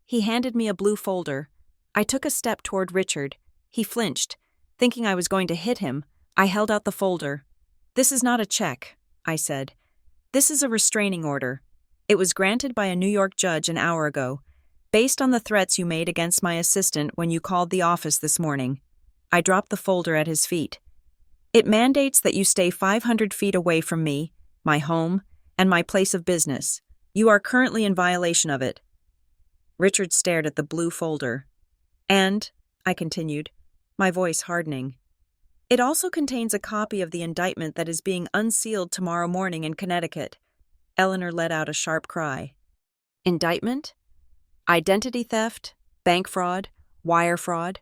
He handed me a blue folder. I took a step toward Richard. He flinched. Thinking I was going to hit him, I held out the folder. "This is not a check," I said. "This is a restraining order. It was granted by a New York judge an hour ago, based on the threats you made against my assistant when you called the office this morning." I dropped the folder at his feet. "It mandates that you stay 500 feet away from me, my home, and my place of business. You are currently in violation of it." Richard stared at the blue folder. "And," I continued, my voice hardening, "it also contains a copy of the indictment that is being unsealed tomorrow morning in Connecticut." Eleanor let out a sharp cry. "Indictment? Identity theft, bank fraud, wire fraud."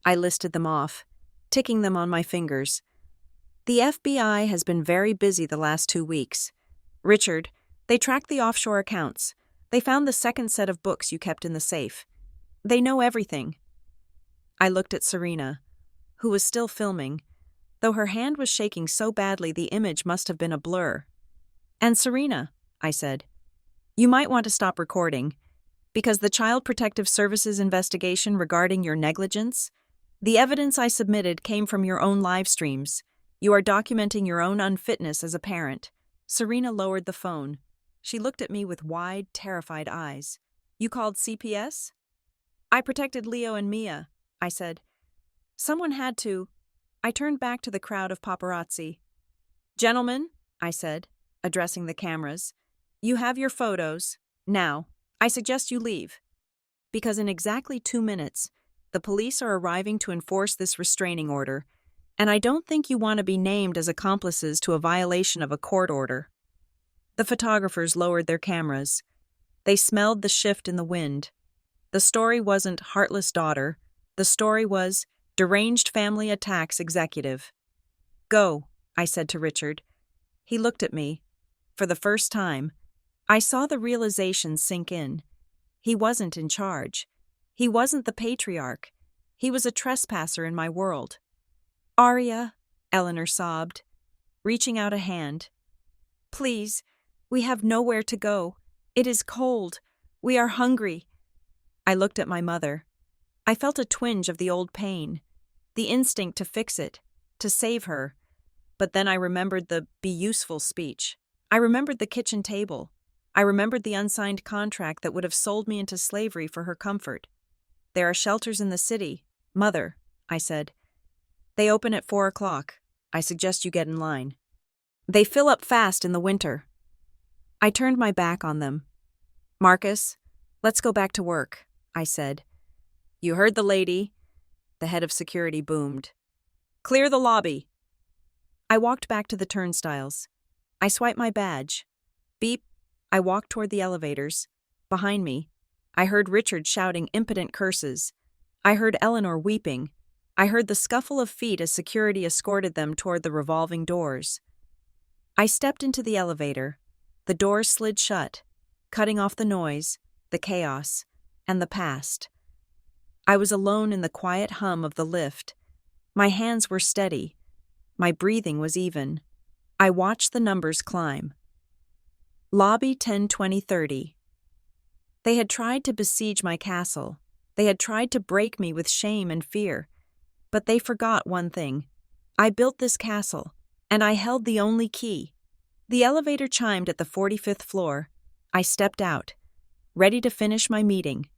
I listed them off, ticking them on my fingers. "The FBI has been very busy the last 2 weeks. Richard, they tracked the offshore accounts. They found the second set of books you kept in the safe. They know everything." I looked at Serena, who was still filming, though her hand was shaking so badly the image must have been a blur. "And Serena," I said, "you might want to stop recording, because the Child Protective Services investigation regarding your negligence, the evidence I submitted came from your own live streams. You are documenting your own unfitness as a parent." Serena lowered the phone. She looked at me with wide, terrified eyes. "You called CPS?" "I protected Leo and Mia," I said. "Someone had to." I turned back to the crowd of paparazzi. "Gentlemen," I said, addressing the cameras, "you have your photos. Now, I suggest you leave. Because in exactly 2 minutes, the police are arriving to enforce this restraining order, and I don't think you want to be named as accomplices to a violation of a court order." The photographers lowered their cameras. They smelled the shift in the wind. The story wasn't Heartless Daughter. The story was Deranged Family Attacks Executive. "Go," I said to Richard. He looked at me. For the first time, I saw the realization sink in. He wasn't in charge. He wasn't the patriarch. He was a trespasser in my world. "Aria," Eleanor sobbed. reaching out a hand. "Please, we have nowhere to go. It is cold. We are hungry." I looked at my mother. I felt a twinge of the old pain, the instinct to fix it, to save her. But then I remembered the "be useful" speech. I remembered the kitchen table. I remembered the unsigned contract that would have sold me into slavery for her comfort. "There are shelters in the city, Mother," I said. "They open at 4 o'clock. I suggest you get in line. They fill up fast in the winter." I turned my back on them. "Marcus, let's go back to work," I said. "You heard the lady," the head of security boomed. "Clear the lobby." I walked back to the turnstiles. I swiped my badge. Beep. I walked toward the elevators. Behind me, I heard Richard shouting impotent curses. I heard Eleanor weeping. I heard the scuffle of feet as security escorted them toward the revolving doors. I stepped into the elevator. The doors slid shut, cutting off the noise, the chaos, and the past. I was alone in the quiet hum of the lift. My hands were steady. My breathing was even. I watched the numbers climb. Lobby 10-20-30. They had tried to besiege my castle. They had tried to break me with shame and fear. But they forgot one thing. I built this castle, and I held the only key. The elevator chimed at the 45th floor. I stepped out, ready to finish my meeting.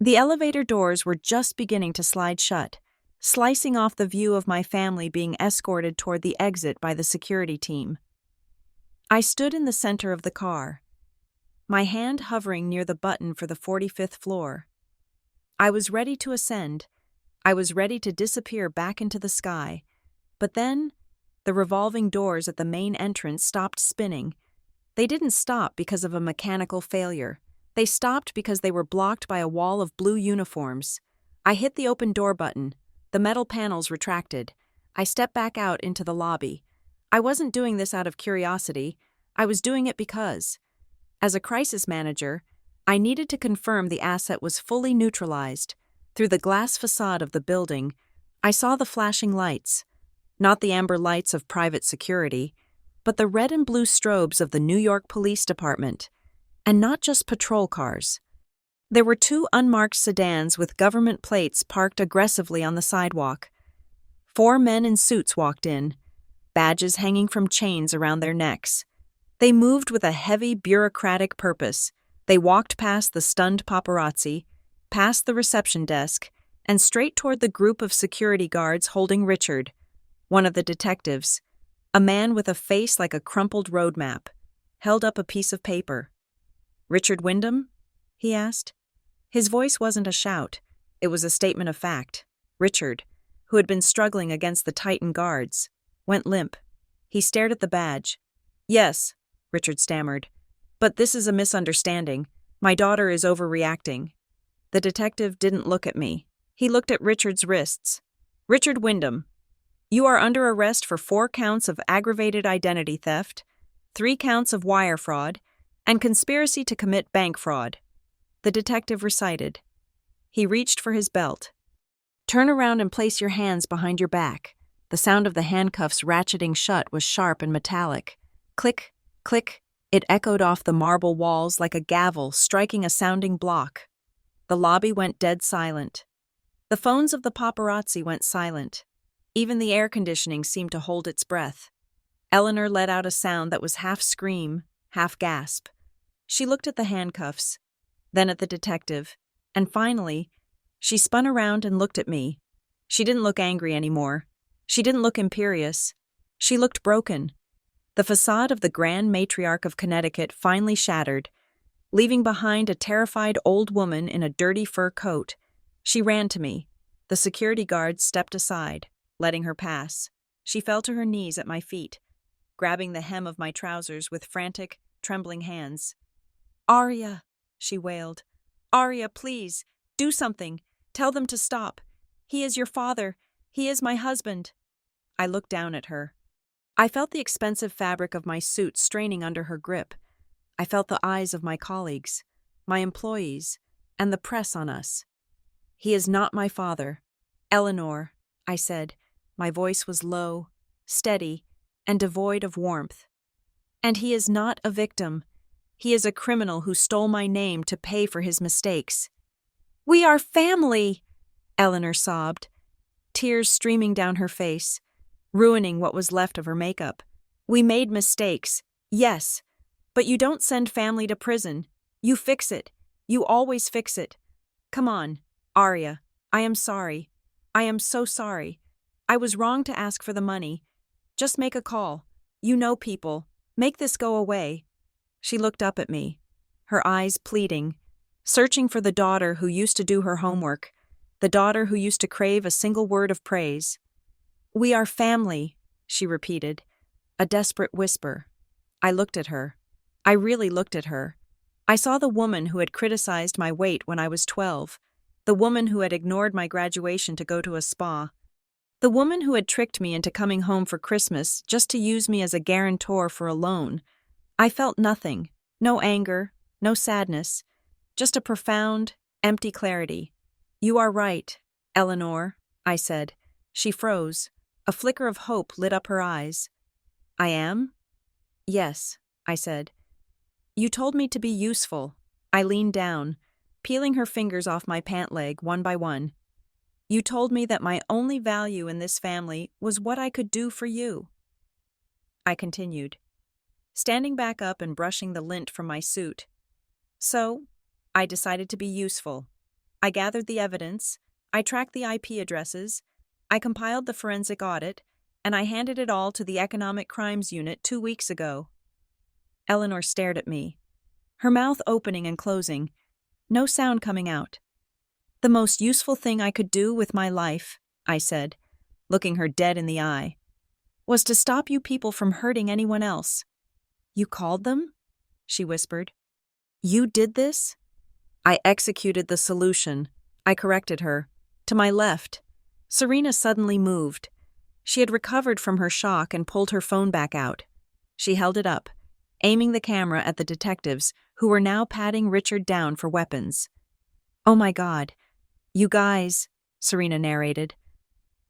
The elevator doors were just beginning to slide shut, slicing off the view of my family being escorted toward the exit by the security team. I stood in the center of the car, my hand hovering near the button for the 45th floor. I was ready to ascend. I was ready to disappear back into the sky. But then, the revolving doors at the main entrance stopped spinning. They didn't stop because of a mechanical failure. They stopped because they were blocked by a wall of blue uniforms. I hit the open door button. The metal panels retracted. I stepped back out into the lobby. I wasn't doing this out of curiosity. I was doing it because, as a crisis manager, I needed to confirm the asset was fully neutralized. Through the glass facade of the building, I saw the flashing lights. Not the amber lights of private security, but the red and blue strobes of the New York Police Department. And not just patrol cars. There were 2 unmarked sedans with government plates parked aggressively on the sidewalk. 4 men in suits walked in, badges hanging from chains around their necks. They moved with a heavy bureaucratic purpose. They walked past the stunned paparazzi, past the reception desk, and straight toward the group of security guards holding Richard, one of the detectives, a man with a face like a crumpled road map, held up a piece of paper. "Richard Wyndham?" he asked. His voice wasn't a shout. It was a statement of fact. Richard, who had been struggling against the Titan guards, went limp. He stared at the badge. "Yes," Richard stammered. "But this is a misunderstanding. My daughter is overreacting." The detective didn't look at me. He looked at Richard's wrists. "Richard Wyndham, you are under arrest for 4 counts of aggravated identity theft, 3 counts of wire fraud, and conspiracy to commit bank fraud." The detective recited. He reached for his belt. "Turn around and place your hands behind your back." The sound of the handcuffs ratcheting shut was sharp and metallic. Click, click, it echoed off the marble walls like a gavel striking a sounding block. The lobby went dead silent. The phones of the paparazzi went silent. Even the air conditioning seemed to hold its breath. Eleanor let out a sound that was half scream, half gasp. She looked at the handcuffs, then at the detective, and finally, she spun around and looked at me. She didn't look angry anymore. She didn't look imperious. She looked broken. The facade of the Grand Matriarch of Connecticut finally shattered, leaving behind a terrified old woman in a dirty fur coat. She ran to me. The security guards stepped aside, letting her pass. She fell to her knees at my feet, grabbing the hem of my trousers with frantic, trembling hands. "Aria," she wailed. "Aria, please, do something. Tell them to stop. He is your father. He is my husband." I looked down at her. I felt the expensive fabric of my suit straining under her grip. I felt the eyes of my colleagues, my employees, and the press on us. "He is not my father. Eleanor," I said. My voice was low, steady, and devoid of warmth. And he is not a victim. He is a criminal who stole my name to pay for his mistakes. "We are family," Eleanor sobbed, tears streaming down her face, ruining what was left of her makeup. "We made mistakes, yes, but you don't send family to prison. You fix it. You always fix it. Come on, Arya. I am sorry. I am so sorry. I was wrong to ask for the money. Just make a call. You know people. Make this go away." She looked up at me, her eyes pleading, searching for the daughter who used to do her homework, the daughter who used to crave a single word of praise. "We are family," she repeated, a desperate whisper. I looked at her. I really looked at her. I saw the woman who had criticized my weight when I was 12, the woman who had ignored my graduation to go to a spa, the woman who had tricked me into coming home for Christmas just to use me as a guarantor for a loan. I felt nothing, no anger, no sadness, just a profound, empty clarity. "You are right, Eleanor," I said. She froze. A flicker of hope lit up her eyes. "I am?" "Yes," I said. "You told me to be useful." I leaned down, peeling her fingers off my pant leg one by one. "You told me that my only value in this family was what I could do for you." I continued, standing back up and brushing the lint from my suit. "So, I decided to be useful. I gathered the evidence, I tracked the IP addresses, I compiled the forensic audit, and I handed it all to the Economic Crimes Unit 2 weeks ago." Eleanor stared at me, her mouth opening and closing, no sound coming out. "The most useful thing I could do with my life," I said, looking her dead in the eye, "was to stop you people from hurting anyone else." "You called them?" she whispered. "You did this?" "I executed the solution," I corrected her. To my left, Serena suddenly moved. She had recovered from her shock and pulled her phone back out. She held it up, aiming the camera at the detectives, who were now patting Richard down for weapons. "Oh my God. You guys," Serena narrated,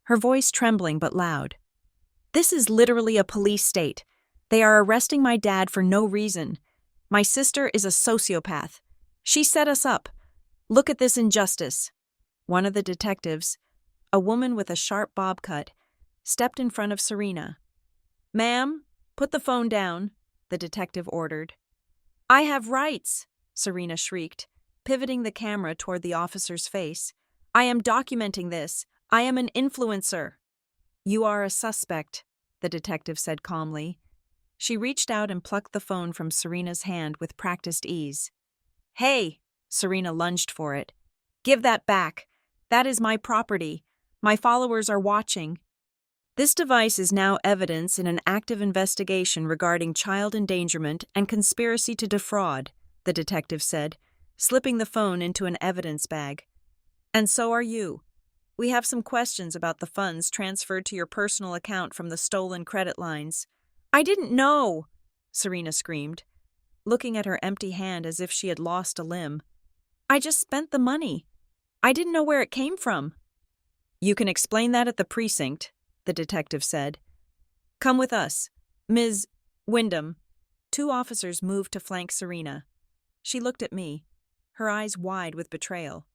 her voice trembling but loud. "This is literally a police state. They are arresting my dad for no reason. My sister is a sociopath. She set us up. Look at this injustice." One of the detectives, a woman with a sharp bob cut, stepped in front of Serena. "Ma'am, put the phone down," the detective ordered. "I have rights," Serena shrieked, pivoting the camera toward the officer's face. "I am documenting this. I am an influencer." "You are a suspect," the detective said calmly. She reached out and plucked the phone from Serena's hand with practiced ease. "Hey!" Serena lunged for it. "Give that back. That is my property. My followers are watching." "This device is now evidence in an active investigation regarding child endangerment and conspiracy to defraud," the detective said, slipping the phone into an evidence bag. "And so are you. We have some questions about the funds transferred to your personal account from the stolen credit lines." "I didn't know!" Serena screamed, looking at her empty hand as if she had lost a limb. "I just spent the money. I didn't know where it came from." "You can explain that at the precinct," the detective said. "Come with us. Ms. Wyndham." 2 officers moved to flank Serena. She looked at me, her eyes wide with betrayal.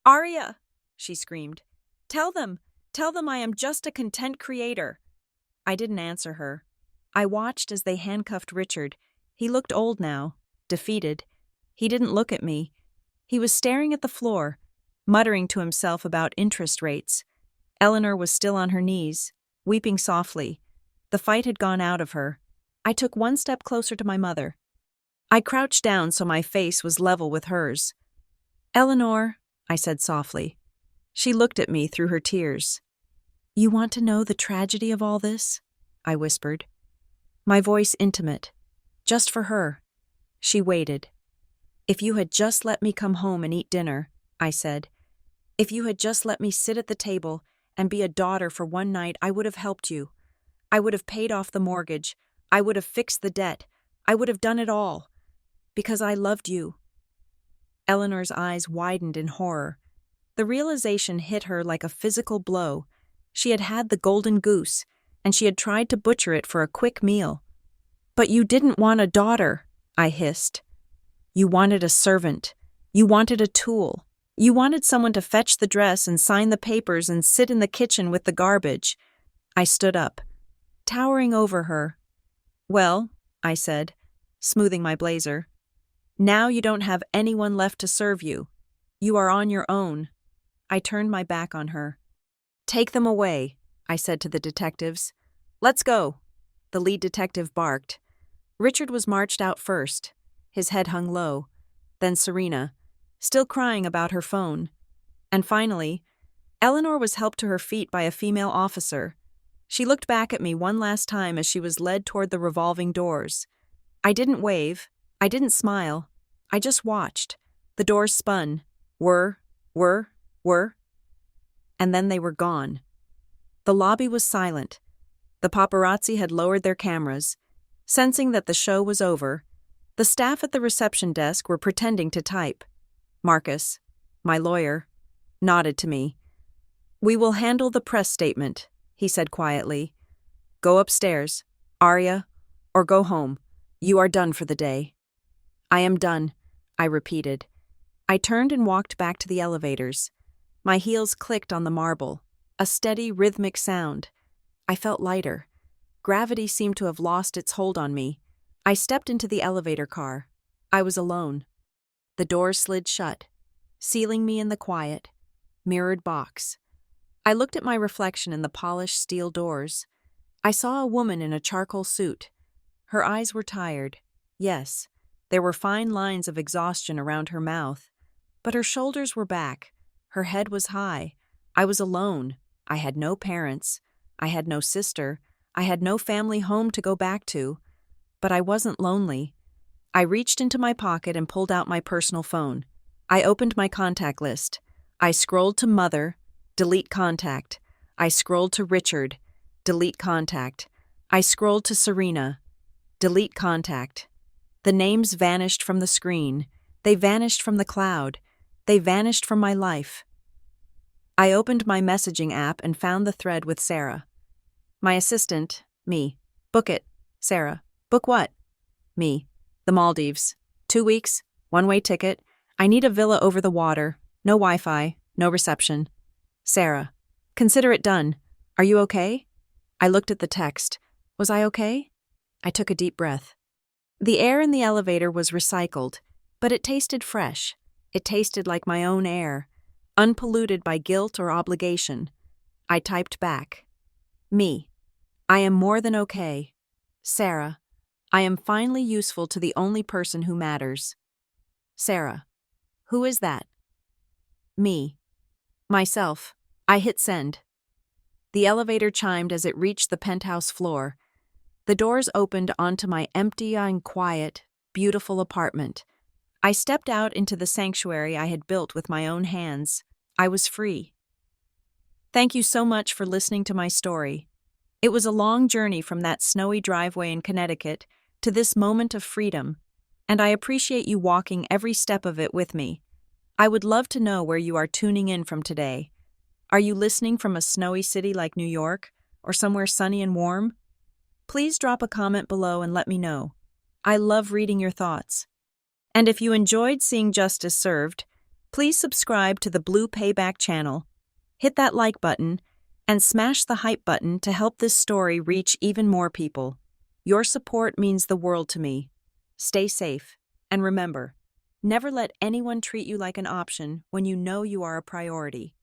"Arya," she screamed. Tell them I am just a content creator." I didn't answer her. I watched as they handcuffed Richard. He looked old now, defeated. He didn't look at me. He was staring at the floor, muttering to himself about interest rates. Eleanor was still on her knees, weeping softly. The fight had gone out of her. I took 1 step closer to my mother. I crouched down so my face was level with hers. "Eleanor," I said softly. She looked at me through her tears. "You want to know the tragedy of all this?" I whispered. My voice intimate, just for her. She waited. "If you had just let me come home and eat dinner," I said. "If you had just let me sit at the table and be a daughter for 1 night, I would have helped you. I would have paid off the mortgage. I would have fixed the debt. I would have done it all. Because I loved you." Eleanor's eyes widened in horror. The realization hit her like a physical blow. She had had the golden goose, and she had tried to butcher it for a quick meal. "But you didn't want a daughter," I hissed. "You wanted a servant. You wanted a tool. You wanted someone to fetch the dress and sign the papers and sit in the kitchen with the garbage." I stood up, towering over her. "Well," I said, smoothing my blazer, "now you don't have anyone left to serve you. You are on your own." I turned my back on her. "Take them away," I said to the detectives. "Let's go." The lead detective barked. Richard was marched out first. His head hung low. Then Serena, still crying about her phone. And finally, Eleanor was helped to her feet by a female officer. She looked back at me one last time as she was led toward the revolving doors. I didn't wave. I didn't smile. I just watched. The doors spun. Whir, and then they were gone. The lobby was silent. The paparazzi had lowered their cameras. Sensing that the show was over, the staff at the reception desk were pretending to type. Marcus, my lawyer, nodded to me. "We will handle the press statement," he said quietly. "Go upstairs, Arya, or go home. You are done for the day." "I am done," I repeated. I turned and walked back to the elevators. My heels clicked on the marble, a steady, rhythmic sound. I felt lighter. Gravity seemed to have lost its hold on me. I stepped into the elevator car. I was alone. The doors slid shut, sealing me in the quiet, mirrored box. I looked at my reflection in the polished steel doors. I saw a woman in a charcoal suit. Her eyes were tired. Yes, there were fine lines of exhaustion around her mouth. But her shoulders were back. Her head was high. I was alone. I had no parents. I had no sister. I had no family home to go back to. But I wasn't lonely. I reached into my pocket and pulled out my personal phone. I opened my contact list. I scrolled to Mother, delete contact. I scrolled to Richard, delete contact. I scrolled to Serena, delete contact. The names vanished from the screen. They vanished from the cloud. They vanished from my life. I opened my messaging app and found the thread with Sarah. My assistant, me. "Book it." Sarah. "Book what?" Me. "The Maldives. 2 weeks, one-way ticket. I need a villa over the water. No Wi-Fi, no reception." Sarah. "Consider it done. Are you okay?" I looked at the text. Was I okay? I took a deep breath. The air in the elevator was recycled, but it tasted fresh. It tasted like my own air, unpolluted by guilt or obligation. I typed back. Me. I am more than okay. Sarah. I am finally useful to the only person who matters. Sarah. Who is that? Me. Myself. I hit send. The elevator chimed as it reached the penthouse floor. The doors opened onto my empty and quiet, beautiful apartment. I stepped out into the sanctuary I had built with my own hands. I was free. Thank you so much for listening to my story. It was a long journey from that snowy driveway in Connecticut to this moment of freedom, and I appreciate you walking every step of it with me. I would love to know where you are tuning in from today. Are you listening from a snowy city like New York, or somewhere sunny and warm? Please drop a comment below and let me know. I love reading your thoughts. And if you enjoyed seeing justice served, please subscribe to the Blue Payback channel, hit that like button, and smash the hype button to help this story reach even more people. Your support means the world to me. Stay safe, and remember, never let anyone treat you like an option when you know you are a priority.